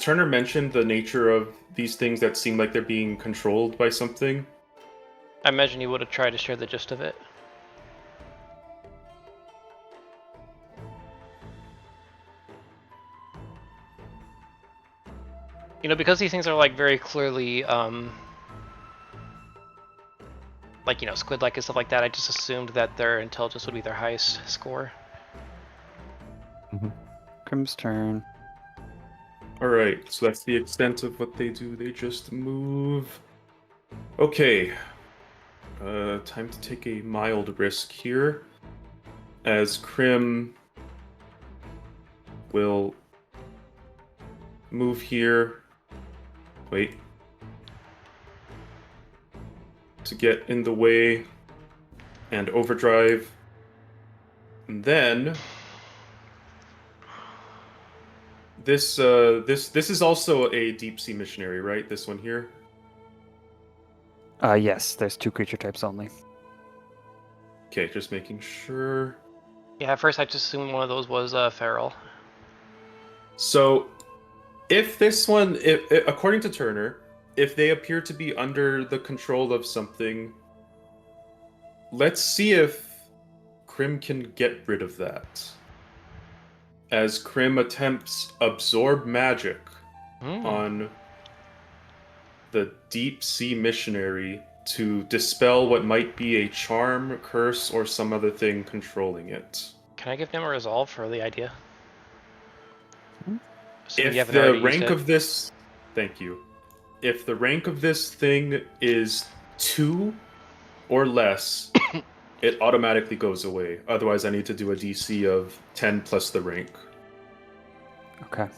Turner mention the nature of these things that seem like they're being controlled by something?
I imagine you would have tried to share the gist of it. You know, because these things are like very clearly, like, you know, squid-like and stuff like that, I just assumed that their intelligence would be their highest score.
Crim's turn.
Alright, so that's the extent of what they do. They just move. Okay. Time to take a mild risk here. As Crim will move here. Wait. To get in the way and overdrive. And then this is also a deep sea missionary, right? This one here.
Yes, there's 2 creature types only.
Okay, just making sure.
Yeah, at first I just assumed one of those was feral.
So, if this one, according to Turner, if they appear to be under the control of something, let's see if Crim can get rid of that. As Crim attempts absorb magic on the deep sea missionary to dispel what might be a charm, curse, or some other thing controlling it.
Can I give them a resolve for the idea? Assuming you
If
haven't
the
already used
rank
it.
of this, thank you. If the rank of this thing is 2 or less, it automatically goes away. Otherwise, I need to do a DC of 10 plus the rank.
Okay.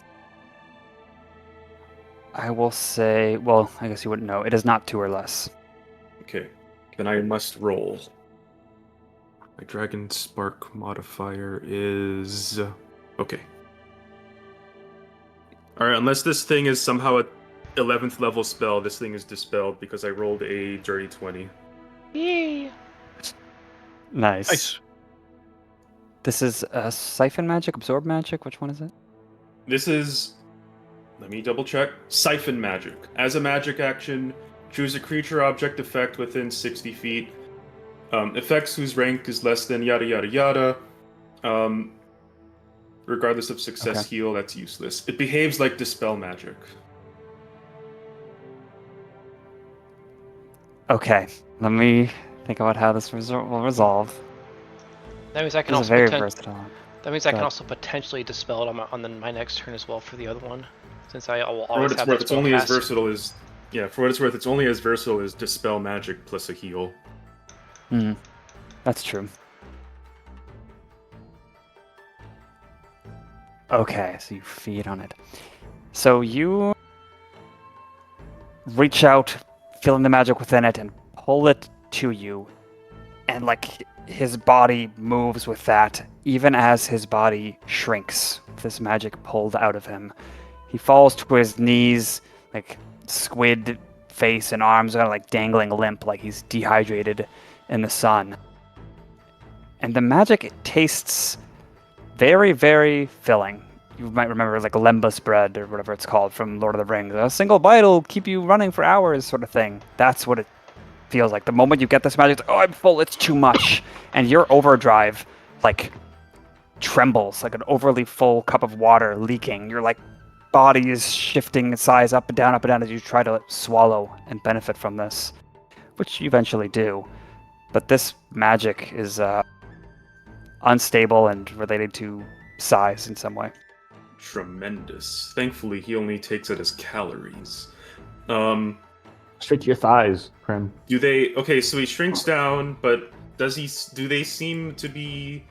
I will say, well, I guess you wouldn't know. It is not 2 or less.
Okay, then I must roll. My Dragon Spark modifier is... Okay. Alright, unless this thing is somehow a 11th level spell, this thing is dispelled because I rolled a dirty 20.
Yay!
Nice.
Nice.
This is Siphon Magic, Absorb Magic? Which one is it?
This is... Let me double check. Siphon Magic. As a magic action, choose a creature object effect within 60 feet. Effects whose rank is less than yada yada yada. Regardless of success,
Okay.
heal, that's useless. It behaves like Dispel Magic.
Okay, let me think about how this will resolve.
That means I can
This is
also
very
poten-
versatile.
That means I
Go
can
ahead.
also potentially dispel it on my next turn as well for the other one, since I will
For what
always
it's
have
worth,
that
it's
spell
only as
cast.
versatile as... Yeah, for what it's worth, it's only as versatile as Dispel Magic plus a heal.
That's true. Okay, so you feed on it. So you reach out, feeling the magic within it, and pull it to you. And like his body moves with that, even as his body shrinks with this magic pulled out of him. He falls to his knees, like squid face and arms are like dangling limp, like he's dehydrated in the sun. And the magic tastes very, very filling. You might remember like lembas bread or whatever it's called from Lord of the Rings. A single bite will keep you running for hours, sort of thing. That's what it feels like. The moment you get this magic, it's like, oh, I'm full, it's too much. And your overdrive, like, trembles like an overly full cup of water leaking. Your, like, body is shifting in size up and down as you try to swallow and benefit from this, which you eventually do. But this magic is unstable and related to size in some way.
Tremendous. Thankfully, he only takes it as calories.
Straight to your thighs, Crim.
Do they... Okay, so he shrinks down, but do they seem to be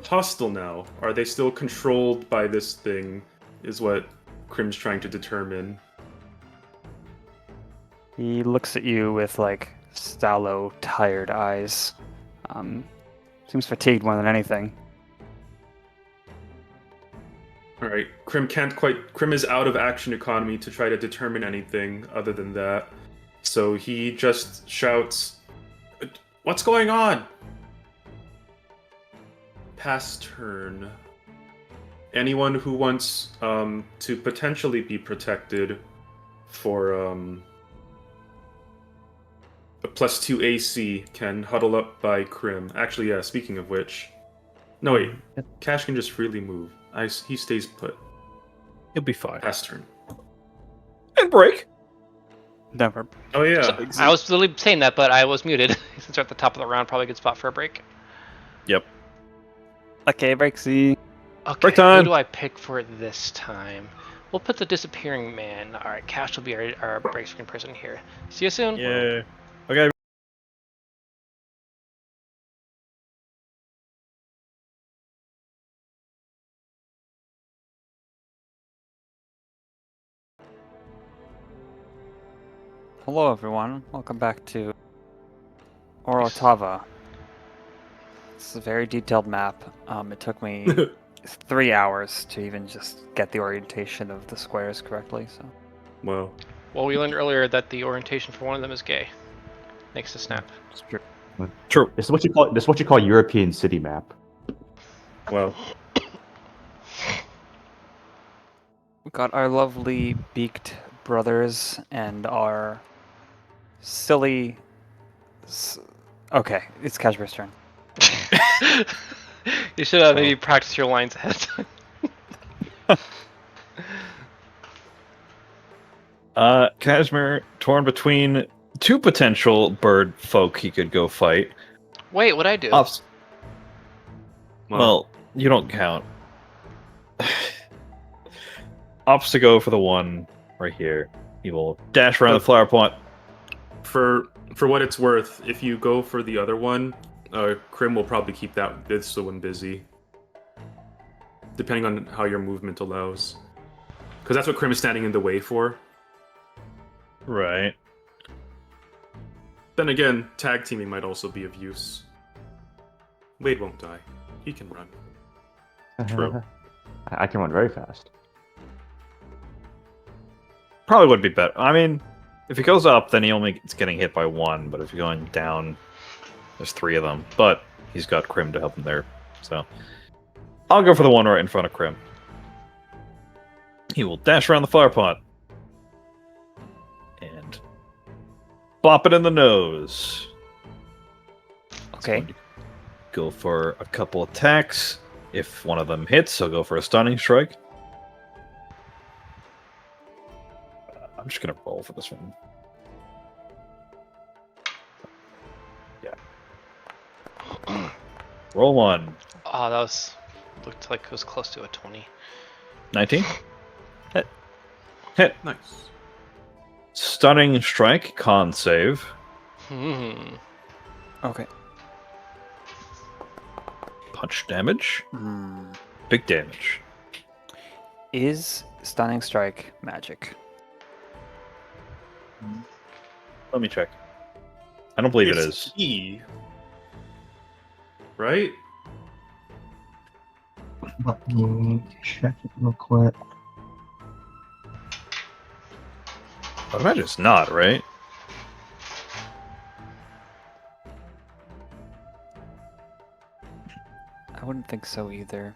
hostile now? Are they still controlled by this thing, is what Crim's trying to determine.
He looks at you with, like, sallow, tired eyes. Seems fatigued more than anything.
Alright, Crim is out of action economy to try to determine anything other than that. So he just shouts, "What's going on?" Pass turn. Anyone who wants to potentially be protected for a +2 AC can huddle up by Crim. Actually, yeah, speaking of which... No, wait. Cash can just freely move. He stays put.
He'll be fine.
Pass turn.
And break.
Never.
Oh, yeah.
So, I was literally saying that, but I was muted. Since we're at the top of the round, probably a good spot for a break.
Yep.
Okay, Breaksy.
Okay,
Break time.
who do I pick for this time? We'll put the Disappearing Man. Alright, Cash will be our break screen person here. See you soon.
Yeah. Okay.
Hello, everyone. Welcome back to Orotava. It's a very detailed map. It took me 3 hours to even just get the orientation of the squares correctly. So
Well,
Well, we learned earlier that the orientation for one of them is gay. Next to snap.
it's true.
True.
This is what you call European city map.
well,
We got our lovely beaked brothers and our silly. Okay, it's Kashmir's turn.
You should have maybe practice your lines ahead of time.
Kashmir torn between two potential bird folk he could go fight.
Wait, what'd I do?
Well, you don't count. Opts to go for the one right here. He will dash around the flower pot.
for what it's worth, if you go for the other one, Crim will probably keep this one busy, depending on how your movement allows. Because that's what Crim is standing in the way for.
Right.
Then again, tag teaming might also be of use. Wade won't die. He can run.
True.
I can run very fast.
Probably would be better. I mean, if he goes up, then he only gets getting hit by one. But if you're going down, there's 3 of them. But he's got Crim to help him there. So I'll go for the one right in front of Crim. He will dash around the flower pot. And bop it in the nose.
Okay.
Go for a couple attacks. If one of them hits, he'll go for a stunning strike. I'm just gonna roll for this one. Yeah. Roll 1.
Oh, that looked like it was close to a 20.
19. Hit. Hit.
Nice.
Stunning strike. Con save.
Okay.
Punch damage.
Hmm.
Big damage.
Is stunning strike magic?
Let me check. I don't believe it
It's
is.
E. Right?
Let me check it real quick.
I imagine it's not, right?
I wouldn't think so either.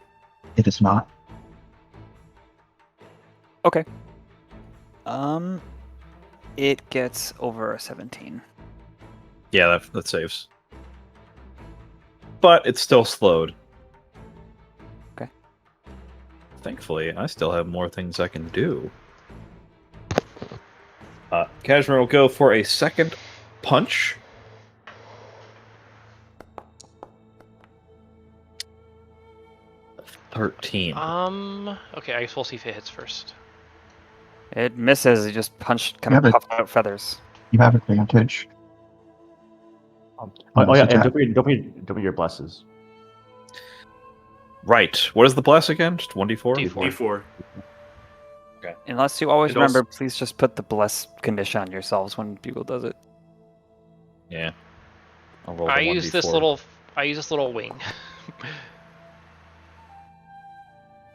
It is not.
Okay. It gets over a 17.
Yeah, that saves. But it's still slowed.
Okay.
Thankfully, I still have more things I can do. Kashmir will go for a second punch. $13.
Okay, I guess we'll see if it hits first.
It misses. He just punched, kind
Yeah,
of
but-
puffed out feathers.
You have advantage.
Oh
on
yeah,
this
and
attack.
don't be your blesses.
Right. What is the bless again? Just 1d4?
D4.
D4.
Unless you always
It
remember,
also-
please just put the bless condition on yourselves when Bugle does it.
Yeah. I'll roll
I
the
use this
1d4.
little wing.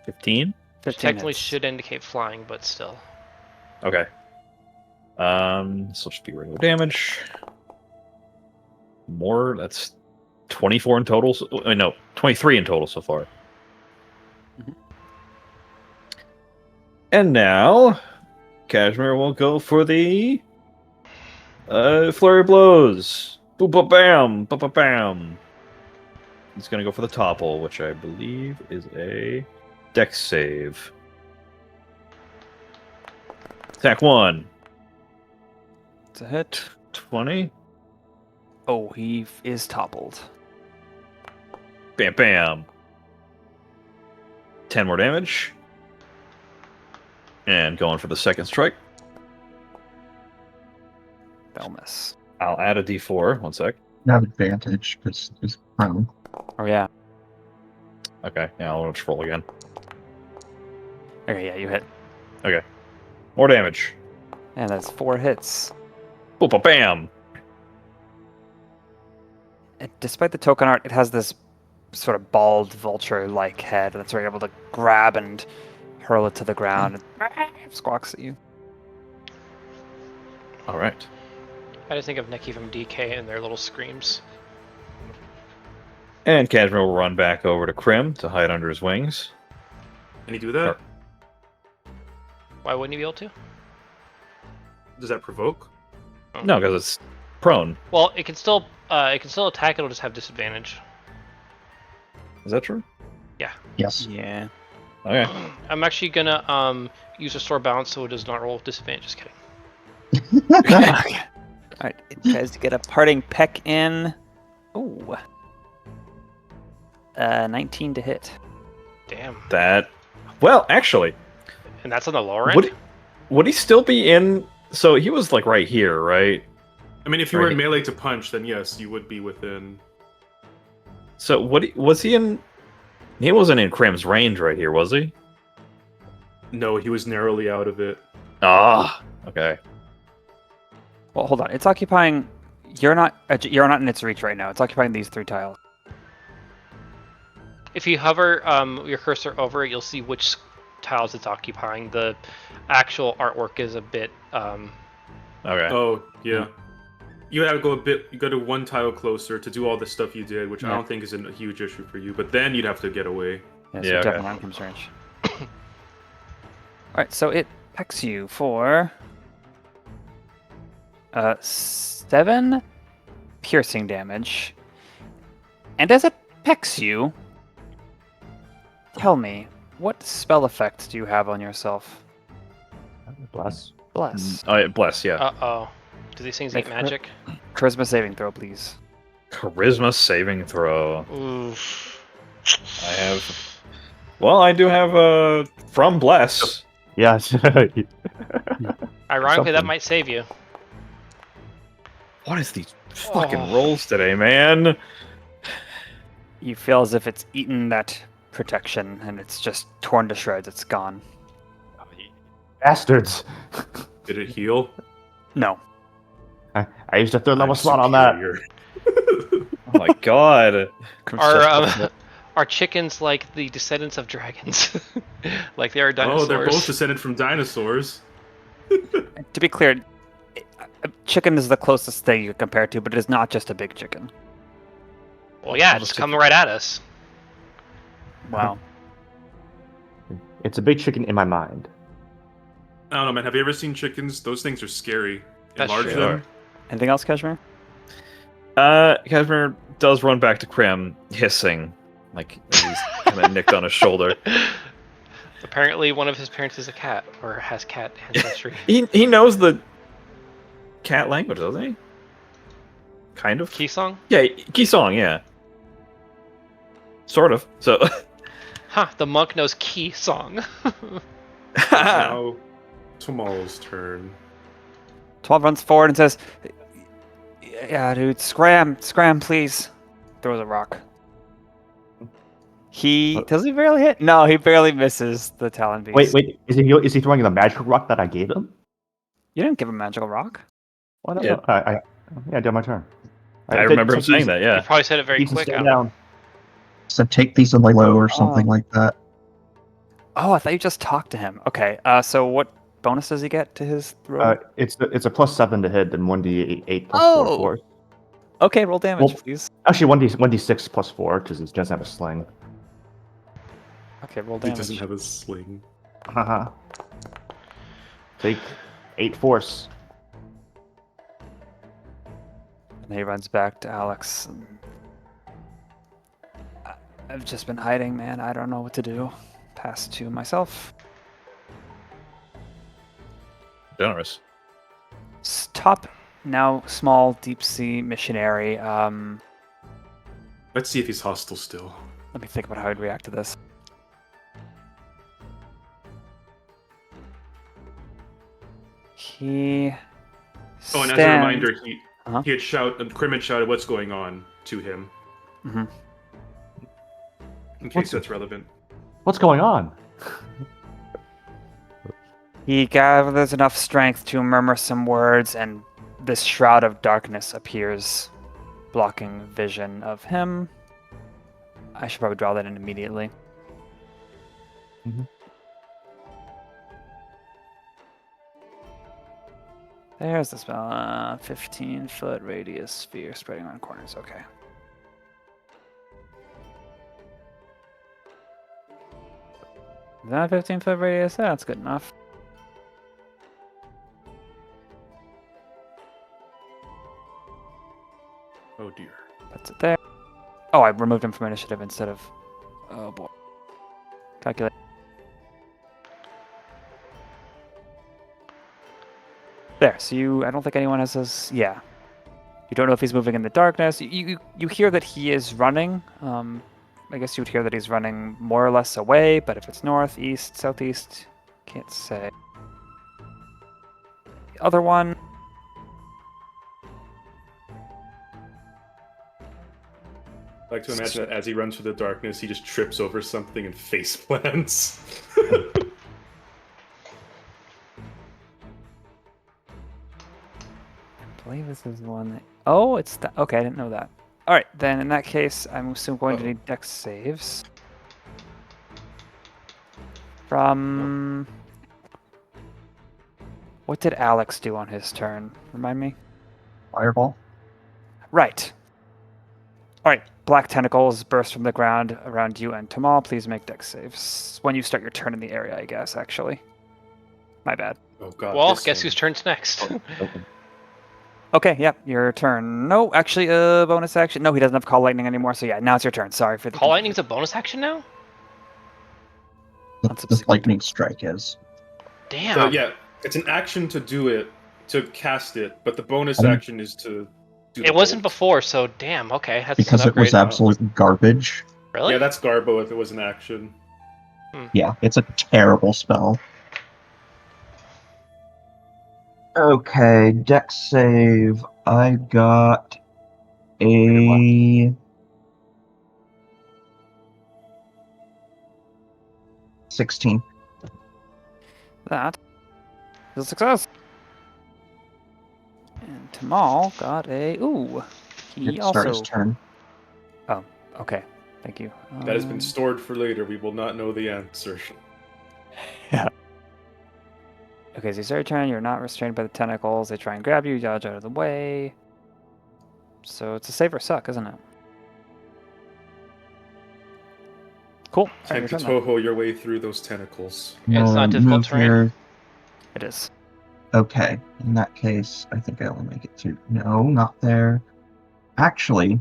15?
15
Technically
hits.
should indicate flying, but still.
Okay. This will just be regular damage. More, that's 24 in total. No, 23 in total so far.
Mhm.
And now, Kashmir will go for the flurry of blows. Boop, ba bam, ba ba bam. He's gonna go for the topple, which I believe is a dex save. Attack 1.
It's a hit.
20.
Oh, he is toppled.
Bam, bam. 10 more damage. And going for the second strike.
That'll miss.
I'll add a d4. 1 sec.
You have advantage because it's prone.
Oh, yeah.
Okay, now I'll just roll again.
Okay, yeah, you hit.
More damage.
And that's 4 hits.
Boop, ba bam.
And despite the token art, it has this sort of bald vulture-like head that's you're able to grab and hurl it to the ground. It squawks at you.
All right.
I just think of Neki from DK and their little screams.
And Casimir will run back over to Crim to hide under his wings.
Can he do that?
Why wouldn't he be able to?
Does that provoke?
No, because it's prone.
Well, it can still attack. It'll just have disadvantage.
Is that true?
Yes.
Yeah.
Okay.
I'm actually gonna use Restore Balance so it does not roll with disadvantage. Just kidding.
Alright, it tries to get a parting peck in. Ooh. 19 to hit.
Damn.
That. Well, actually,
And that's on the lower end.
would he still be in? So he was like right here, right?
I mean, if you were in melee to punch, then yes, you would be within.
So was he in? He wasn't in Crim's range right here, was he?
No, he was narrowly out of it.
Ah, okay.
Well, hold on. It's occupying. You're not in its reach right now. It's occupying these 3 tiles.
If you hover your cursor over it, you'll see which tiles it's occupying. The actual artwork is a bit.
Okay.
Oh yeah, you gotta go a bit. You go to one tile closer to do all the stuff you did, which I
Yeah.
don't think is a huge issue for you. But then you'd have to get away.
Yeah, so
Yeah, okay.
definitely on Crim's range. Alright, so it pecks you for 7 piercing damage. And as it pecks you, tell me, what spell effect do you have on yourself?
Bless.
Bless.
Oh, yeah, bless, yeah.
Uh-oh. Do these things eat
Make
magic?
Charisma saving throw, please.
Charisma saving throw.
Oof.
I have. Well, I do have from bless.
Yes.
Ironically, that
Something.
might save you.
What is these fucking
Oh.
rolls today, man?
You feel as if it's eaten that protection and it's just torn to shreds. It's gone.
Bastards.
Did it heal?
No.
I used a 3rd level
I'm
slot on that.
superior.
Oh my god.
Are chickens like the descendants of dragons? Like they are
Oh,
dinosaurs?
they're both descended from dinosaurs.
To be clear, a chicken is the closest thing you compare it to, but it is not just a big chicken.
Well, yeah,
I'll
just
just
come right at us.
Wow.
It's a big chicken in my mind.
I don't know, man. Have you ever seen chickens? Those things are scary.
That's
Enlarge
true.
them.
Anything else, Kashmir?
Casimir does run back to Crim, hissing, like he's kind of nicked on his shoulder.
Apparently, one of his parents is a cat, or has cat ancestry.
He knows the cat language, doesn't he? Kind of.
Key song?
Yeah, Kisong, yeah. Sort of. So.
Huh, the monk knows key song.
Now, tomorrow's turn.
12 runs forward and says, "Yeah, dude, scram, please." Throws a rock. Does he barely hit? No, he barely misses the Talon Beast.
Wait. Is he throwing the magical rock that I gave him?
You didn't give him magical rock.
Well, I
Yeah.
don't know. I did my turn.
I remember him saying that,
You
yeah.
probably said it very
He can
quick.
stay
Alan.
down.
So take these away low or something like that.
Oh, I thought you just talked to him. Okay, so what bonus does he get to his throw?
It's a +7 to hit and 1d8 plus
Oh!
4.
Okay, roll damage,
well-
please.
Actually, 1d6 plus 4 because he doesn't have a sling.
Okay, roll
He
damage.
doesn't have a sling.
Haha. Take 8 force.
And he runs back to Alex. I've just been hiding, man. I don't know what to do. Pass to myself.
Generous.
Top now small deep sea missionary.
Let's see if he's hostile still.
Let me think about how I'd react to this. He.
Oh, and as a
stands-
reminder,
Uh-huh.
he had Crim had shouted what's going on to him.
Mhm.
In case that's relevant.
What's going on?
He gathers enough strength to murmur some words, and this shroud of darkness appears, blocking vision of him. I should probably draw that in immediately.
Mhm.
There's the spell. 15-foot radius sphere spreading around corners. Okay. Is that a 15-foot radius? Yeah, that's good enough.
Oh dear.
That's it there. Oh, I removed him from initiative instead of... Oh boy. Calculate. There, so you... I don't think anyone has this... Yeah. You don't know if he's moving in the darkness. You hear that he is running. I guess you would hear that he's running more or less away, but if it's north, east, southeast, can't say. The other one...
I like to imagine that as he runs through the darkness, he just trips over something and face plants.
I believe this is the one that... Oh, it's the... Okay, I didn't know that. Alright, then in that case, I'm still going to need dex saves. From... What did Alex do on his turn? Remind me?
Fireball.
Right. Alright, black tentacles burst from the ground around you and Tamal. Please make dex saves. When you start your turn in the area, I guess, actually. My bad.
Oh god.
Well,
this
guess
thing.
whose turn's next?
Okay, yep, your turn. No, actually, bonus action. No, he doesn't have Call Lightning anymore, so yeah, now it's your turn. Sorry for the
Call Lightning's a bonus action now?
The
Unsubsequent.
lightning strike is.
Damn.
So yeah, it's an action to do it, to cast it, but the bonus
I mean-
action is to do the
It wasn't
bolt.
before, so damn. Okay, that's
Because
an
it was
upgrade.
absolute garbage.
Really?
Yeah, that's Garbo if it was an action.
Yeah, it's a terrible spell. Okay, dex save. I got a 16.
That is a success. And Tamal got a... Ooh. He
Didn't start his
also...
turn.
Oh, okay. Thank you.
That has been stored for later. We will not know the answer.
Okay, so you start your turn, you're not restrained by the tentacles, they try and grab you, dodge out of the way. So it's a save or suck, isn't it? Cool.
Time
Alright,
to
your turn then.
Toho your way through those tentacles.
It's not difficult
Move
terrain?
here.
It is.
Okay, in that case, I think I only make it to... No, not there. Actually...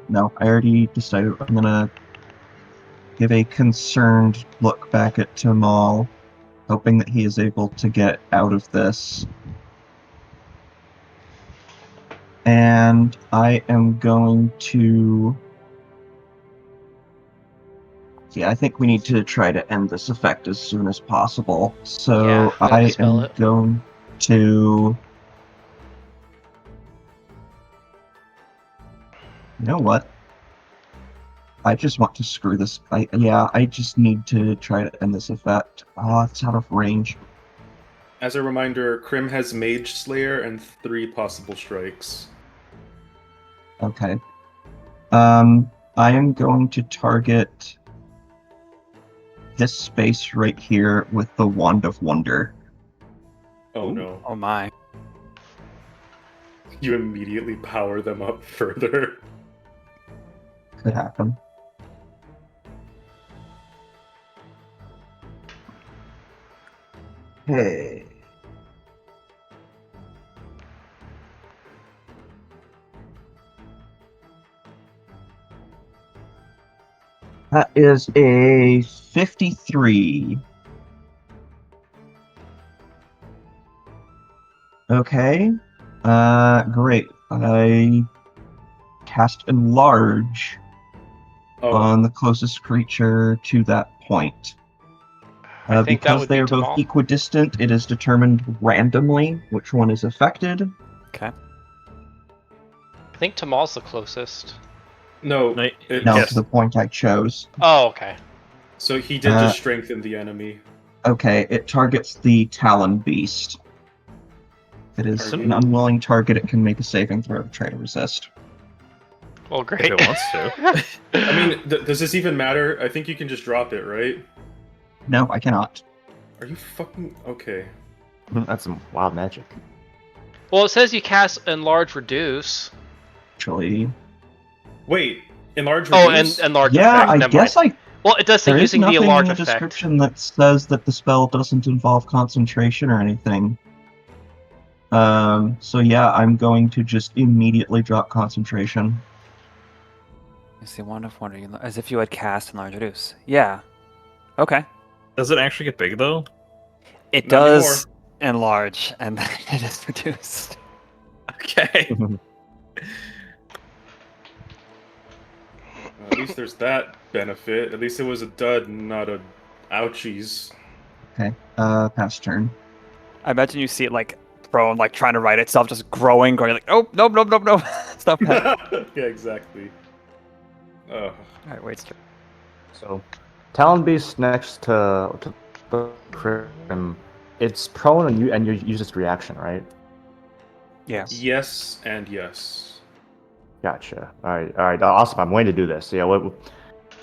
No, I already decided I'm gonna give a concerned look back at Tamal, hoping that he is able to get out of this. And I am going to... Yeah, I think we need to try to end this effect as soon as possible. So
Yeah, gotta
I
dispel
am
it.
going to... You know what? I just want to screw this. I just need to try to end this effect. Oh, it's out of range.
As a reminder, Crim has Mage Slayer and 3 possible strikes.
Okay. I am going to target this space right here with the Wand of Wonder.
Oh
Ooh.
no.
Oh my.
You immediately power them up further.
Could happen. Hey. That is a 53. Okay. Great. I cast Enlarge
Oh,
on the closest creature to that point.
I think that
Because
would
they
be
are both
Tamal.
equidistant, it is determined randomly which one is affected.
Okay.
I think Tamal's the closest.
no.
No,
No,
Yes.
to the point I chose.
Oh, okay.
So he did just strengthen the enemy.
Okay, it targets the Talon Beast. If it is
Are you-
an unwilling target, it can make a saving throw to try to resist.
Well, great.
If it wants to.
I mean, does this even matter? I think you can just drop it, right?
No, I cannot.
Are you fucking okay?
That's some wild magic.
Well, it says you cast Enlarge Reduce.
Actually,
Wait, enlarge
Oh,
reduce?
and Enlarge
yeah,
Effect.
I
Never
guess
mind. Well, it does say
there is
using the
nothing
Enlarge
in the
Effect.
description that says that the spell doesn't involve concentration or anything. So yeah, I'm going to just immediately drop concentration.
You see, Wand of Wonder, as if you had cast Enlarge Reduce. Yeah. Okay.
Does it actually get big though?
It
Not
does enlarge, and then it is reduced.
Okay.
At least there's that benefit. At least it was a dud, not a ouchies.
Okay, pass turn.
I imagine you see it like prone, like trying to right itself, just growing, like, oh, nope, nope, nope, nope. Stop that.
Yeah, exactly. Oh.
Alright, wait. Straight.
So, Talon Beast next to Crim, it's prone and you use its reaction, right?
Yeah.
Yes and yes.
Gotcha. All right, awesome. I'm waiting to do this. Yeah,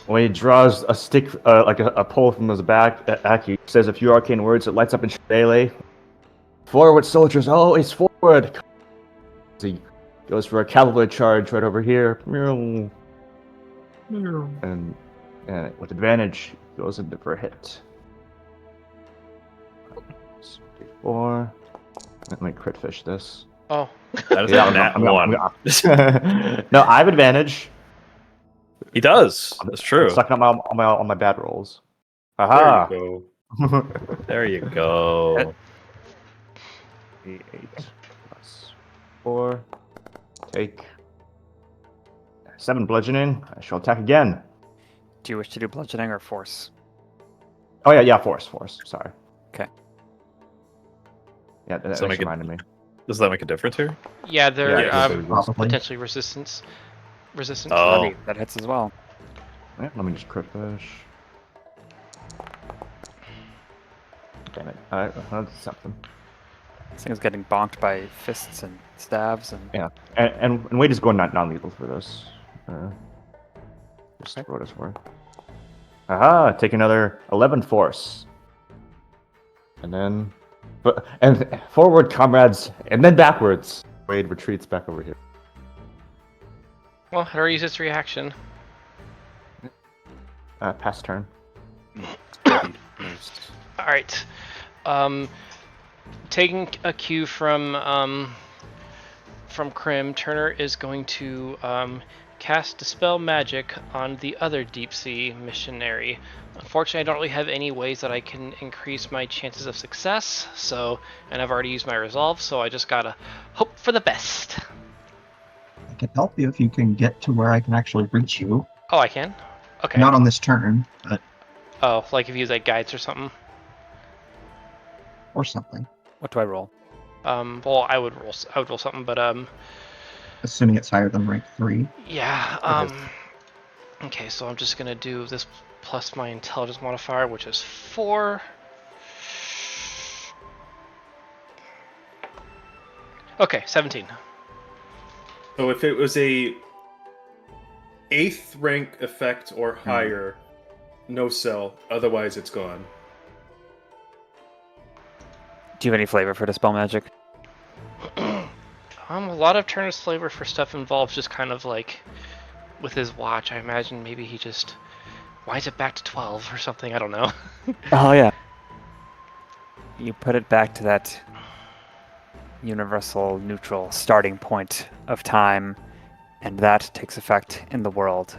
when he draws a stick, like a pole from his back, he says a few arcane words. It lights up in melee. Forward, soldiers, always forward. He goes for a cavalry charge right over here, and with advantage goes in for a hit. 4. Let me crit fish this.
Oh.
That is
Yeah,
a nat one.
No, I have advantage.
He does. That's true.
I'm sucking up on my bad rolls.
There
Aha!
you go.
There you go.
8 plus 4. Take 7 bludgeoning. I shall attack again.
Do you wish to do bludgeoning or force?
Oh yeah, force. Sorry.
Okay.
Yeah, that
So
just
make it-
reminded me.
Does that make a difference here?
Yeah, they're
Yeah,
Probably.
potentially resistant.
Oh.
That hits as well.
Yeah, let me just crit fish. Damn it! Alright, that's something.
This thing is getting bonked by fists and stabs and.
Yeah, and Wade is going non-lethal for this. Just
Okay.
for what it's worth. Aha! Take another 11 force. And then... And forward, comrades, and then backwards. Wade retreats back over here.
Well, how do I use its reaction?
Pass turn.
Alright. Taking a cue from Crim, Turner is going to cast Dispel Magic on the other Deep Sea missionary. Unfortunately, I don't really have any ways that I can increase my chances of success, and I've already used my resolve, so I just gotta hope for the best.
I can help you if you can get to where I can actually reach you.
Oh, I can? Okay.
Not on this turn, but
Oh, like if you use like guides or something?
or something.
What do I roll?
Well, I would roll something, but
Assuming it's higher than rank 3.
yeah, okay, so I'm just gonna do this plus my intelligence modifier, which is 4. Okay, 17.
So if it was a 8th rank effect or higher, no sell. Otherwise, it's gone.
Do you have any flavor for Dispel Magic?
A lot of Turner's flavor for stuff involves just kind of like with his watch. I imagine maybe he just winds it back to 12 or something. I don't know.
Oh, yeah. You put it back to that universal neutral starting point of time, and that takes effect in the world.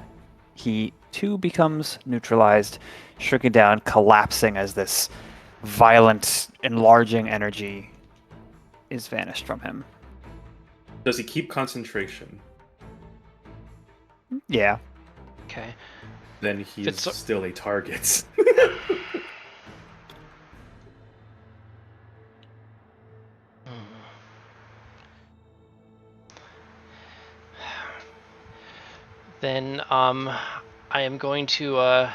He too becomes neutralized, shrinking down, collapsing as this violent, enlarging energy is vanished from him.
Does he keep concentration?
Yeah.
Okay.
Then he's
It's-
still a target.
Then I am going to I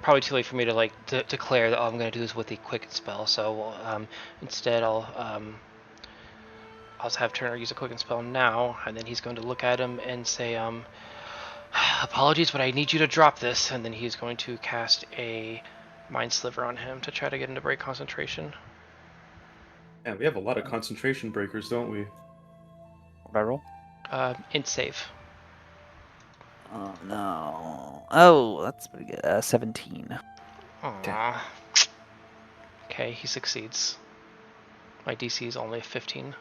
probably too late for me to like declare that I'm going to do this with the quicken spell. So instead, I'll just have Turner use a quicken spell now, and then he's going to look at him and say, apologies, but I need you to drop this. And then he's going to cast a Mind Sliver on him to try to get him to break concentration.
Yeah, we have a lot of concentration breakers, don't we?
What I roll?
Int save.
Oh no. Oh, that's pretty good. 17.
Aww. Okay, he succeeds. My DC is only 15.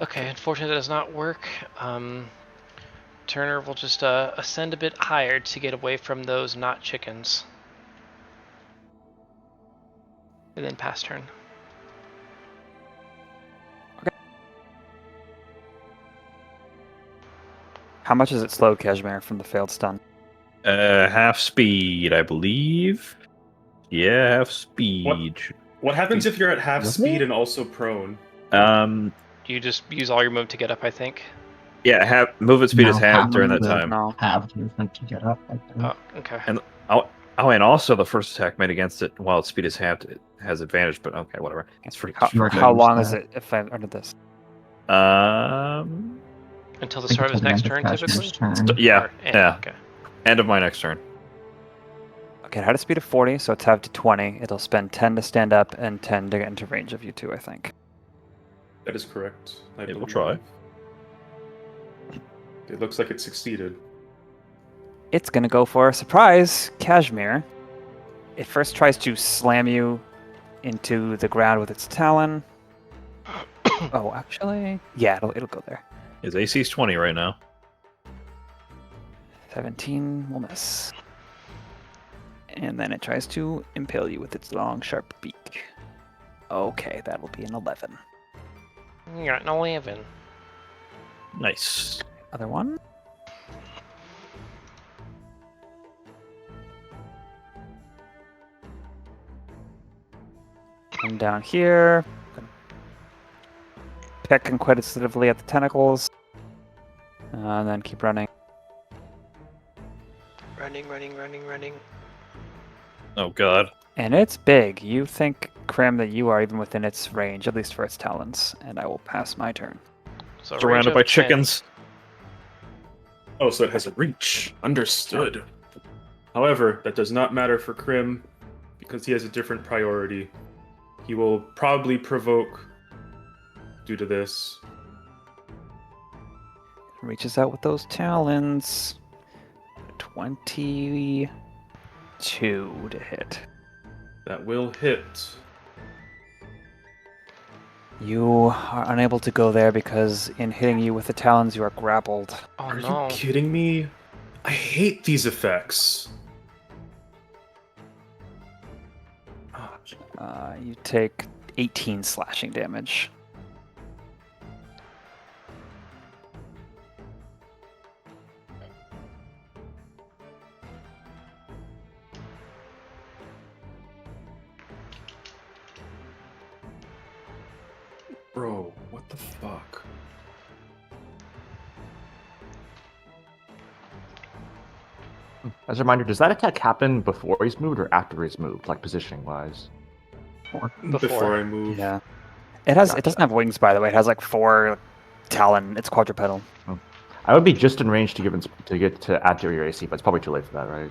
Okay, unfortunately that does not work. Turner will just ascend a bit higher to get away from those not chickens. And then pass turn.
How much is it slowed Kashmir from the failed stun?
Half speed, I believe. Yeah, half speed.
What happens if you're at half
Doesn't
speed
it?
and also prone?
You just use all your move to get up, I think.
Yeah, movement speed is
No,
halved during that
half
time.
No.
Have movement to get up. I think.
Oh, okay.
And oh, and also the first attack made against it while its speed is halved, it has advantage. But okay, whatever. It's pretty.
How long is it if I entered this?
Until the
I think
start of his
until
next
the
turn,
end of
typically?
Kashmir's turn.
Yeah,
Or end,
yeah.
Okay.
End of my next turn.
Okay, it had a speed of 40, so it's halved to 20. It'll spend 10 to stand up and 10 to get into range of you two, I think.
That is correct. I
It will
believe.
try.
It looks like it succeeded.
It's gonna go for a surprise, Kashmir. It first tries to slam you into the ground with its talon. Oh, actually, yeah, it'll go there.
His AC is 20 right now.
17 will miss. And then it tries to impale you with its long, sharp beak. Okay, that'll be an 11.
You're at an 11.
Nice.
Other one? Come down here. Peck inquisitively at the tentacles. And then keep running.
Running.
Oh god.
And it's big. You think, Crim, that you are even within its range, at least for its talons. And I will pass my turn.
So a range
Surrounded
of
by
10.
chickens.
Oh, so it has a reach. Understood. However, that does not matter for Crim because he has a different priority. He will probably provoke due to this.
Reaches out with those talons. 22 to hit.
That will hit.
You are unable to go there because in hitting you with the talons, you are grappled.
Oh
Are
no.
you kidding me? I hate these effects.
You take 18 slashing damage.
Bro, what the fuck?
As a reminder, does that attack happen before he's moved or after he's moved, like positioning wise?
Before I move.
Yeah. It doesn't have wings, by the way. It has like 4 talon. It's quadrupedal.
I would be just in range to get to add to your AC, but it's probably too late for that, right?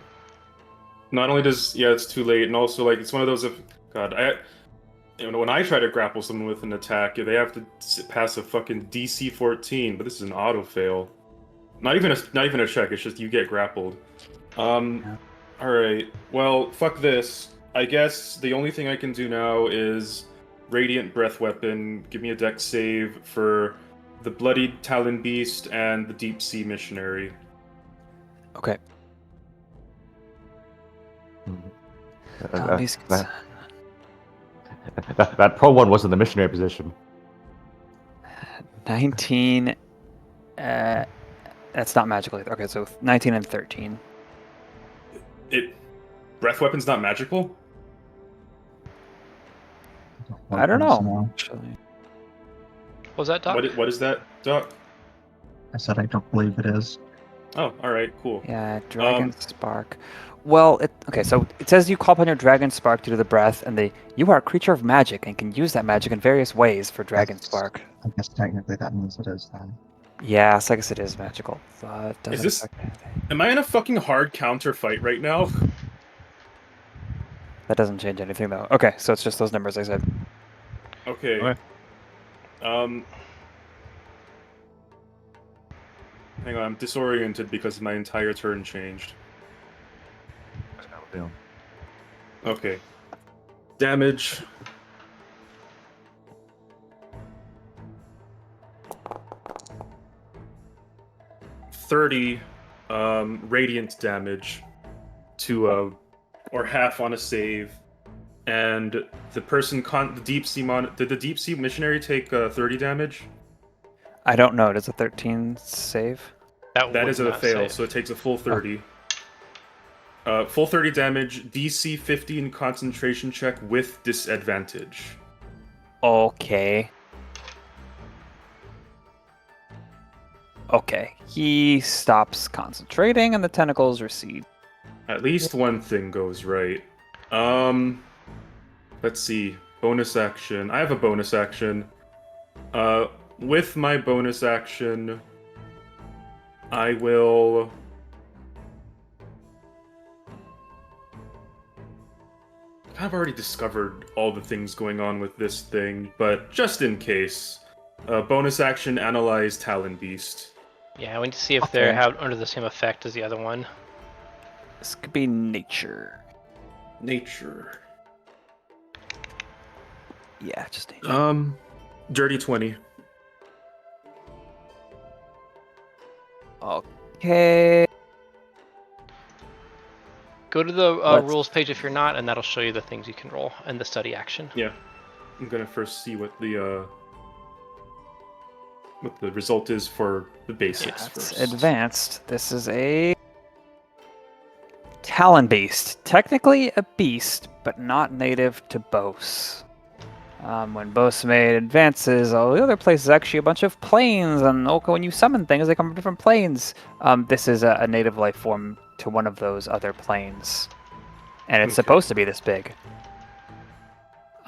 Not only does it's too late, and also like it's one of those of when I try to grapple someone with an attack, they have to pass a fucking DC 14, but this is an auto fail. Not even a check. It's just you get grappled. All right. Well, fuck this. I guess the only thing I can do now is Radiant Breath Weapon. Give me a dex save for the Bloodied Talon Beast and the Deep Sea Missionary.
Okay.
That pro one was in the missionary position.
19. That's not magical either. Okay, so 19 and 13.
Breath Weapon's not magical?
I don't know.
No.
Actually.
What was that, Doc?
What is that, Doc?
I said I don't believe it is.
Oh, all right, cool.
Yeah, Dragon Spark. Well, okay, so it says you call upon your dragon spark due to the breath, and you are a creature of magic and can use that magic in various ways for dragon
That's-
spark.
I guess technically that means it is then.
Yeah, so I guess it is magical. It doesn't
this-
affect anything.
Am I in a fucking hard counter fight right now?
That doesn't change anything though. Okay, so it's just those numbers I said.
Okay.
Okay.
Hang on, I'm disoriented because my entire turn changed. Okay. Damage. $30 radiant damage to or half on a save. And the person the deep sea did the deep sea missionary take 30 damage?
I don't know. Does a 13 save?
That
would
is a
not
fail,
save.
so it takes a full 30. Full 30 damage, DC 15 concentration check with disadvantage.
Okay. Okay. He stops concentrating and the tentacles recede.
At least one thing goes right. Let's see. Bonus action. I have a bonus action. With my bonus action, I will... I've already discovered all the things going on with this thing, but just in case, bonus action, analyze Talon Beast.
Yeah, we need to see if
Okay.
they're under the same effect as the other one.
This could be nature.
Nature.
Yeah, just nature.
Dirty 20.
Okay.
Go to the
Let's-
rules page if you're not, and that'll show you the things you can roll and the study action.
Yeah. I'm gonna first see what the result is for the basics
That's
first.
advanced. This is a Talon beast. Technically a beast, but not native to Bose. When Bose made advances, all the other places actually a bunch of planes, and when you summon things, they come from different planes. This is a native life form to one of those other planes, and it's
Okay.
supposed to be this big.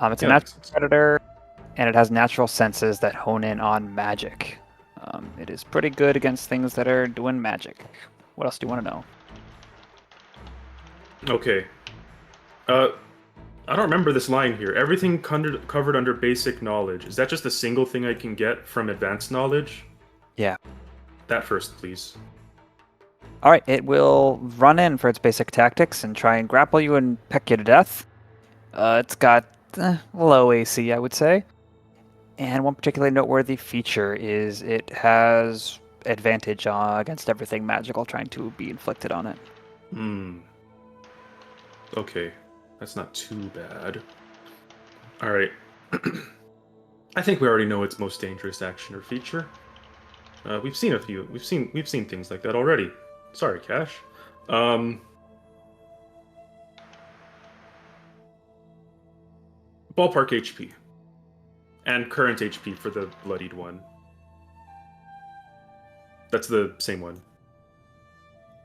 It's a
Yeah,
natural predator, and it has natural senses that hone in on magic. It is pretty good against things that are doing magic. What else do you want to know?
Okay. I don't remember this line here. Everything covered under basic knowledge. Is that just a single thing I can get from advanced knowledge?
Yeah.
That first, please.
All right, it will run in for its basic tactics and try and grapple you and peck you to death. It's got low AC, I would say. And one particularly noteworthy feature is it has advantage against everything magical trying to be inflicted on it.
Okay. That's not too bad. Alright. I think we already know its most dangerous action or feature. We've seen a few. We've seen things like that already. Sorry, Cash. Ballpark HP. And current HP for the bloodied one. That's the same one.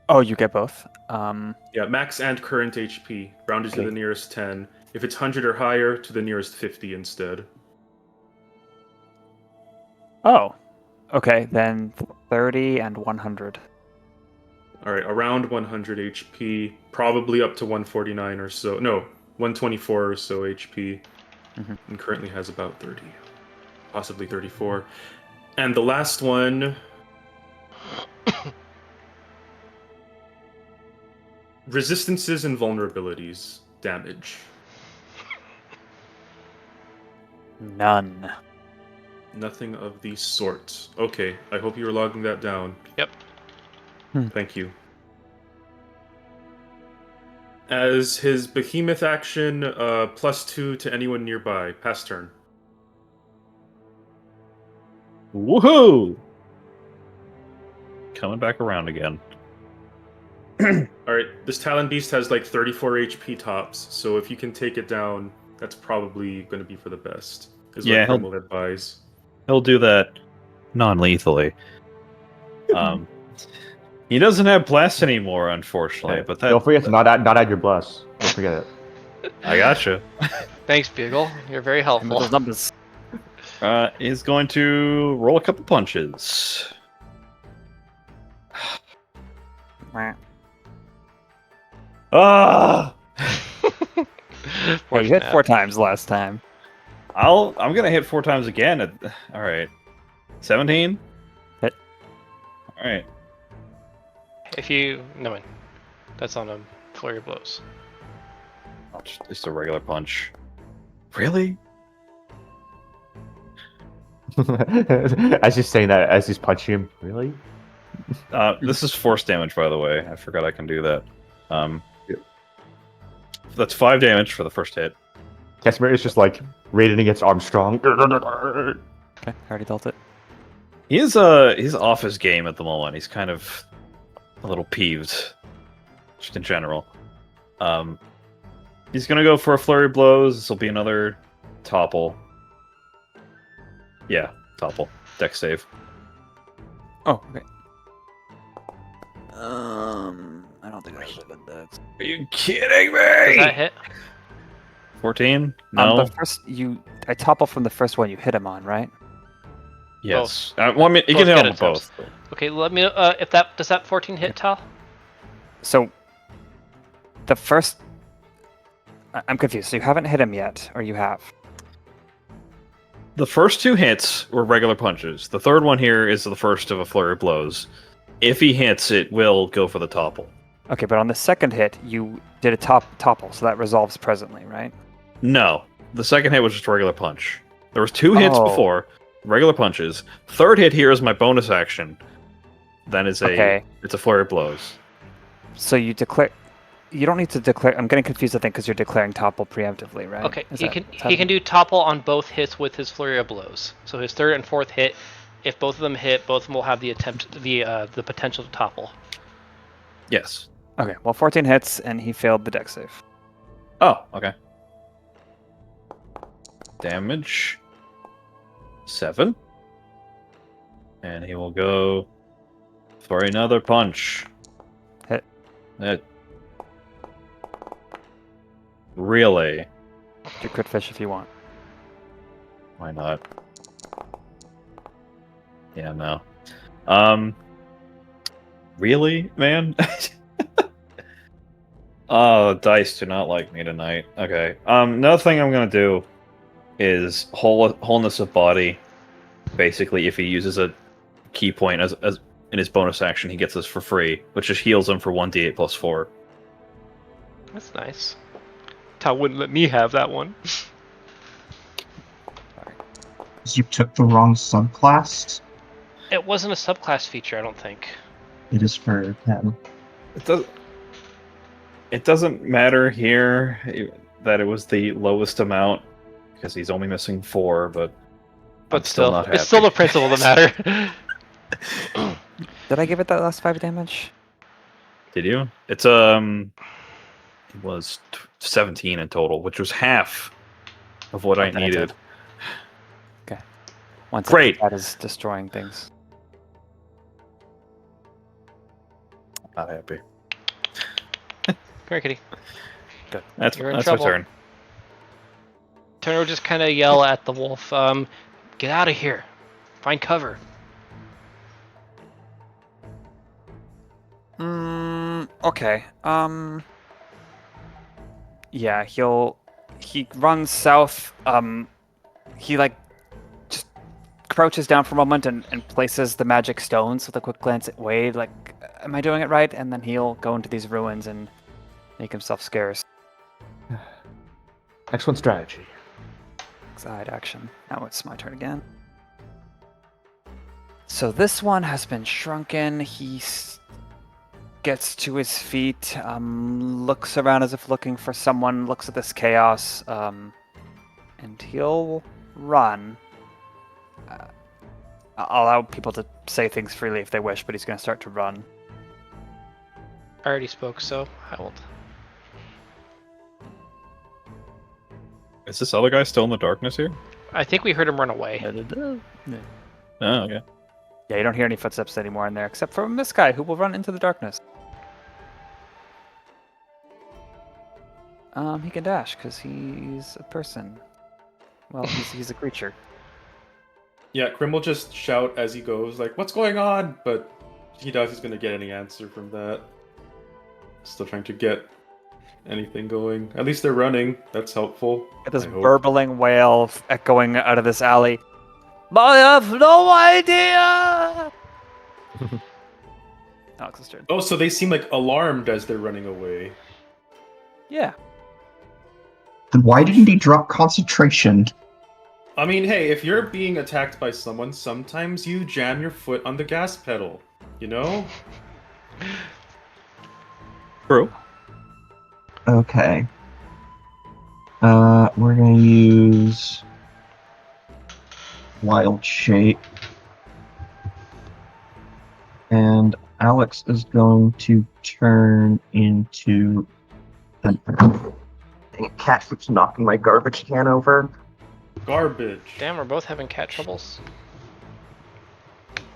Oh, you get both.
Yeah, max and current HP. Rounded to
Okay.
the nearest 10. If it's 100 or higher, to the nearest 50 instead.
Oh, okay, then 30 and 100.
Alright, around 100 HP. Probably up to 149 or so. No, 124 or so HP.
Mhm.
And currently has about 30. Possibly 34. And the last one... Resistances and vulnerabilities. Damage.
None.
Nothing of the sort. Okay, I hope you were logging that down.
Yep.
Thank you. As his behemoth action, +2 to anyone nearby. Pass turn.
Woohoo! Coming back around again.
Alright, this Talon Beast has like 34 HP tops, so if you can take it down, that's probably going to be for the best. Is
Yeah,
what Crim
he'll-
will advise.
He'll do that non-lethally. He doesn't have blast anymore, unfortunately. But that,
Don't forget to not add your bless. Don't forget it.
I gotcha.
Thanks, Bugle. You're very
And with
helpful.
those numbers.
He's going to roll a couple punches. Ah!
Well, you hit 4 times last time.
I'm gonna hit 4 times again. All right, 17.
Hit.
All right.
If you no one, that's on a flurry of blows.
Oh, just a regular punch. Really?
As he's saying that, as he's punching him, really?
This is force damage, by the way. I forgot I can do that. That's 5 damage for the first hit.
Casimir is just like rated against Armstrong.
Okay, I already dealt it.
He's off his game at the moment. He's kind of a little peeved, just in general. He's gonna go for a flurry of blows. This will be another topple. Yeah, topple. Deck save.
Oh, okay. I don't think I should have done that.
Are you kidding
Does
me?
that hit?
14? No.
The first I topple from the first one you hit him on, right?
Yes. Well, I mean, you
Both
can hit
hit
on
attempts.
both.
Okay, let me. If that does that 14 hit, Tal?
So, the first... I'm confused. So you haven't hit him yet, or you have?
The first 2 hits were regular punches. The third one here is the first of a flurry of blows. If he hits, it will go for the topple.
Okay, but on the second hit, you did a topple, so that resolves presently, right?
No. The second hit was just a regular punch. There was 2 hits
Oh.
before, regular punches. Third hit here is my bonus action. Then it's it's a flurry of blows.
So you declare... You don't need to declare... I'm getting confused, I think, because you're declaring topple preemptively, right?
Okay,
Is
he
that
can
what's
he can
happening?
do topple on both hits with his flurry of blows. So his third and fourth hit, if both of them hit, both of them will have the potential to topple.
Yes.
Okay, well, 14 hits, and he failed the deck save.
Oh, okay. Damage. 7. And he will go for another punch.
Hit.
Hit. Really?
Do crit fish if you want.
Why not? Yeah, no. Really, man? Oh, dice do not like me tonight. Okay. Another thing I'm gonna do is wholeness of body. Basically, if he uses a key point as in his bonus action, he gets this for free, which just heals him for 1d8 plus 4.
That's nice. Tal wouldn't let me have that one.
You took the wrong subclass.
It wasn't a subclass feature, I don't think.
It is for him.
It doesn't matter here that it was the lowest amount because he's only missing 4, but
But
I'm still not
it's still
happy.
the principle that matter.
Did I give it that last 5 damage?
Did you? It's it was 17 in total, which was half of what I
Then I
needed.
did. Okay. Once
Great.
that is destroying things.
Not happy.
Come here, kitty.
That's
You're in
my
trouble.
turn.
Turner will just kind of yell at the wolf, get out of here. Find cover.
Okay. Yeah, he runs south. He just crouches down for a moment and places the magic stones with a quick glance at Wade, like, am I doing it right? And then he'll go into these ruins and make himself scarce.
Excellent strategy.
Side action. Now it's my turn again. So this one has been shrunken. He gets to his feet, looks around as if looking for someone, looks at this chaos, and he'll run. I'll allow people to say things freely if they wish, but he's going to start to run.
I already spoke, so I won't.
Is this other guy still in the darkness here?
I think we heard him run away.
Oh, okay.
Yeah, you don't hear any footsteps anymore in there, except from this guy who will run into the darkness. He can dash because he's a person. Well, he's a creature.
Yeah, Crim will just shout as he goes, like, "What's going on?" But he does. He's gonna get any answer from that. Still trying to get anything going. At least they're running. That's helpful.
Get this
I hope.
burbling wail echoing out of this alley. I have no idea. Alex's turn.
Oh, so they seem like alarmed as they're running away.
Yeah.
Then why didn't he drop concentration?
I mean, hey, if you're being attacked by someone, sometimes you jam your foot on the gas pedal. You know?
True.
Okay. We're gonna use Wild Shape. And Alex is going to turn into an... Dang it, cat keeps knocking my garbage can over.
Garbage.
Damn, we're both having cat troubles.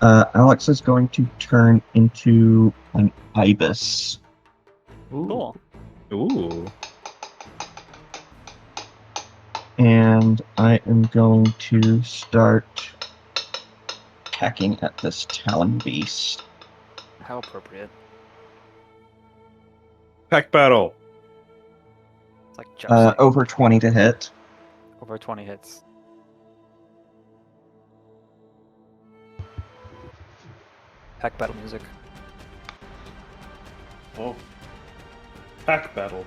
Alex is going to turn into an ibis.
Cool.
Ooh.
And I am going to start hacking at this Talon Beast.
How appropriate.
Pack battle.
It's like jousting.
Over 20 to hit.
Over 20 hits. Pack battle music.
Oh. Pack battle.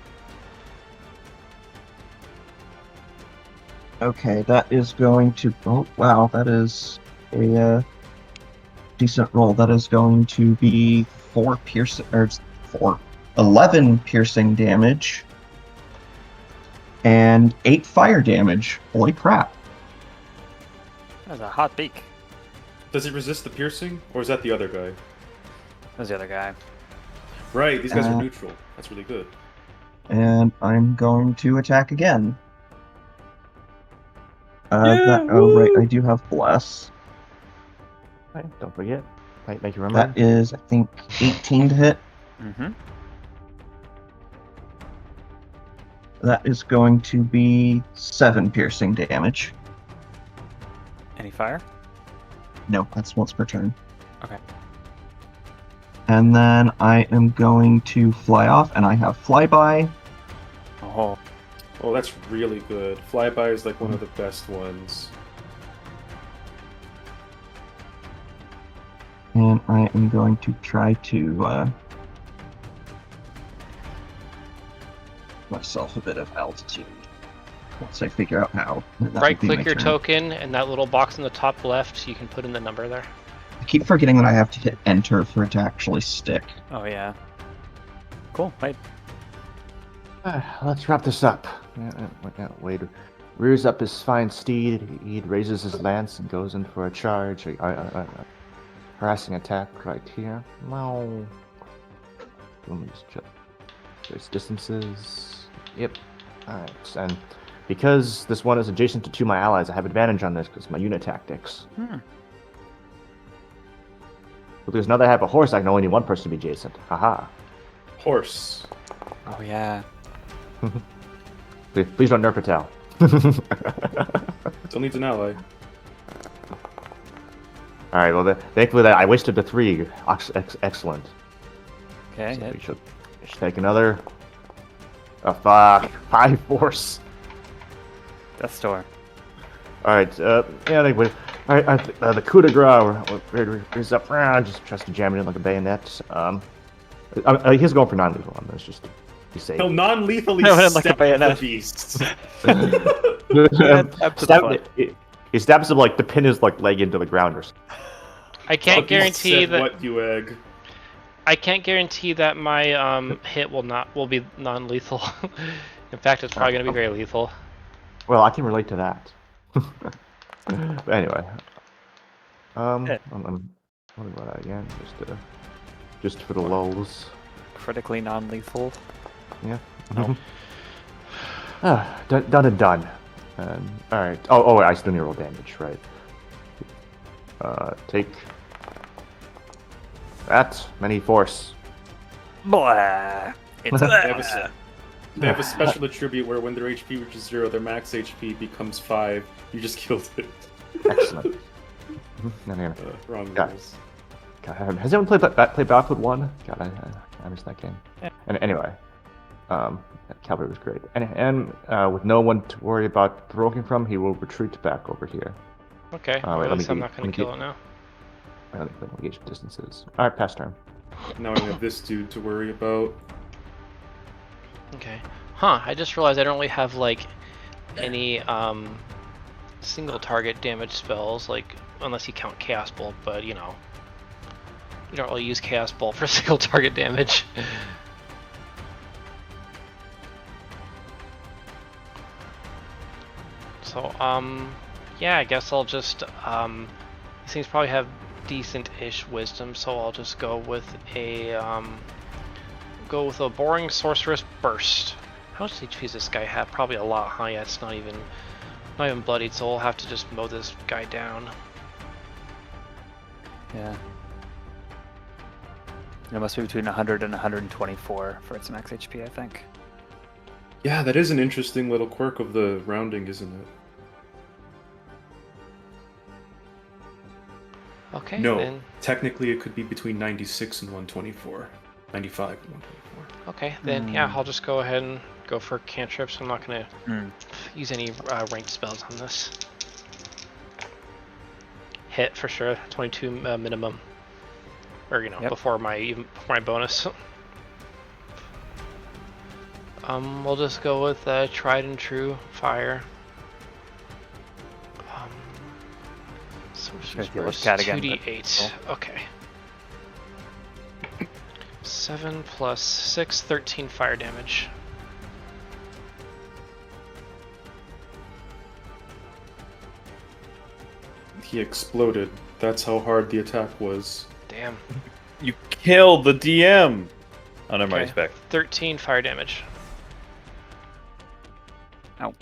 Okay, that is going to... Oh, wow, that is a decent roll. That is going to be 11 piercing damage and 8 fire damage. Holy crap.
That was a hot beak.
Does it resist the piercing? Or is that the other guy?
That was the other guy.
Right, these guys are neutral. That's really good.
And I'm going to attack again.
Yeah,
right, I do have Bless.
Right, don't forget. Make you remember.
That is, I think, 18 to hit.
Mm-hmm.
That is going to be 7 piercing damage.
Any fire?
No, that's once per turn.
Okay.
And then I am going to fly off, and I have Flyby.
Oh.
Oh, that's really good. Flyby is like one of the best ones.
And I am going to try to myself a bit of altitude once I figure out how. That
Right
would be my
click your
turn.
token, and that little box in the top left, you can put in the number there.
I keep forgetting that I have to hit enter for it to actually stick.
Oh, yeah. Cool. Wait.
Let's wrap this up. Wade rears up his fine steed. He raises his lance and goes in for a charge. Harassing attack right here. Wow. Let me just check. There's distances. Yep. Alright, and because this one is adjacent to 2 of my allies, I have advantage on this because my unit tactics. Because now that I have a horse, I can only need one person to be adjacent. Haha.
Horse.
Oh, yeah.
Please don't nerf Patel.
Still needs an ally.
Alright, well, thankfully that I wasted the 3. Excellent.
Okay.
So
hit.
we should take another. 5 force.
Death Door.
Alright, yeah, I think the coup de grace is up. Just tries to jam it in like a bayonet. He's going for non-lethal on this, just to be safe.
He'll non-lethally
No, like a
step
bayonet.
the beast.
Up to the foot.
He stabs him like to pin his leg into the ground or something.
I can't
Beast
guarantee
said,
that.
What, you egg?
I can't guarantee that my hit will be non-lethal. In fact, it's probably going to be very lethal.
Well, I can relate to that. But anyway, I'm what about that again? Just for the lulls.
Critically non-lethal.
Yeah.
Oh.
Done and done. All right. Oh, I still need to roll damage, right? Take That many force.
Blah. It's
They have a special attribute where when their HP reaches 0, their max HP becomes 5. You just killed it.
Excellent. No.
Wrong
Got it.
rules.
God, has anyone played Battlefield 1? God, I missed that game. And anyway, Cavalry was great. And with no one to worry about provoking from, he will retreat back over here.
Okay,
wait, let
at least
me
I'm
get-
not going
let
to
me
kill it now.
I don't think we gauge distances. All right, pass turn.
Now we have this dude to worry about.
Okay. Huh, I just realized I don't really have, like, any, single target damage spells, like, unless you count Chaos Bolt, but, you know. You don't really use Chaos Bolt for single target damage. So, yeah, I guess I'll just, these things probably have decent-ish wisdom, so I'll just go with a boring sorceress burst. How much HP does this guy have? Probably a lot, huh? Yeah, it's not even bloodied, so we'll have to just mow this guy down.
Yeah. It must be between 100 and 124 for its max HP, I think.
Yeah, that is an interesting little quirk of the rounding, isn't it?
Okay,
No,
then.
technically it could be between 96 and 124. 95 and 124.
Okay, then yeah, I'll just go ahead and go for cantrips. I'm not gonna use any ranked spells on this. Hit for sure, 22 minimum, or you know, before my bonus. We'll just go with tried and true fire. Sorcerer's
Sure,
Burst,
cat again,
2d8. Okay. 7 plus 6, 13 fire damage.
He exploded. That's how hard the attack was.
Damn.
You killed the DM. Under my
Okay.
respect.
13 fire damage.
Ow.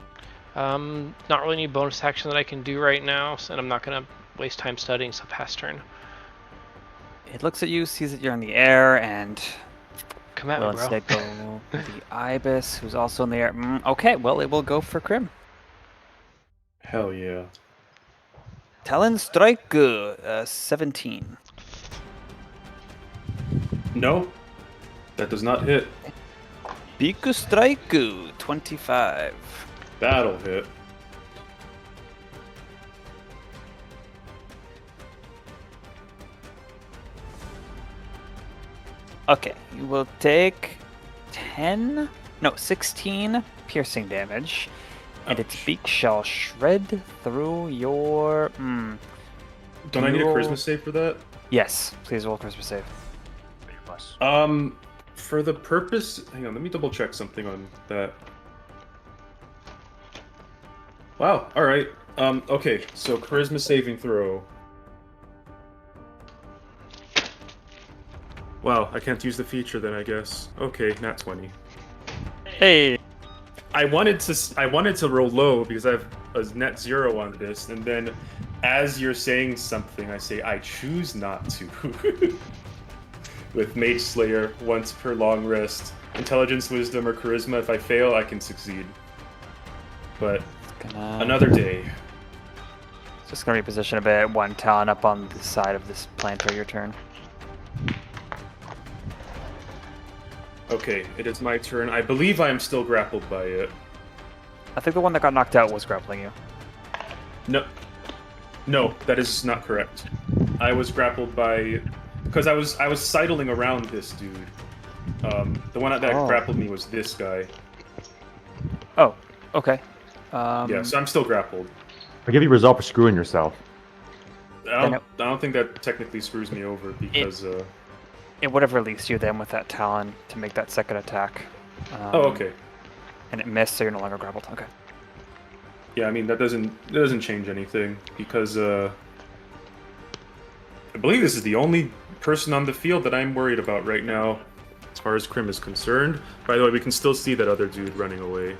Not really any bonus action that I can do right now, and I'm not gonna waste time studying, so pass turn.
It looks at you, sees that you're in the air, and
Come at
will
me, bro.
instead go for the Ibis, who's also in the air. Okay, well, it will go for Crim.
Hell yeah.
Talon Strike, 17.
No, that does not hit.
Biku Strike, 25.
That'll hit.
Okay, you will take 16 piercing damage, and its
Ouch.
beak shall shred through your.
Don't I need a
roll-
charisma save for that?
Yes, please roll charisma save.
For the purpose, hang on, let me double check something on that. Wow, alright. Okay, so charisma saving throw. Wow, I can't use the feature then, I guess. Okay, nat 20.
Hey.
I wanted to roll low because I have a net 0 on this, and then as you're saying something, I say I choose not to. With Mage Slayer, once per long rest. Intelligence, Wisdom, or Charisma. If I fail, I can succeed. But another day.
Just gonna reposition a bit. One talon up on the side of this planter. Your turn.
Okay, it is my turn. I believe I am still grappled by it.
I think the one that got knocked out was grappling you.
No, that is not correct. I was grappled by, because I was sidling around this dude. The one that grappled me was this guy.
Oh, okay.
Yeah, so I'm still grappled.
I'll give you a result for screwing yourself.
I don't think that technically screws me over because.
It would have released you then with that talon to make that second attack.
Oh, okay.
And it missed, so you're no longer grappled. Okay.
Yeah, I mean that doesn't change anything because I believe this is the only person on the field that I'm worried about right now, as far as Crim is concerned. By the way, we can still see that other dude running away.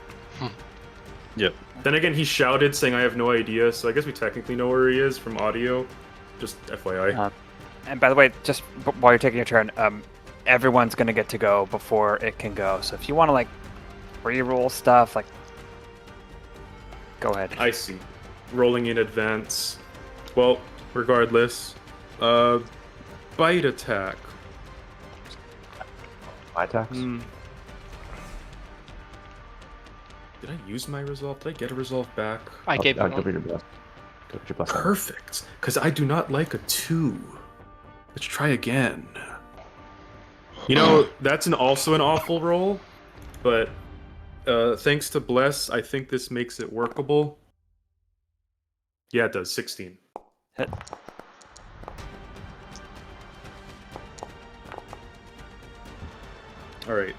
Yep.
Then again, he shouted saying I have no idea, so I guess we technically know where he is from audio. Just FYI.
And by the way, just while you're taking your turn, everyone's gonna get to go before it can go. So if you want to like re-roll stuff, like, go ahead.
I see. Rolling in advance. Well, regardless, bite attack.
My attacks.
Did I use my resolve? Did I get a resolve back?
I gave you
I'll
one.
give you your bless. Give your blessing.
Perfect. Because I do not like a 2. Let's try again. You know, that's also an awful roll, but thanks to Bless, I think this makes it workable. Yeah, it does. 16.
Hit.
Alright.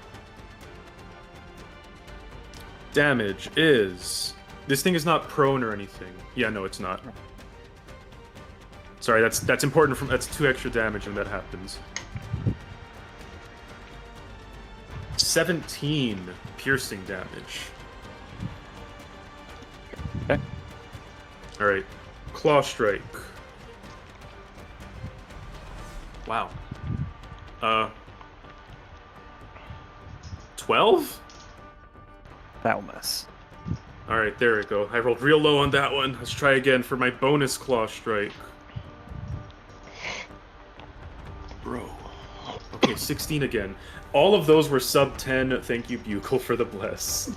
Damage is... This thing is not prone or anything. Yeah, no, it's not. Sorry, that's important. That's 2 extra damage when that happens. 17 piercing damage.
Okay.
Alright. Claw strike. Wow. 12?
That will miss.
Alright, there we go. I rolled real low on that one. Let's try again for my bonus claw strike. Bro. Okay, 16 again. All of those were sub 10. Thank you, Bugle, for the bless.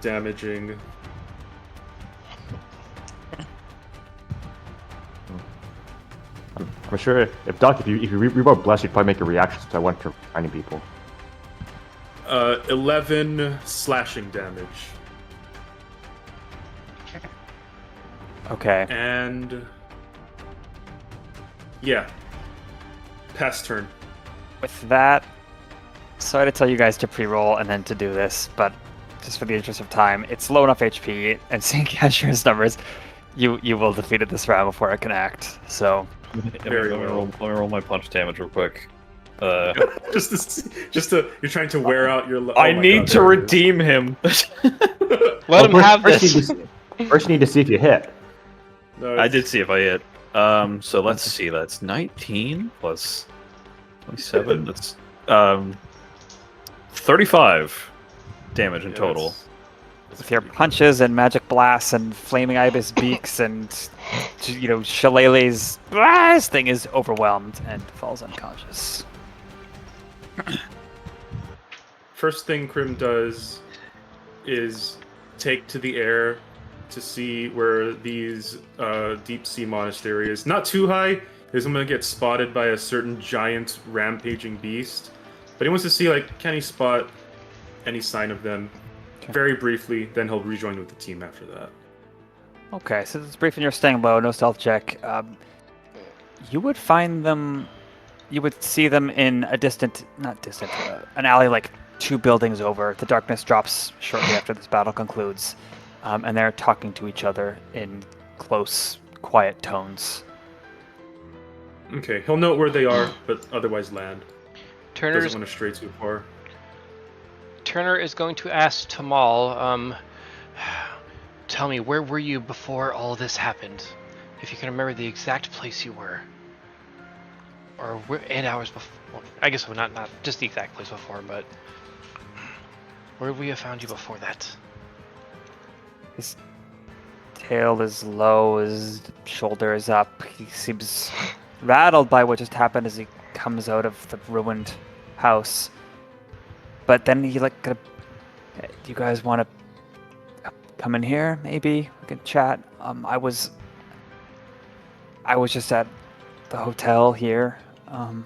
Damaging.
I'm sure if Doc, if you reroll bless, you'd probably make a reaction since I went to finding people.
11 slashing damage.
Okay.
And... yeah. Pass turn.
With that, sorry to tell you guys to pre-roll and then to do this, but just for the interest of time, it's low enough HP, and seeing Cashier's numbers, you will defeat it this round before it can act. So,
Very
let me roll my punch damage real quick.
just to, you're trying to wear out your. Oh
I
my
need
God,
to
there it is.
redeem him.
Let him have
first
this.
First, you need to see if you hit.
No,
I
it's-
did see if I hit. So let's see. That's 19 plus 27. That's 35 damage in
yeah,
total.
that's
with your
pretty good.
punches and magic blasts and flaming ibis beaks and, you know, Shillelagh's this thing is overwhelmed and falls unconscious.
First thing Crim does is take to the air to see where these deep sea monastery is. Not too high, because I'm gonna get spotted by a certain giant rampaging beast. But he wants to see, like, can he spot any sign of them?
Okay.
Very briefly, then he'll rejoin with the team after that.
Okay, so it's brief and you're staying low, no stealth check. You would find them, you would see them in a an alley like 2 buildings over. The darkness drops shortly after this battle concludes, and they're talking to each other in close, quiet tones.
Okay, he'll note where they are, but otherwise land.
Turner's
Doesn't want to stray too far.
Turner is going to ask Tamal, tell me, where were you before all this happened? If you can remember the exact place you were. Or 8 hours before. Well, I guess not just the exact place before, but where would we have found you before that?
His tail is low, his shoulder is up. He seems rattled by what just happened as he comes out of the ruined house. But then he like, do you guys want to come in here? Maybe we can chat. I was just at the hotel here when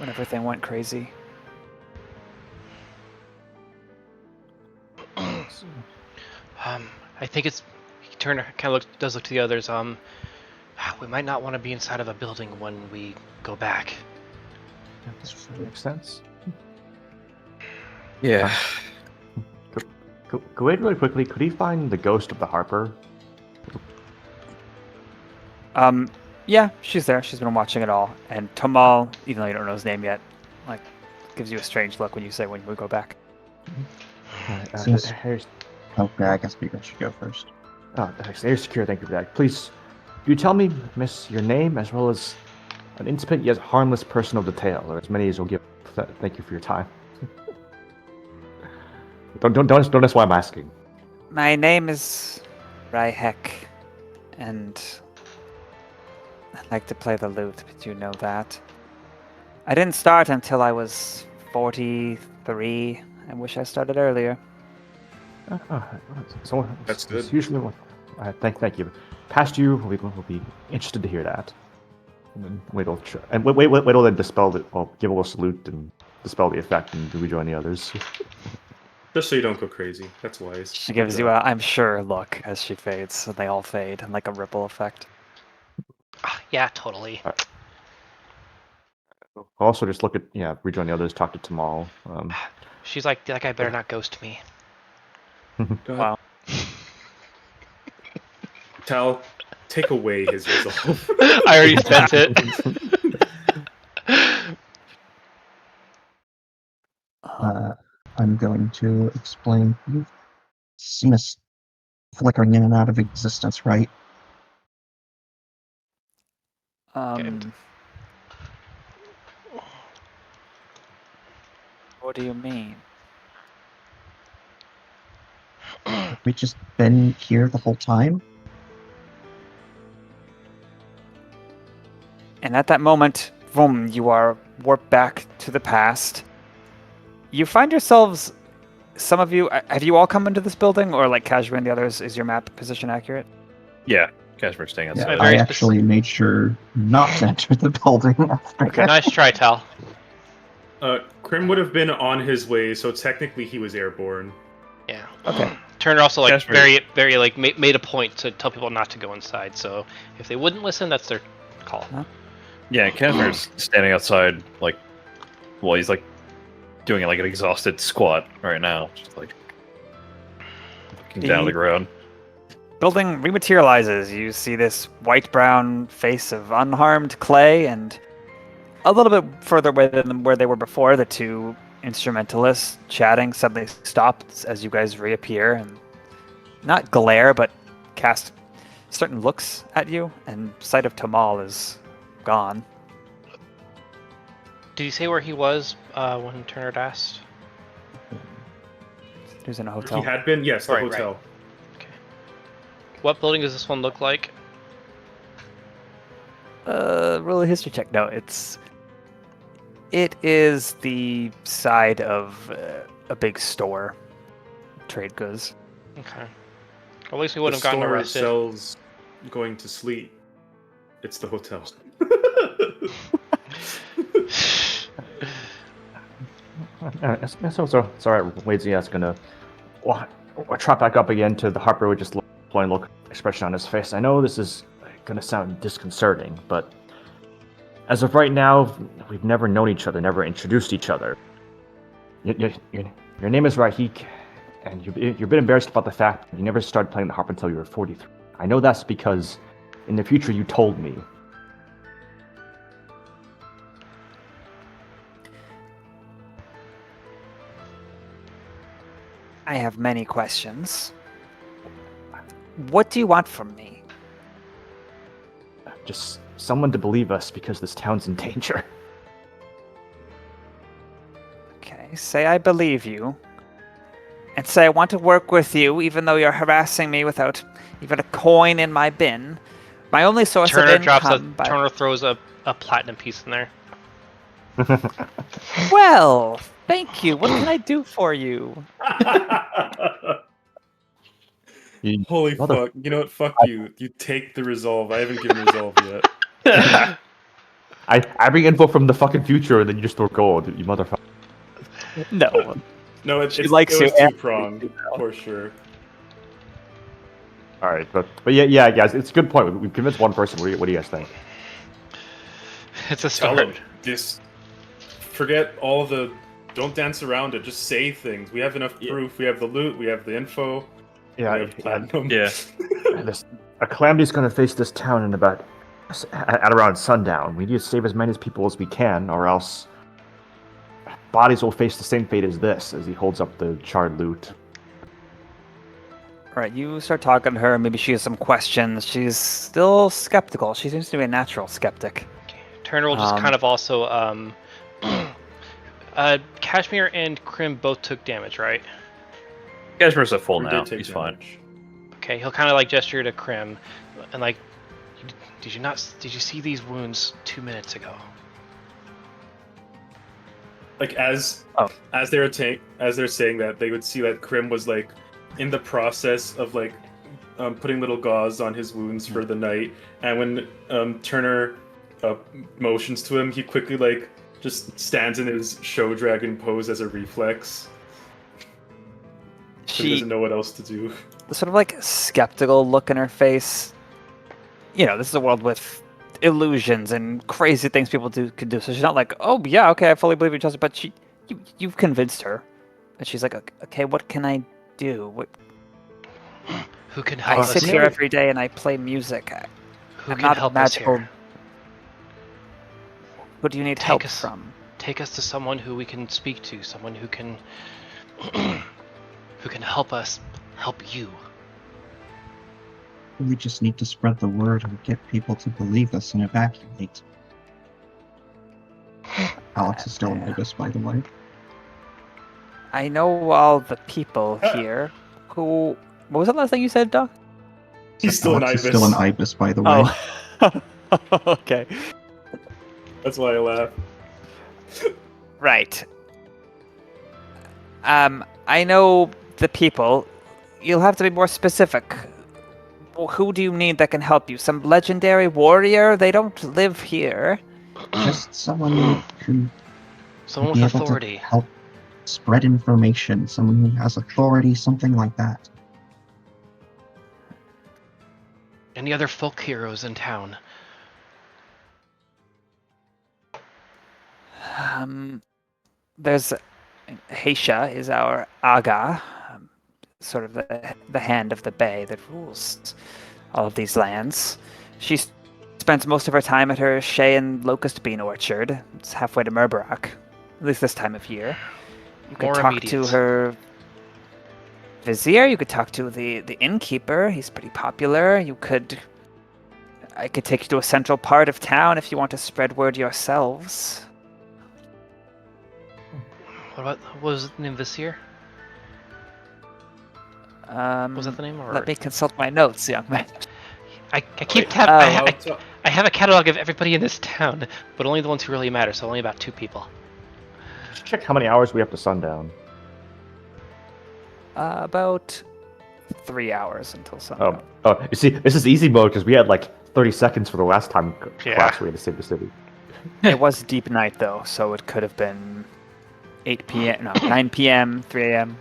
everything went crazy.
I think it's. Turner kind of does look to the others. We might not want to be inside of a building when we go back.
That makes sense.
Yeah.
Go ahead really quickly. Could he find the ghost of the Harper?
Yeah, she's there. She's been watching it all. And Tamal, even though you don't know his name yet, like, gives you a strange look when you say when we go back.
Here's,
Okay, I guess people should go first.
here's secure. Thank you for that. Please You tell me, miss, your name as well as an intimate yet harmless personal detail, or as many as you'll give. Thank you for your time. Don't ask why I'm asking.
My name is Ryhek, and I like to play the lute, but you know that. I didn't start until I was 43. I wish I started earlier.
So
That's
it's
good.
usually what. Thank you. Past you, we'll be interested to hear that. And then wait till then dispel it. I'll give a little salute and dispel the effect and rejoin the others.
Just so you don't go crazy. That's wise.
She gives you a I'm sure look as she fades, so they all fade, and like a ripple effect.
Yeah, totally.
I'll also just look at rejoin the others, talk to Tamal.
She's like, that guy better not ghost me.
Wow.
Tal, take away his resolve.
I already spent it.
I'm going to explain. You've seen us flickering in and out of existence, right?
What do you mean?
Have we just been here the whole time?
And at that moment, boom, you are warped back to the past. You find yourselves, some of you, have you all come into this building, or like Kashmir and the others, is your map position accurate?
Yeah, Kashmir's staying outside.
very
I actually made sure not to enter the building after.
Okay.
Nice try, Tal.
Crim would have been on his way, so technically he was airborne.
Yeah.
Okay.
Turner also like
Kashmir.
very like made a point to tell people not to go inside. So if they wouldn't listen, that's their call.
Huh?
Yeah, Kashmir's standing outside, like, well, he's like doing like an exhausted squat right now, just like looking down at the ground.
Building rematerializes. You see this white-brown face of unharmed clay, and a little bit further away than where they were before, the two instrumentalists chatting suddenly stop as you guys reappear and not glare, but cast certain looks at you, and sight of Tamal is gone.
Did he say where he was when Turner asked?
He was in a hotel.
He had been, yes, the
Right,
hotel.
Okay. What building does this one look like?
Roll a history check. No, it is the side of a big store, trade goods.
Okay. Well, at least we
The
wouldn't have gotten
store
arrested.
sells going to sleep. It's the hotel.
It's alright. Wade's gonna trot back up again to the Harper with just plain look expression on his face. I know this is gonna sound disconcerting, but as of right now, we've never known each other, never introduced each other. Your name is Rahik, and you've been embarrassed about the fact that you never started playing the harp until you were 43. I know that's because in the future you told me.
I have many questions. What do you want from me?
Just someone to believe us because this town's in danger.
Okay, say I believe you. And say I want to work with you even though you're harassing me without even a coin in my bin. My only source
Turner
of
drops
income...
Turner throws a platinum piece in there.
Well, thank you. What can I do for you?
Holy
Mother-
fuck. You know what? Fuck you. You take the resolve. I haven't given resolve yet.
I bring info from the fucking future and then you just throw gold, you motherfucker.
No.
No,
She likes
it was
you.
two-pronged, for sure.
Alright, but yeah, guys, it's a good point. We've convinced one person. What do you guys think?
It's a
Tell
start.
him, just forget all the... Don't dance around it. Just say things. We have enough proof. We have the loot. We have the info. We have platinum.
Yeah.
A calamity's gonna face this town in about at around sundown. We need to save as many people as we can, or else bodies will face the same fate as this. As he holds up the charred loot.
Right, you start talking to her. Maybe she has some questions. She's still skeptical. She seems to be a natural skeptic.
Turner will just
Um,
kind of also. Kashmir and Crim both took damage, right?
Kashmir's at full
Or did
now.
take
He's fine.
damage.
Okay, he'll kind of like gesture to Crim, and like, did you see these wounds 2 minutes ago?
Like as
Oh.
they're saying that, they would see that Crim was like in the process of like putting little gauze on his wounds for the night, and when Turner motions to him, he quickly like just stands in his show dragon pose as a reflex. He
She
doesn't know what else to do.
the sort of like skeptical look in her face. You know, this is a world with illusions and crazy things people could do. So she's not like, oh yeah, okay, I fully believe you, Chelsea. But you've convinced her, and she's like, okay, what can I do? What,
Who can help
I
us
sit
here?
here every day and I play music.
Who
I'm
can
not
help
magical.
us here?
Who do you need
Take
help
us-
from?
Take us to someone who we can speak to, someone who can who can help us help you.
We just need to spread the word and get people to believe us and evacuate. Alex is still in Ibis, by the way.
I know all the people here. Who? What was the last thing you said, Doc?
He's still in
Alex
Ibis.
is still in Ibis, by the way.
Oh. Okay.
That's why I laugh.
Right. I know the people. You'll have to be more specific. Who do you need that can help you? Some legendary warrior? They don't live here.
Just someone who
Someone
would be
with
able
authority.
to help spread information, someone who has authority, something like that.
Any other folk heroes in town?
There's Heisha is our Aga, sort of the hand of the Bay that rules all of these lands. She spends most of her time at her Shea and Locust Bean orchard. It's halfway to Murbarak, at least this time of year. You could
More
talk to
immediate.
her vizier. You could talk to the innkeeper. He's pretty popular. I could take you to a central part of town if you want to spread word yourselves.
What was the name Vizier? Was that the name? Or
Let me consult my notes, young man.
I keep
Wait,
tab.
oh.
I have a catalog of everybody in this town, but only the ones who really matter. So only about 2 people.
Just check how many hours we have to sundown.
About 3 hours until sundown.
Oh, you see, this is easy mode because we had like 30 seconds for the last time
Yeah.
class we had to save the city.
It was deep night though, so it could have been 8 p.m. No, 9 p.m., 3 a.m.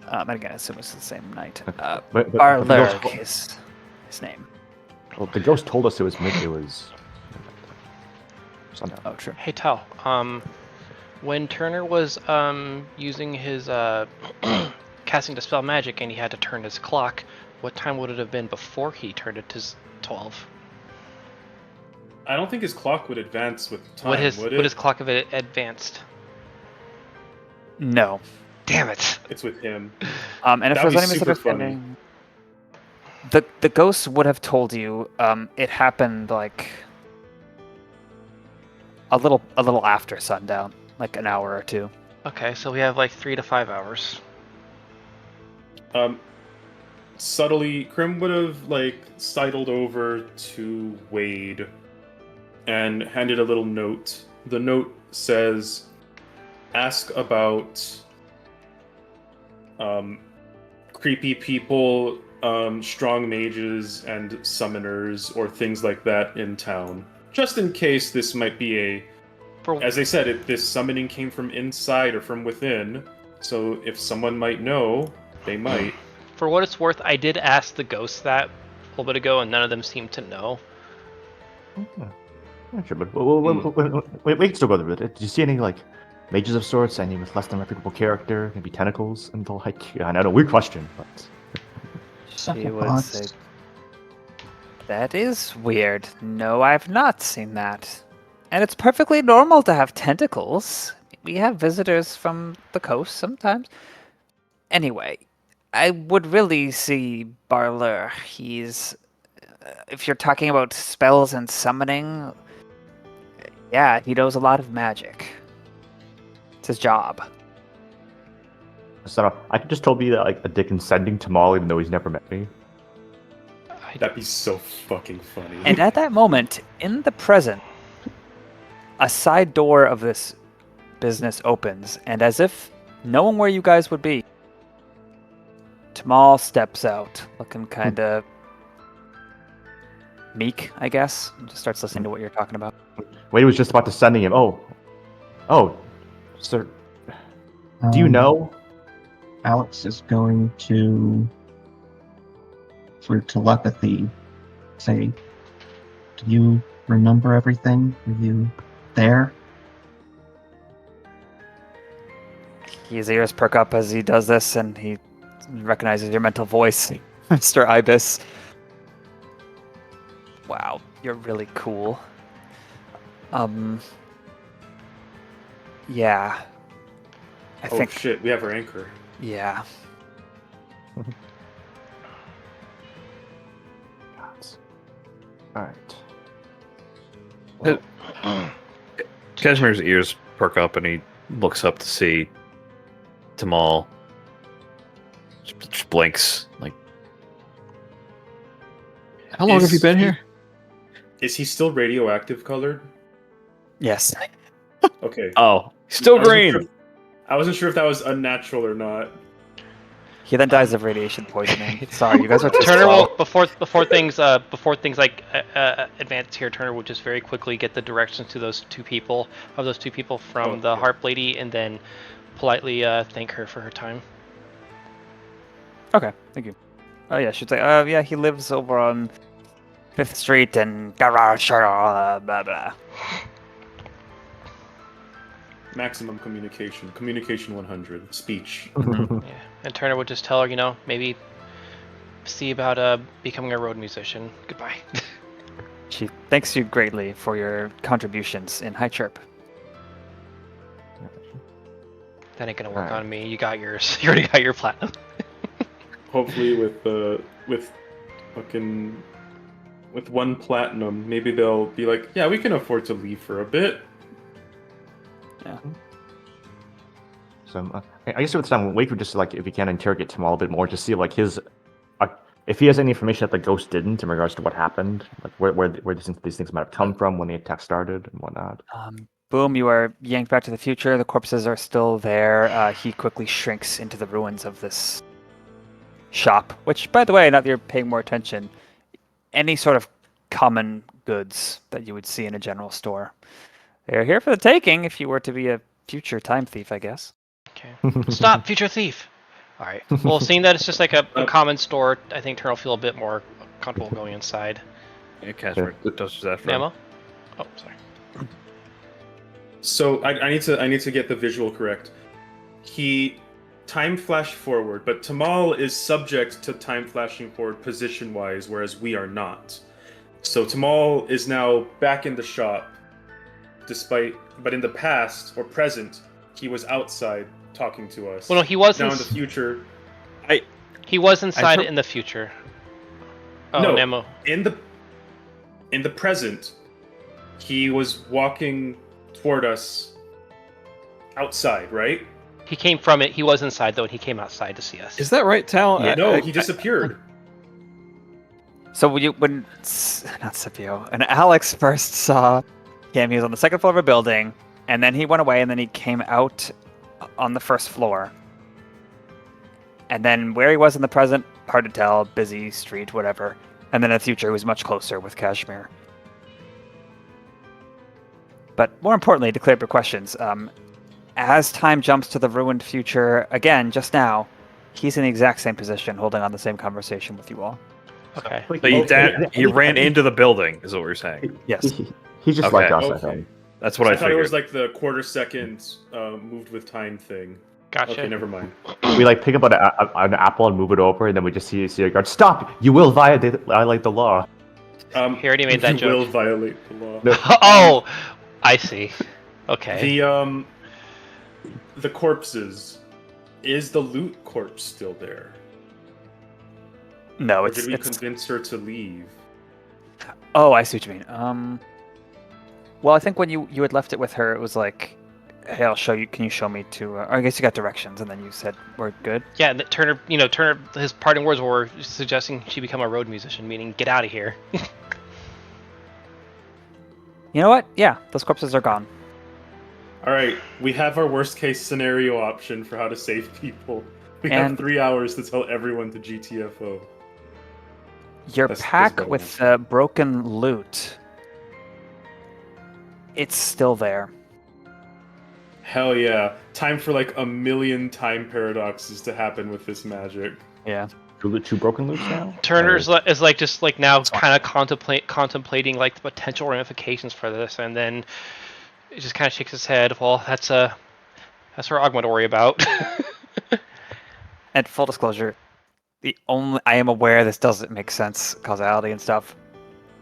And again, I assume it's the same night.
But the
Baldur
ghost,
is his name.
well, the ghost told us it was sundown.
Oh, true.
Hey Tal, when Turner was using his casting Dispel Magic and he had to turn his clock, what time would it have been before he turned it to 12?
I don't think his clock would advance with time,
Would his
would it?
clock have advanced?
No.
Damn it!
It's with him.
And if
That'd
there's
be
any
super funny.
misunderstanding, the ghost would have told you it happened like a little after sundown, like an hour or two.
Okay, so we have like 3 to 5 hours.
Subtly, Crim would have like sidled over to Wade and handed a little note. The note says, "Ask about creepy people, strong mages, and summoners, or things like that in town. Just in case this might be as they said, this summoning came from inside or from within. So if someone might know, they might."
For what it's worth, I did ask the ghosts that a little bit ago, and none of them seemed to know.
Yeah, sure, but we can still go through it. Do you see any like mages of sorts? Any with less than reputable character? Maybe tentacles and the like? Yeah, I know, weird question, but
She would say, that is weird. No, I've not seen that. And it's perfectly normal to have tentacles. We have visitors from the coast sometimes. Anyway, I would really see Baldur. He's, if you're talking about spells and summoning, yeah, he knows a lot of magic. It's his job.
So I could just totally be like a dick and sending Tamal even though he's never met me.
That'd be so fucking funny.
And at that moment, in the present, a side door of this business opens, and as if knowing where you guys would be, Tamal steps out, looking kind of meek, I guess, and just starts listening to what you're talking about.
Wade was just about to sending him. Oh, sir. Do you know?
Alex is going to, through telepathy, say, "Do you remember everything? Were you there?"
His ears perk up as he does this, and he recognizes your mental voice, Mr. Ibis. Wow, you're really cool. Yeah. I
Oh
think,
shit, we have our anchor.
yeah.
Alright.
Cashmere's ears perk up and he looks up to see Tamal. Just blinks. Like, how long have you been here?
Is he still radioactive colored?
Yes.
Okay.
Oh, still green.
I wasn't sure if that was unnatural or not.
He then dies of radiation poisoning. Sorry, you guys are too
Turner
slow.
will before things like advance here. Turner will just very quickly get the directions to those two people from the harp lady, and then politely thank her for her time.
Okay, thank you. Oh yeah, she'd say, yeah, he lives over on 5th Street and garage, blah blah.
Maximum communication. Communication 100. Speech.
Yeah, and Turner would just tell her, maybe see about becoming a road musician. Goodbye.
She thanks you greatly for your contributions in High Chirp.
That ain't gonna work
Alright.
on me. You got yours. You already got your platinum.
Hopefully with one platinum, maybe they'll be like, yeah, we can afford to leave for a bit.
Yeah.
So I guess with time, Wade would just like, if he can, interrogate Tamal a bit more, just see like his, if he has any information that the ghost didn't in regards to what happened, like where these things might have come from when the attack started and whatnot.
Boom, you are yanked back to the future. The corpses are still there. He quickly shrinks into the ruins of this shop, which, by the way, now that you're paying more attention, any sort of common goods that you would see in a general store, they're here for the taking if you were to be a future time thief, I guess.
Okay. Stop, future thief. All right. Well, seeing that it's just like a common store, I think Turner will feel a bit more comfortable going inside.
Yeah, Cashmere does that for him.
Memo? Oh, sorry.
So I need to get the visual correct. He time flashed forward, but Tamal is subject to time flashing forward position wise, whereas we are not. So Tamal is now back in the shop, but in the past or present, he was outside talking to us.
Well, no, he was
now in the future.
He was inside in the future. Oh,
No.
Nemo.
In the present, he was walking toward us outside, right?
He came from it. He was inside though, and he came outside to see us.
Is that right, Tal?
No, he disappeared.
So when not Scipio, and Alex first saw him, he was on the second floor of a building, and then he went away, and then he came out on the first floor. And then where he was in the present, hard to tell, busy street, whatever. And then in the future, he was much closer with Kashmir. But more importantly, to clear up your questions, as time jumps to the ruined future, again, just now, he's in the exact same position, holding on the same conversation with you all.
Okay.
So he ran into the building, is what we're saying.
Yes.
He's just
Okay.
like us, I
Okay.
think.
That's what I
I thought it
figured.
was like the quarter second moved with time thing.
Gotcha.
Okay, never mind.
We like pick up an apple and move it over, and then we just see a guard. Stop! You will violate the law.
He already made that
you
joke.
will violate the law.
No.
Oh, I see. Okay.
The corpses. Is the loot corpse still there?
No,
Or
it's
did we
it's.
convince her to leave?
Oh, I see what you mean. Well, I think when you had left it with her, it was like, "Hey, I'll show you. Can you show me to?" Or I guess you got directions, and then you said, "We're good."
Yeah, and Turner, his parting words were suggesting she become a road musician, meaning get out of here.
You know what? Yeah, those corpses are gone.
All right, we have our worst case scenario option for how to save people. We have
And-
3 hours to tell everyone to GTFO.
Your
That's
pack
what I
with the broken loot, it's still there.
Hell yeah. Time for like a million time paradoxes to happen with this magic.
Yeah.
Two broken loops now?
Turner's
Or-
is like just like now kind of contemplating like the potential ramifications for this, and then it just kind of shakes his head. Well, that's for Ogma to worry about.
And full disclosure, I am aware this doesn't make sense, causality and stuff,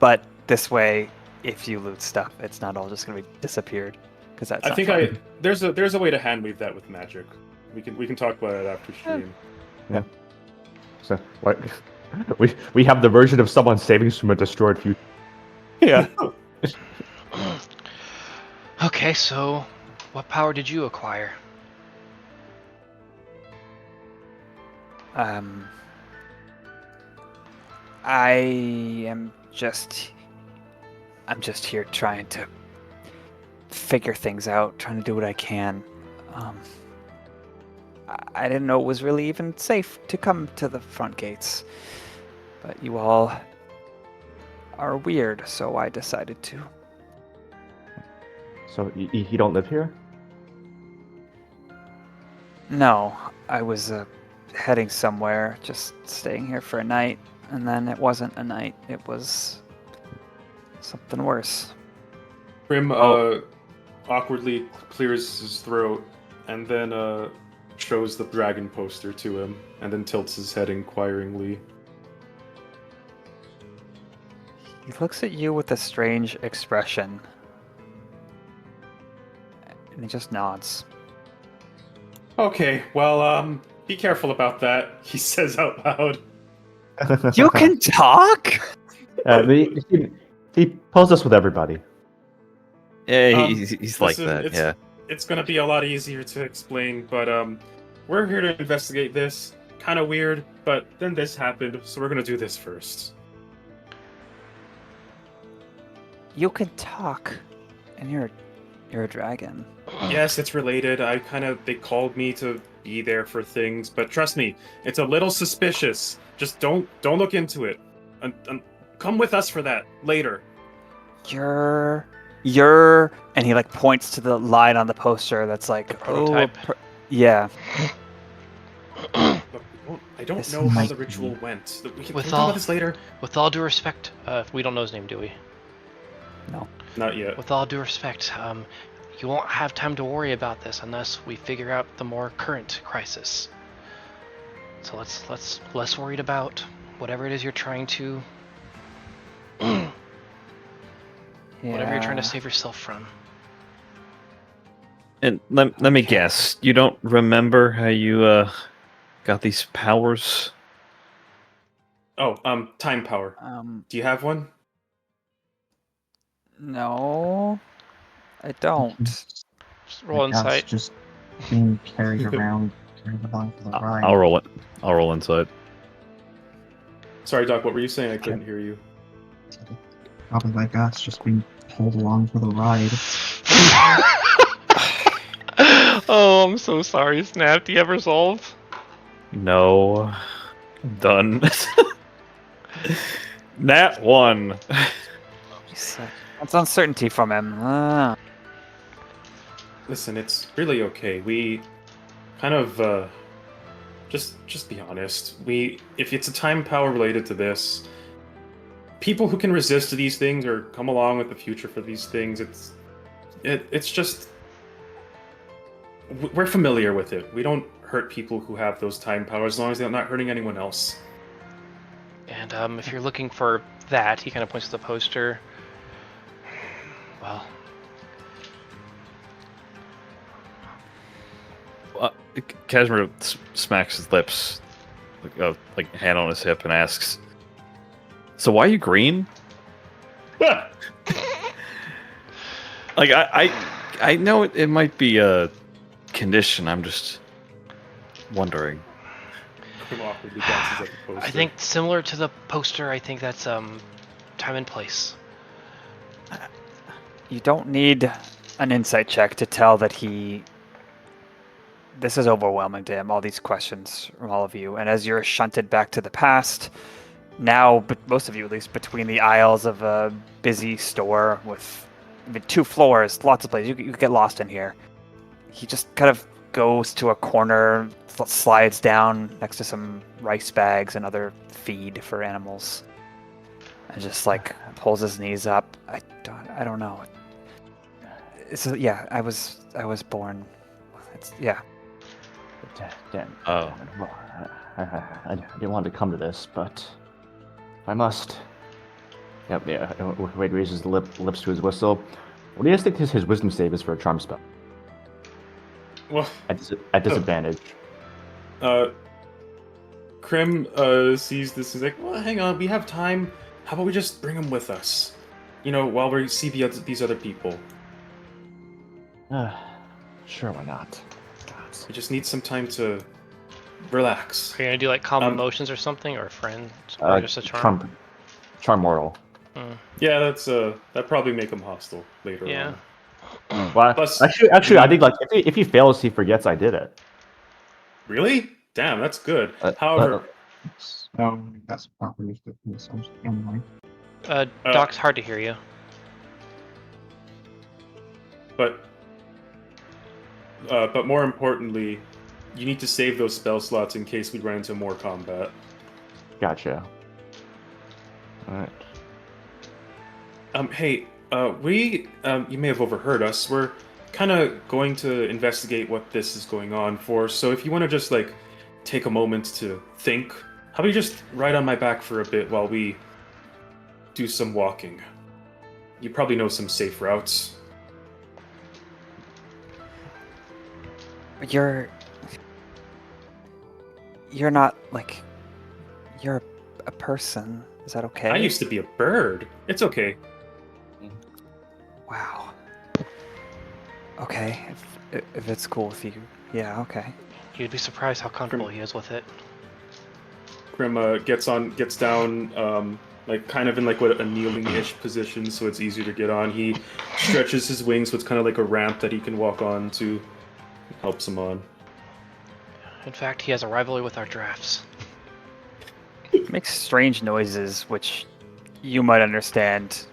but this way, if you loot stuff, it's not all just going to be disappeared. Because that's.
I
not
think
fun.
there's a way to hand weave that with magic. We can talk about it after stream.
So what? We have the version of someone saving us from a destroyed future.
Yeah.
Okay, so what power did you acquire?
I'm just here trying to figure things out, trying to do what I can. I didn't know it was really even safe to come to the front gates, but you all are weird, so I decided to.
So you don't live here?
No, I was heading somewhere, just staying here for a night, and then it wasn't a night, it was something worse.
Crim awkwardly clears his throat and then shows the dragon poster to him and then tilts his head inquiringly.
He looks at you with a strange expression, and he just nods.
Okay, well, be careful about that, he says out loud.
You can talk?
He pulls us with everybody.
Yeah, he's like
listen,
that. Yeah.
It's gonna be a lot easier to explain, but we're here to investigate this. Kind of weird, but then this happened, so we're gonna do this first.
You can talk, and you're a dragon.
Yes, it's related. They called me to be there for things, but trust me, it's a little suspicious. Just don't look into it. Come with us for that later.
You're, and he like points to the line on the poster that's like,
The prototype.
Yeah.
Look, I don't
This
know how
might
the ritual
be-
went. We can
With
talk
all-
about this later.
With all due respect, we don't know his name, do we?
No.
Not yet.
With all due respect, you won't have time to worry about this unless we figure out the more current crisis. So let's less worried about whatever it is you're trying to, whatever you're trying to save yourself from.
And let me guess, you don't remember how you got these powers?
Oh, time power. Do you have one?
No, I don't.
Just roll
Like us
insight.
Just being carried around, carried along for the ride.
I'll roll it. I'll roll inside.
Sorry, Doc. What were you saying? I couldn't hear you.
Probably like us, just being pulled along for the ride.
Oh, I'm so sorry, Snap. Do you have resolve?
No. Done. Nat 1.
That's uncertainty from him.
Listen, it's really okay. We kind of just be honest. If it's a time power related to this, people who can resist these things or come along with the future for these things, it's just we're familiar with it. We don't hurt people who have those time powers as long as they're not hurting anyone else.
And if you're looking for that, he kind of points to the poster. Well,
Casimir smacks his lips. like hand on his hip and asks, "So why are you green?" Like I know it might be a condition. I'm just wondering.
Crim awkwardly glances at the poster.
I think similar to the poster, I think that's time and place.
You don't need an insight check to tell that this is overwhelming to him, all these questions from all of you. And as you're shunted back to the past, now, but most of you at least, between the aisles of a busy store with 2 floors, lots of places, you could get lost in here. He just kind of goes to a corner, slides down next to some rice bags and other feed for animals, and just like pulls his knees up. I don't know. So yeah, I was born. Yeah.
Dan.
Oh.
Well, I didn't want to come to this, but I must. Yep, yeah. Wade raises the lips to his whistle. What do you guys think his wisdom save is for a charm spell?
Well,
At disadvantage.
Crim sees this and is like, well, hang on, we have time. How about we just bring him with us? You know, while we see these other people.
Sure, why not?
We just need some time to relax.
Are you gonna do like calm emotions or something, or friends, or just a charm?
Charm mortal.
Yeah, that probably make him hostile later
Yeah.
on.
Well,
Plus-
actually, I think like if he fails, he forgets I did it.
Really? Damn, that's good. However,
So that's properly fit for this anyway.
Doc's hard to hear you.
but more importantly, you need to save those spell slots in case we run into more combat.
Gotcha. Alright.
Hey, you may have overheard us. We're kind of going to investigate what this is going on for. So if you want to just like take a moment to think, how about you just ride on my back for a bit while we do some walking? You probably know some safe routes.
You're not like you're a person. Is that okay?
I used to be a bird. It's okay.
Wow. Okay, if it's cool with you, yeah. Okay.
You'd be surprised how comfortable he is with it.
Crim gets down, like kind of in like what a kneeling-ish position, so it's easier to get on. He stretches his wings, so it's kind of like a ramp that he can walk on to. Helps him on.
In fact, he has a rivalry with our drafts.
Makes strange noises, which you might understand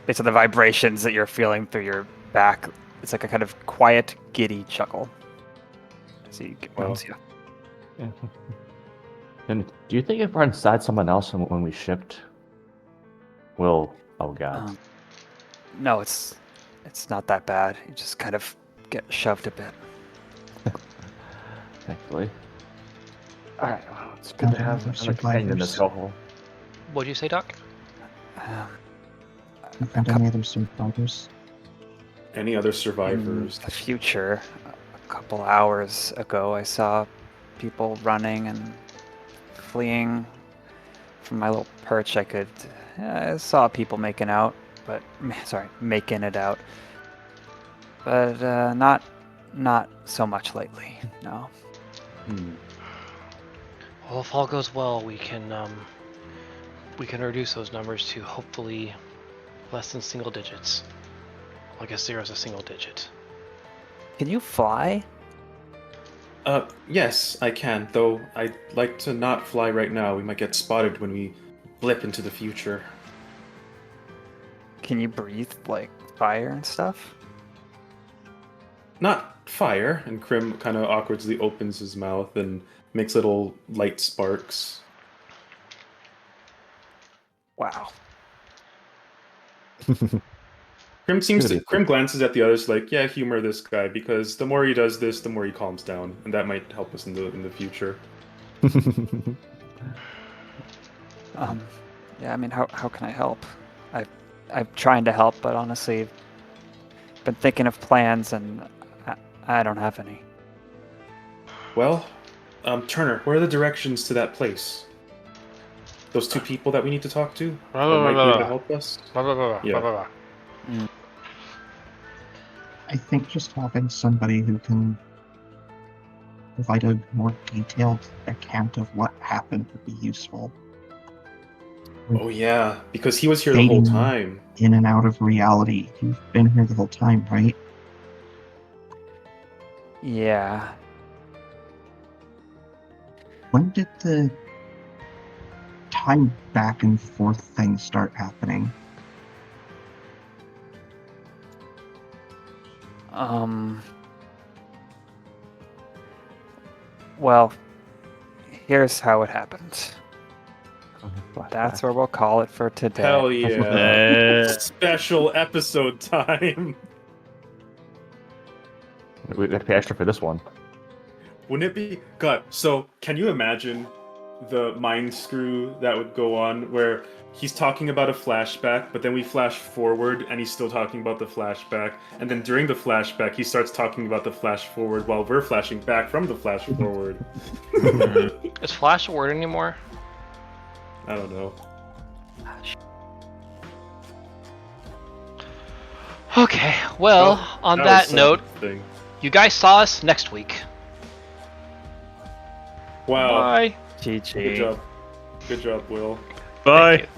based on the vibrations that you're feeling through your back. It's like a kind of quiet, giddy chuckle. So you get
Wow.
you.
Yeah. And do you think if we're inside someone else when we shipped, we'll? Oh god.
No, it's not that bad. You just kind of get shoved a bit.
Thankfully. All right. Well, it's good to have another companion in this hellhole.
What'd you say, Doc?
You found any other survivors?
Any other
In
survivors?
the future, a couple hours ago, I saw people running and fleeing from my little perch. I saw people making it out, but not so much lately. No.
Well, if all goes well, we can reduce those numbers to hopefully less than single digits. Well, I guess 0 is a single digit.
Can you fly?
Yes, I can, though I'd like to not fly right now. We might get spotted when we blip into the future.
Can you breathe like fire and stuff?
Not fire, and Crim kind of awkwardly opens his mouth and makes little light sparks.
Wow.
Crim glances at the others like, yeah, humor this guy, because the more he does this, the more he calms down, and that might help us in the future.
Yeah, I mean, how can I help? I'm trying to help, but honestly, been thinking of plans, and I don't have any.
Well, Turner, where are the directions to that place? Those two people that we need to talk to that might be able to help us? Yeah.
I think just having somebody who can provide a more detailed account of what happened would be useful.
Oh yeah, because he was here the whole time.
In and out of reality. You've been here the whole time, right?
Yeah.
When did the time back and forth thing start happening?
Well, here's how it happened. That's where we'll call it for today.
Hell yeah. Special episode time.
We have to pay extra for this one.
Wouldn't it be? God, so can you imagine the mind screw that would go on where he's talking about a flashback, but then we flash forward and he's still talking about the flashback, and then during the flashback he starts talking about the flash forward while we're flashing back from the flash forward.
Is Flash a word anymore?
I don't know.
Okay, well, on that note, you guys saw us next week.
Wow.
Bye.
GG.
Good job. Good job, Will.
Bye.
Thank you.